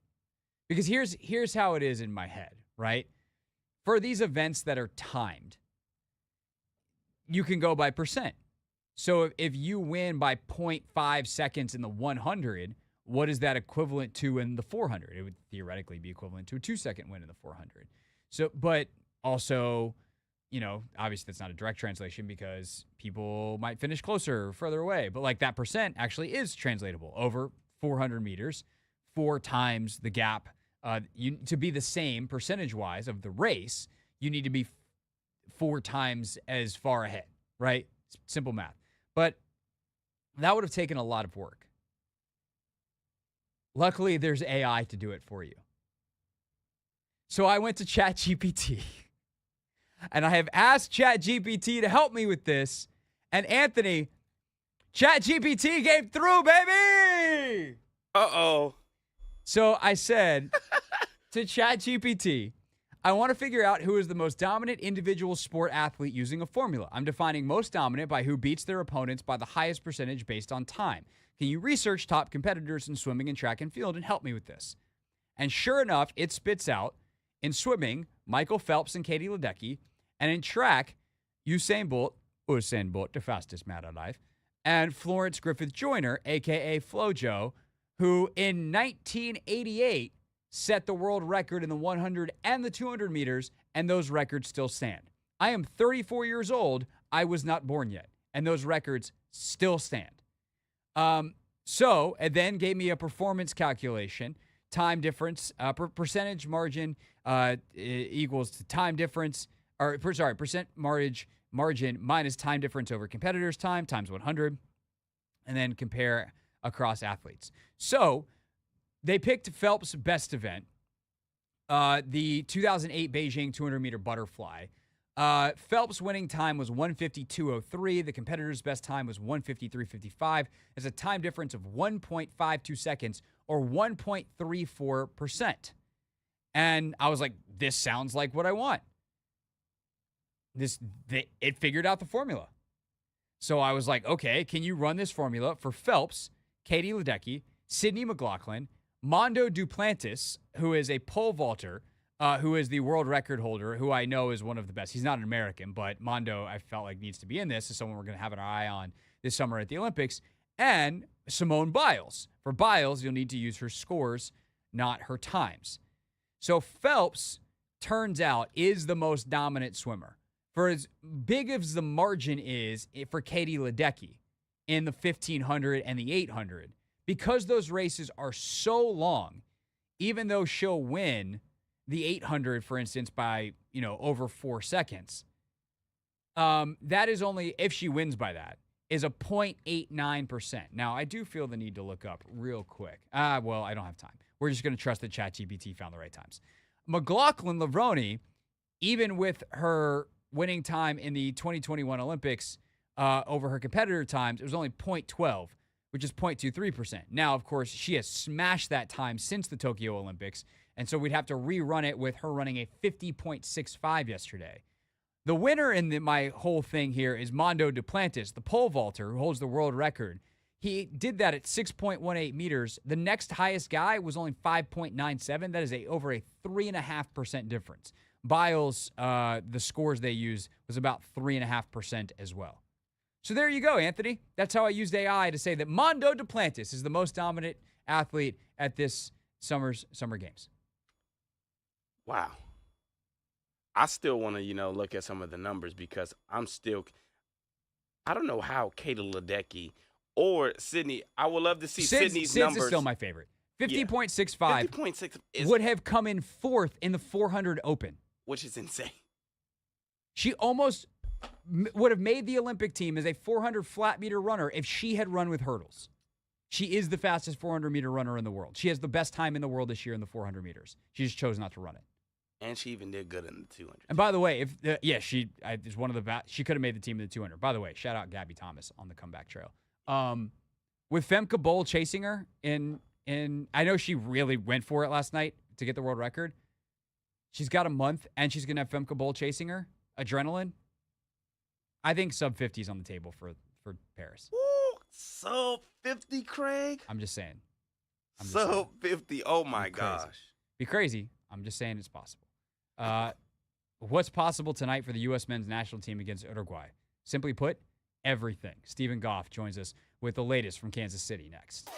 Because here's how it is in my head, right? For these events that are timed, you can go by percent. So if you win by 0.5 seconds in the 100, what is that equivalent to in the 400? It would theoretically be equivalent to a 2-second win in the 400. So, but also, you know, obviously that's not a direct translation because people might finish closer or further away. But like that percent actually is translatable over 400 meters, 4 times the gap. To be the same percentage-wise of the race, you need to be 4 times as far ahead, right? Simple math. But that would have taken a lot of work. Luckily, there's AI to do it for you. So I went to ChatGPT, and I have asked ChatGPT to help me with this. And Anthony, ChatGPT came through, baby! Uh-oh. So I said to ChatGPT, I want to figure out who is the most dominant individual sport athlete using a formula. I'm defining most dominant by who beats their opponents by the highest percentage based on time. Can you research top competitors in swimming and track and field and help me with this? And sure enough, it spits out in swimming, Michael Phelps and Katie Ledecky, and in track, Usain Bolt, the fastest man alive, and Florence Griffith Joyner, a.k.a. FloJo, who in 1988 set the world record in the 100 and the 200 meters, and those records still stand. I am 34 years old. I was not born yet, and those records still stand. So it then gave me a performance calculation, time difference, percentage margin equals to time difference, percent margin minus time difference over competitors' time times 100, and then compare across athletes. So they picked Phelps' best event, the 2008 Beijing 200-meter butterfly. Phelps' winning time was 1:52.03. The competitor's best time was 1:53.55. There's a time difference of 1.52 seconds or 1.34%. And I was like, this sounds like what I want. It figured out the formula. So I was like, okay, can you run this formula for Phelps, Katie Ledecky, Sydney McLaughlin, Mondo Duplantis, who is a pole vaulter, who is the world record holder, who I know is one of the best. He's not an American, but Mondo, I felt like, needs to be in this as someone we're going to have an eye on this summer at the Olympics, and Simone Biles. For Biles, you'll need to use her scores, not her times. So Phelps, turns out, is the most dominant swimmer. For as big as the margin is for Katie Ledecky in the 1,500 and the 800, because those races are so long, even though she'll win the 800, for instance, by, over 4 seconds, that is only, if she wins by that, is a 0.89%. Now, I do feel the need to look up real quick. Well, I don't have time. We're just going to trust that ChatGPT found the right times. McLaughlin-Levrone, even with her winning time in the 2021 Olympics over her competitor times, it was only 0.12, which is 0.23%. Now, of course, she has smashed that time since the Tokyo Olympics, and so we'd have to rerun it with her running a 50.65 yesterday. The winner in my whole thing here is Mondo Duplantis, the pole vaulter who holds the world record. He did that at 6.18 meters. The next highest guy was only 5.97. That is over a 3.5% difference. Biles, the scores they used was about 3.5% as well. So there you go, Anthony. That's how I used AI to say that Mondo Duplantis is the most dominant athlete at this summer games. Wow. I still want to, look at some of the numbers because I don't know how Kayla Ledecky or Sydney, I would love to see Sydney's numbers. Sid's is still my favorite. 50.65 50.6 would have come in fourth in the 400 open. Which is insane. She almost would have made the Olympic team as a 400 flat meter runner if she had run with hurdles. She is the fastest 400 meter runner in the world. She has the best time in the world this year in the 400 meters. She just chose not to run it. And she even did good in the 200. And by the way, she is one of the best. She could have made the team in the 200. By the way, shout out Gabby Thomas on the comeback trail. With Femke Bol chasing her in I know she really went for it last night to get the world record. She's got a month, and she's going to have Femke Bol chasing her. Adrenaline. I think sub 50 is on the table for Paris. Ooh, sub 50, Craig? I'm just saying. Sub 50. Oh, my gosh. Be crazy. I'm just saying it's possible. What's possible tonight for the U.S. men's national team against Uruguay? Simply put, everything. Steven Goff joins us with the latest from Kansas City next.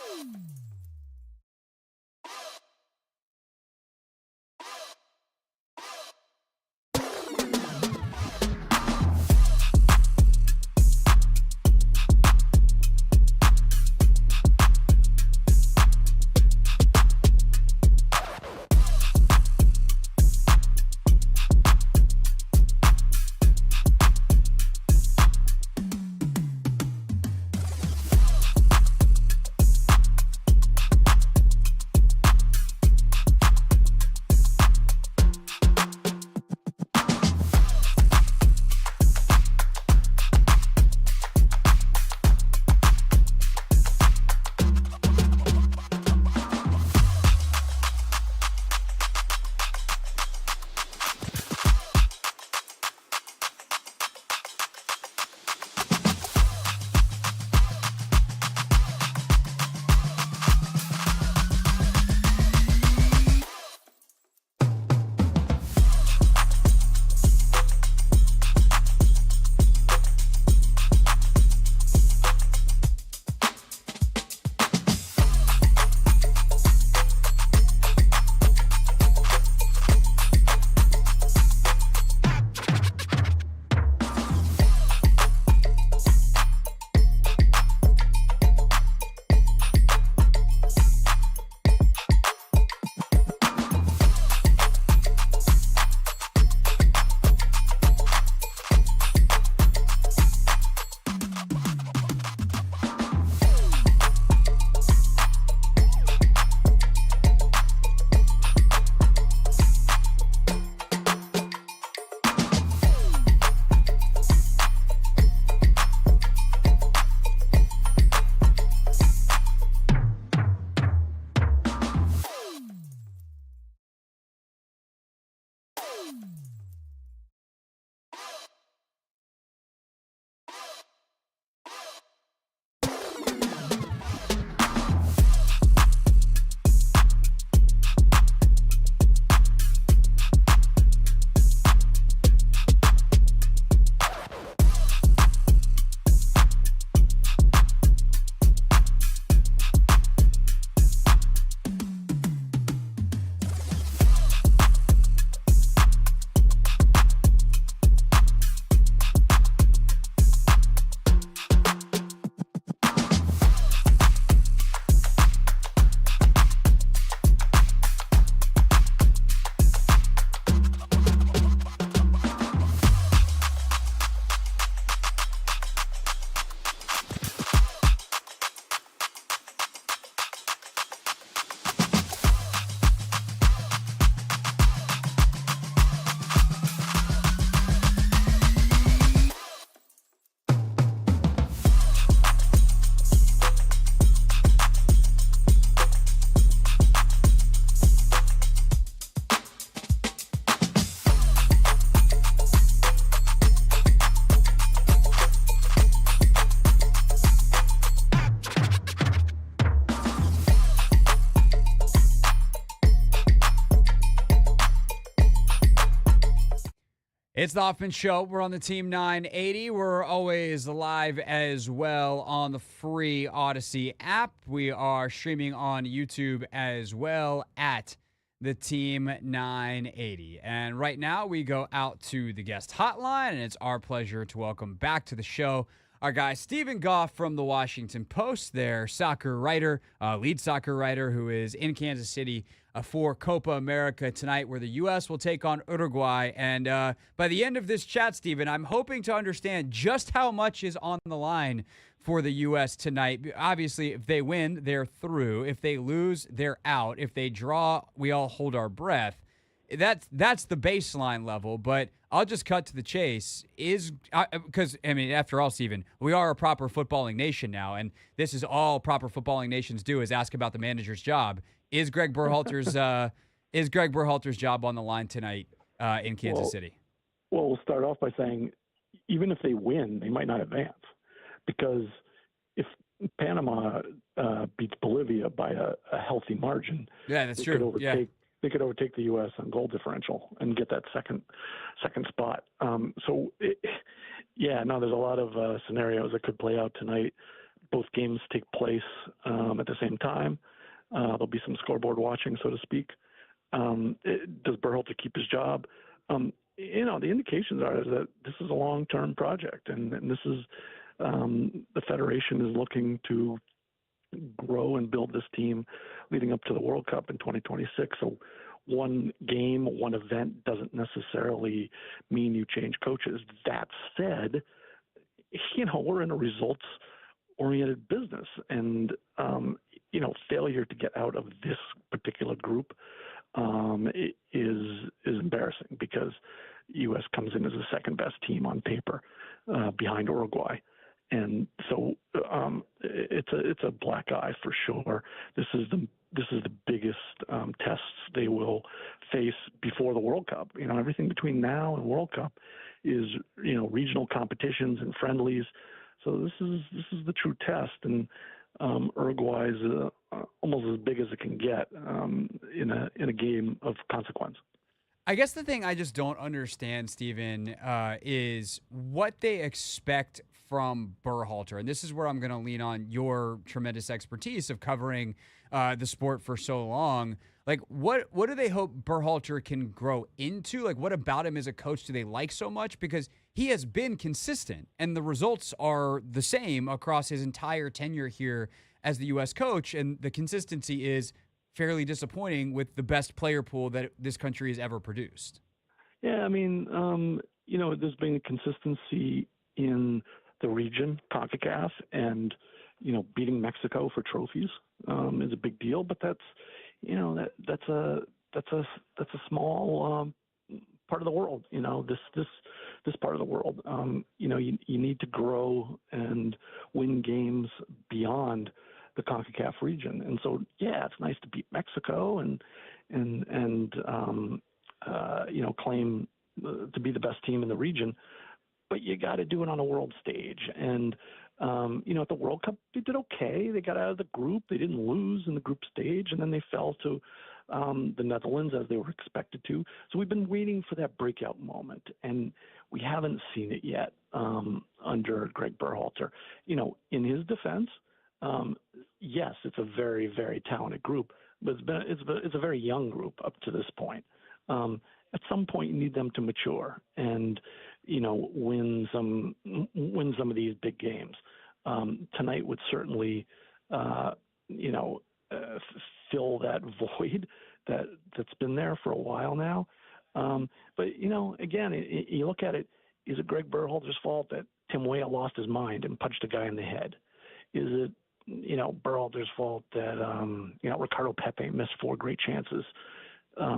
It's the Hoffman Show. We're on the Team 980. We're always live as well on the free Odyssey app. We are streaming on YouTube as well at the Team 980. And right now we go out to the guest hotline, and it's our pleasure to welcome back to the show our guy Steven Goff from the Washington Post, their soccer writer, lead soccer writer, who is in Kansas City for Copa America tonight, where the U.S. will take on Uruguay. And by the end of this chat, Steven, I'm hoping to understand just how much is on the line for the U.S. tonight. Obviously, if they win, they're through. If they lose, they're out. If they draw, we all hold our breath. That's the baseline level, but I'll just cut to the chase. Because, after all, Steven, we are a proper footballing nation now, and this is all proper footballing nations do, is ask about the manager's job. Is Greg Berhalter's job on the line tonight in Kansas City? Well, we'll start off by saying, even if they win, they might not advance, because if Panama beats Bolivia by a healthy margin, yeah, that's true. They could overtake the U.S. on goal differential and get that second spot. There's a lot of scenarios that could play out tonight. Both games take place at the same time. There'll be some scoreboard watching, so to speak. Does Berhalter keep his job? The indications are that this is a long-term project, and this is the Federation is looking to grow and build this team leading up to the World Cup in 2026. So one game, one event doesn't necessarily mean you change coaches. That said, we're in a results-oriented business, and failure to get out of this particular group is embarrassing, because U.S. comes in as the second best team on paper behind Uruguay. And so it's a black eye for sure. This is the biggest tests they will face before the World Cup. Everything between now and World Cup is regional competitions and friendlies. So this is the true test, and Uruguay is almost as big as it can get in a game of consequence. I guess the thing I just don't understand, Steven, is what they expect from Berhalter. And this is where I'm going to lean on your tremendous expertise of covering the sport for so long. Like, what do they hope Berhalter can grow into? Like, what about him as a coach do they like so much? Because he has been consistent, and the results are the same across his entire tenure here as the U.S. coach. And the consistency is fairly disappointing with the best player pool that this country has ever produced. Yeah, there's been consistency in the region, CONCACAF, and beating Mexico for trophies is a big deal. But that's a small part of the world. This part of the world. You need to grow and win games beyond the CONCACAF region. And so, yeah, it's nice to beat Mexico and claim to be the best team in the region, but you got to do it on a world stage. And, at the World Cup, they did okay. They got out of the group. They didn't lose in the group stage, and then they fell to the Netherlands as they were expected to. So we've been waiting for that breakout moment, and we haven't seen it yet under Greg Berhalter. In his defense, yes, it's a very, very talented group, but it's a very young group up to this point. At some point, you need them to mature and win some of these big games. Tonight would certainly fill that void that's been there for a while now. But again, you look at it. Is it Greg Berhalter's fault that Tim Weah lost his mind and punched a guy in the head? Is it Berhalter's fault that Ricardo Pepe missed 4 great chances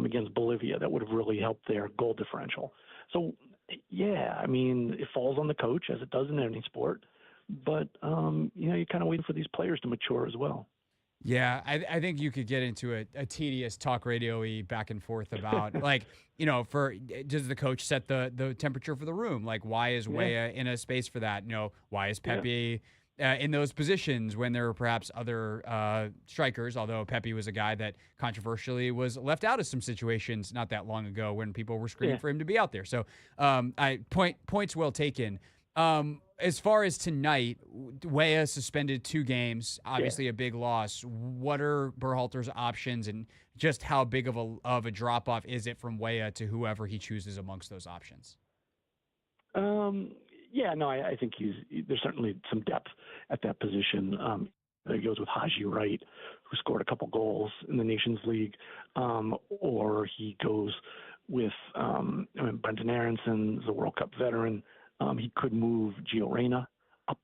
against Bolivia that would have really helped their goal differential? So, yeah, it falls on the coach, as it does in any sport. But, you're kind of waiting for these players to mature as well. Yeah, I think you could get into a tedious talk radio-y back and forth about, does the coach set the temperature for the room? Like, why is Weah in a space for that? Why is Pepe in those positions when there were perhaps other strikers, although Pepe was a guy that controversially was left out of some situations not that long ago when people were screaming for him to be out there. So points well taken. As far as tonight, Weah suspended 2 games, obviously a big loss. What are Berhalter's options, and just how big of a drop-off is it from Weah to whoever he chooses amongst those options? I think there's certainly some depth at that position. He goes with Haji Wright, who scored a couple goals in the Nations League, or he goes with Brendan Aronson, the World Cup veteran. He could move Gio Reyna up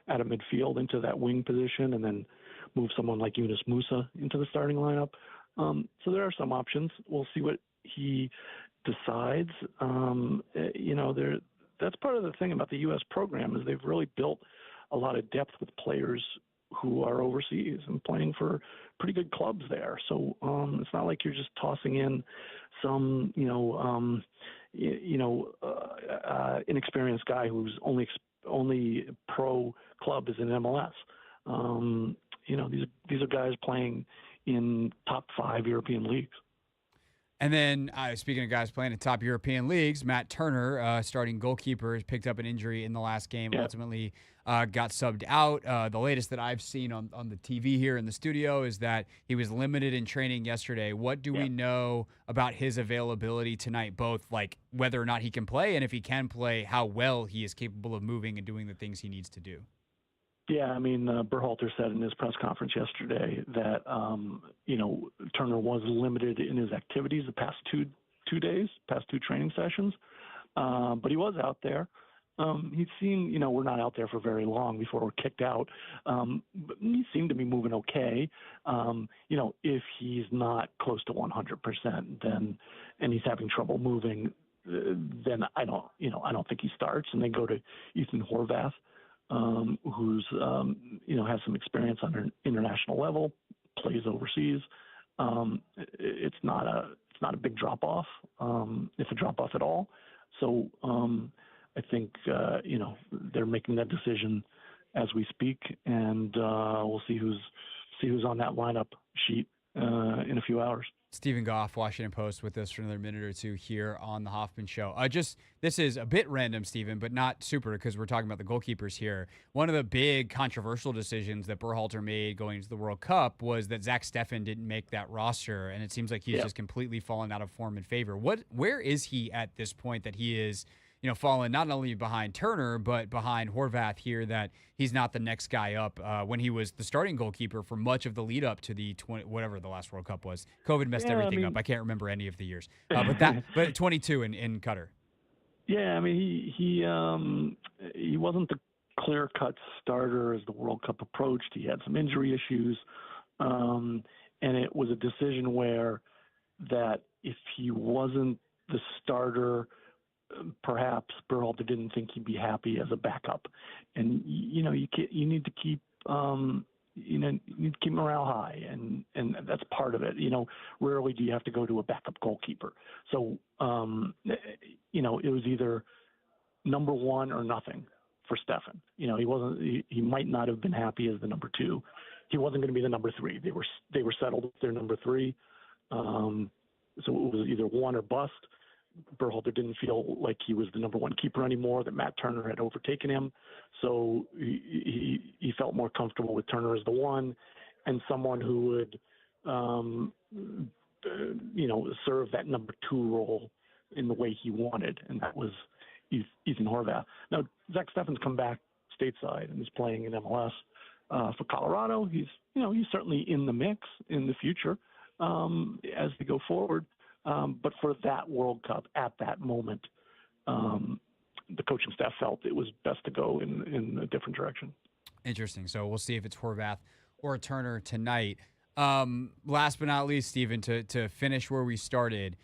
out of midfield into that wing position and then move someone like Yunus Musa into the starting lineup. So there are some options. We'll see what he decides. That's part of the thing about the U.S. program is they've really built a lot of depth with players who are overseas and playing for pretty good clubs there. So it's not like you're just tossing in some, inexperienced guy whose only pro club is in MLS. These are guys playing in top 5 European leagues. And then, speaking of guys playing in top European leagues, Matt Turner, starting goalkeeper, has picked up an injury in the last game, ultimately got subbed out. The latest that I've seen on the TV here in the studio is that he was limited in training yesterday. What do we know about his availability tonight, both like whether or not he can play, and if he can play, how well he is capable of moving and doing the things he needs to do? Yeah, Berhalter said in his press conference yesterday that, Turner was limited in his activities the past two days, past 2 training sessions, but he was out there. He seemed, we're not out there for very long before we're kicked out, but he seemed to be moving okay. If he's not close to 100%, and he's having trouble moving, then I don't think he starts. And they go to Ethan Horvath, who's has some experience on an international level, plays overseas. It's not a big drop off, if a drop off at all. So I think they're making that decision as we speak, and we'll see who's on that lineup sheet in a few hours. Steven Goff, Washington Post, with us for another minute or two here on the Hoffman Show. This is a bit random, Steven, but not super, because we're talking about the goalkeepers here. One of the big controversial decisions that Berhalter made going into the World Cup was that Zach Steffen didn't make that roster, and it seems like he's just completely fallen out of form and favor. Where is he at this point that he is, fallen not only behind Turner, but behind Horvath here, that he's not the next guy up when he was the starting goalkeeper for much of the lead up to the whatever the last World Cup was. COVID messed everything up. I can't remember any of the years. But 22 in Qatar. Yeah, he wasn't the clear-cut starter as the World Cup approached. He had some injury issues, and it was a decision where that if he wasn't the starter, perhaps Berhalter didn't think he'd be happy as a backup, and you need to keep morale high, and that's part of it. Rarely do you have to go to a backup goalkeeper. So it was either number 1 or nothing for Steffen. He might not have been happy as the number 2. He wasn't going to be the number 3. They were settled with their number 3. So it was either 1 or bust. Berhalter didn't feel like he was the number 1 keeper anymore, that Matt Turner had overtaken him. So he felt more comfortable with Turner as the 1 and someone who would, serve that number 2 role in the way he wanted. And that was Ethan Horvath. Now, Zach Steffen's come back stateside and is playing in MLS for Colorado. He's certainly in the mix in the future as they go forward. But for that World Cup at that moment, the coaching staff felt it was best to go in a different direction. Interesting. So we'll see if it's Horvath or Turner tonight. Last but not least, Steven, to finish where we started,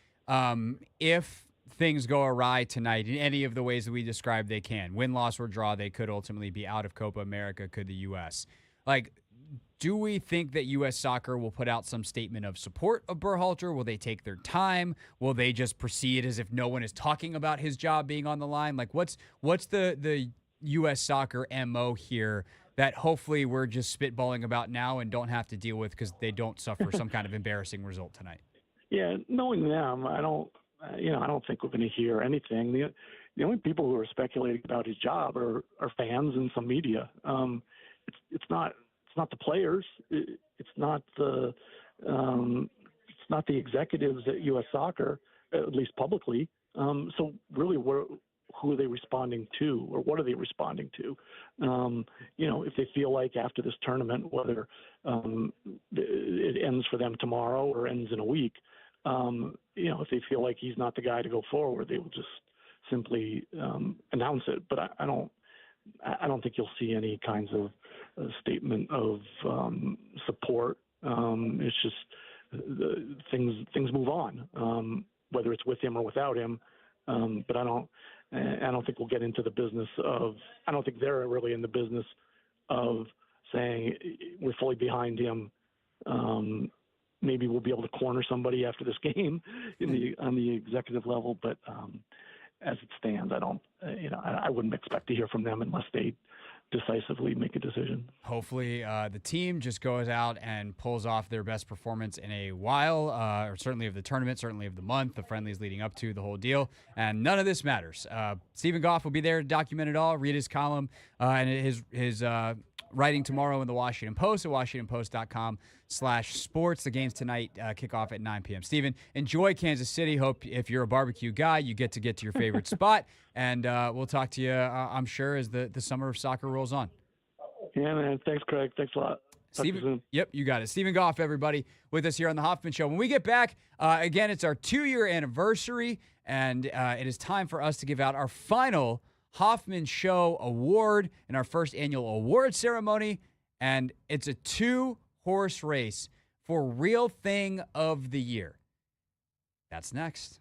if things go awry tonight in any of the ways that we described they can, win, loss, or draw, they could ultimately be out of Copa America, could the U.S. Do we think that U.S. Soccer will put out some statement of support of Berhalter? Will they take their time? Will they just proceed as if no one is talking about his job being on the line? What's the U.S. Soccer MO here that hopefully we're just spitballing about now and don't have to deal with because they don't suffer some kind of embarrassing result tonight? Yeah, knowing them, I don't think we're going to hear anything. The only people who are speculating about his job are fans and some media. It's not the players. It's not the executives at U.S. Soccer, at least publicly. So really, who are they responding to, or what are they responding to? If they feel like after this tournament, whether it ends for them tomorrow or ends in a week, if they feel like he's not the guy to go forward, they will just simply announce it. But I don't think you'll see any kinds of statement of support. It's just things move on, whether it's with him or without him. But I don't think we'll get into the business of. I don't think they're really in the business of saying we're fully behind him. Maybe we'll be able to corner somebody after this game on the executive level, but as it stands, I wouldn't expect to hear from them unless they decisively make a decision. Hopefully the team just goes out and pulls off their best performance in a while, or certainly of the tournament, certainly of the month, the friendlies leading up to the whole deal, and none of this matters. Steven Goff will be there to document it all, read his column and his writing tomorrow in the Washington Post at washingtonpost.com/sports. The games tonight kick off at 9 p.m. Steven, enjoy Kansas City. Hope if you're a barbecue guy, you get to your favorite spot. And we'll talk to you, I'm sure, as the summer of soccer rolls on. Yeah, man. Thanks, Craig. Thanks a lot. Steven, yep, you got it. Steven Goff, everybody, with us here on the Hoffman Show. When we get back, again, it's our 2-year anniversary, and it is time for us to give out our final Hoffman Show Award in our first annual award ceremony, and it's a 2-horse race for Real Thing of the Year. That's next.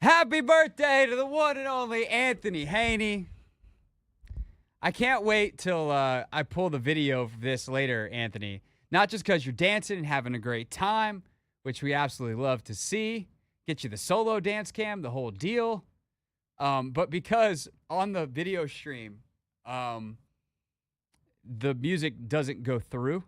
Happy birthday to the one and only Anthony Haney. I can't wait till I pull the video of this later, Anthony. Not just because you're dancing and having a great time, which we absolutely love to see. Get you the solo dance cam, the whole deal. But because on the video stream, the music doesn't go through.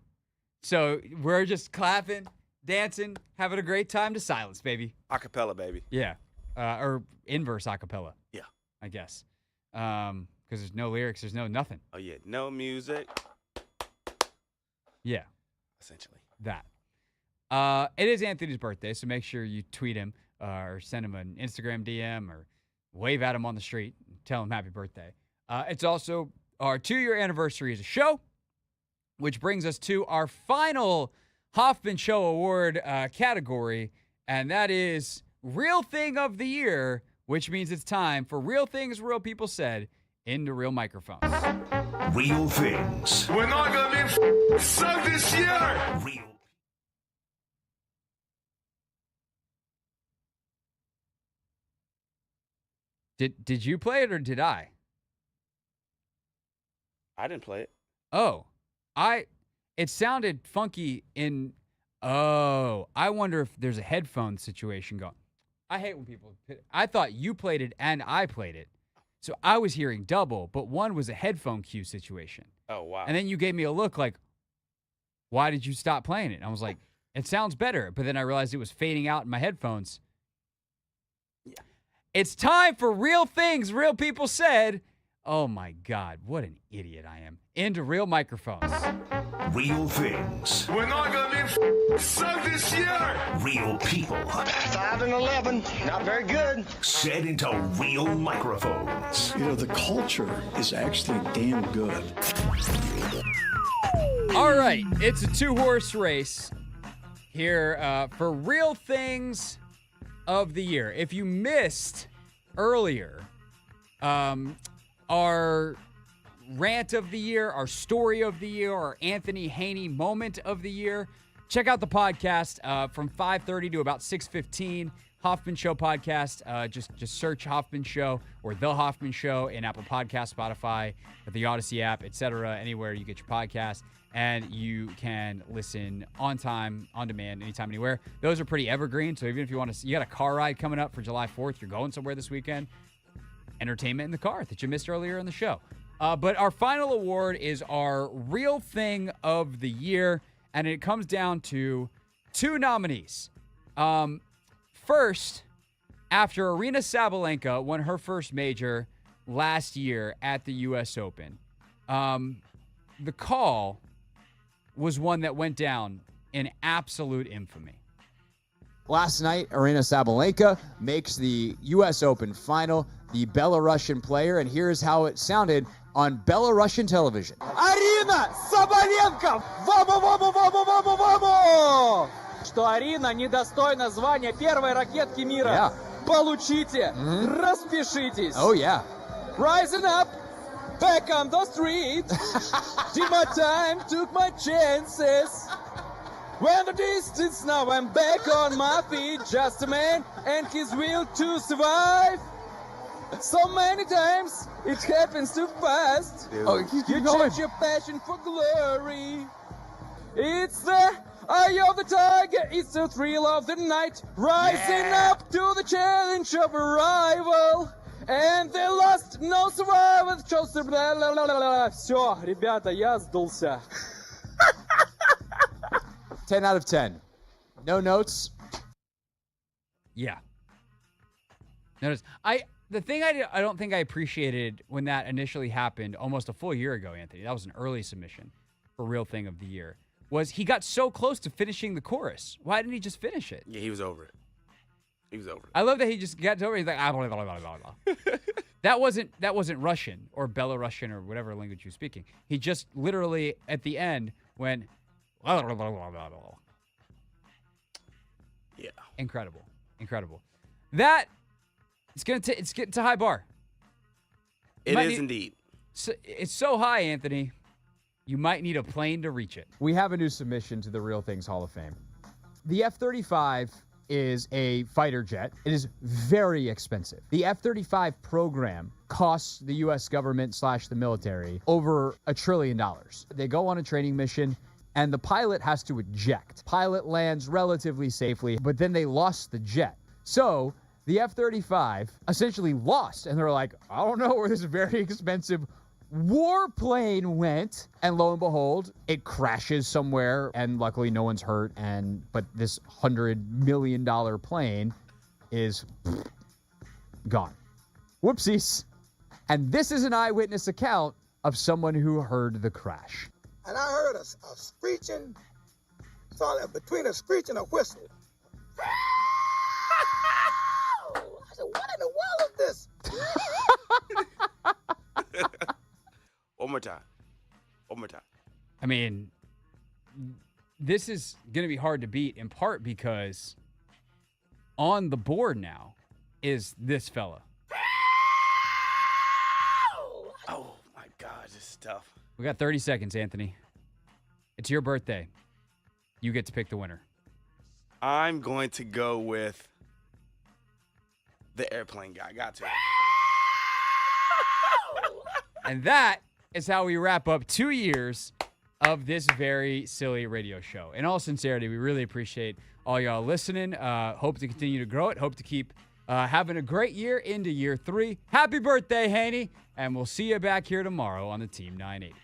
So we're just clapping, dancing, having a great time to silence, baby. Acapella, baby. Yeah. Or inverse acapella. Yeah. I guess. Because there's no lyrics, there's no nothing. Oh, yeah. No music. Yeah. Essentially. That. It is Anthony's birthday, so make sure you tweet him or send him an Instagram DM or wave at him on the street and tell him happy birthday. It's also our 2-year anniversary as a show, which brings us to our final Hoffman Show Award category, and that is Real Thing of the Year, which means it's time for Real Things Real People Said into real microphones. Real things. We're not going to suck this year. Real. Did you play it or did I? I didn't play it. Oh, it sounded funky in, I wonder if there's a headphone situation going. I hate when people, I thought you played it and I played it. So I was hearing double, but one was a headphone cue situation. Oh, wow. And then you gave me a look like, why did you stop playing it? And I was like, it sounds better. But then I realized it was fading out in my headphones. Yeah. It's time for Real Things Real People Said. Oh my God, what an idiot I am. Into real microphones. Real things. We're not going to suck this year. Real people. 5 and 11. Not very good. Said into real microphones. You know, the culture is actually damn good. All right, it's a 2-horse race here for Real Things of the Year. If you missed earlier, our rant of the year, our story of the year, our Anthony Haney moment of the year, check out the podcast from 5:30 to about 6:15. Hoffman Show podcast. Just search Hoffman Show or The Hoffman Show in Apple Podcasts, Spotify, the Odyssey app, etc. Anywhere you get your podcast, and you can listen on time, on demand, anytime, anywhere. Those are pretty evergreen. So even if you want to, you got a car ride coming up for July 4th, you're going somewhere this weekend. Entertainment in the car that you missed earlier in the show. But our final award is our Real Thing of the Year, and it comes down to 2 nominees. First, after Aryna Sabalenka won her first major last year at the U.S. Open, the call was one that went down in absolute infamy. Last night, Aryna Sabalenka makes the U.S. Open final, the Belarusian player, and here's how it sounded on Belarusian television. Aryna Sabalenka! Ваму! Что Арина недостойна звания первой ракетки мира. Yeah. Получите! Распишитесь! Oh, yeah. Rising up, back on the street. Did my time, took my chances. When the distance, now I'm back on my feet. Just a man and his will to survive. So many times it happens too fast. Oh, you change your passion for glory. It's the eye of the tiger. It's the thrill of the night. Rising up to the challenge of a rival. And they lost, no survivor. Все, ребята, я сдулся. 10 out of 10. No notes. Yeah. Notice, the thing I don't think I appreciated when that initially happened almost a full year ago, Anthony, that was an early submission for Real Thing of the Year, was he got so close to finishing the chorus. Why didn't he just finish it? Yeah, he was over it. He was over it. I love that he just got over it. He's like, blah, blah, blah, blah, blah. That wasn't Russian or Belarusian or whatever language you're speaking. He just literally at the end went, blah, blah, blah, blah, blah, blah. Yeah. Incredible. That it's getting to high bar. It is indeed. It's so high, Anthony. You might need a plane to reach it. We have a new submission to the Real Things Hall of Fame. The F-35 is a fighter jet. It is very expensive. The F-35 program costs the U.S. government / the military over $1 trillion. They go on a training mission, and the pilot has to eject. Pilot lands relatively safely, but then they lost the jet. So the F-35 essentially lost, and they're like, I don't know where this very expensive warplane went. And lo and behold, it crashes somewhere, and luckily no one's hurt. But this $100 million plane is gone. Whoopsies. And this is an eyewitness account of someone who heard the crash. And I heard a screeching, between a screech and a whistle. I said, what in the world is this? One more time. I mean, this is going to be hard to beat, in part because on the board now is this fella. Oh, my God, this is tough. We got 30 seconds, Anthony. It's your birthday. You get to pick the winner. I'm going to go with the airplane guy. Got to. And that is how we wrap up 2 years of this very silly radio show. In all sincerity, we really appreciate all y'all listening. Hope to continue to grow it. Hope to keep having a great year into year 3. Happy birthday, Haney. And we'll see you back here tomorrow on the Team 980.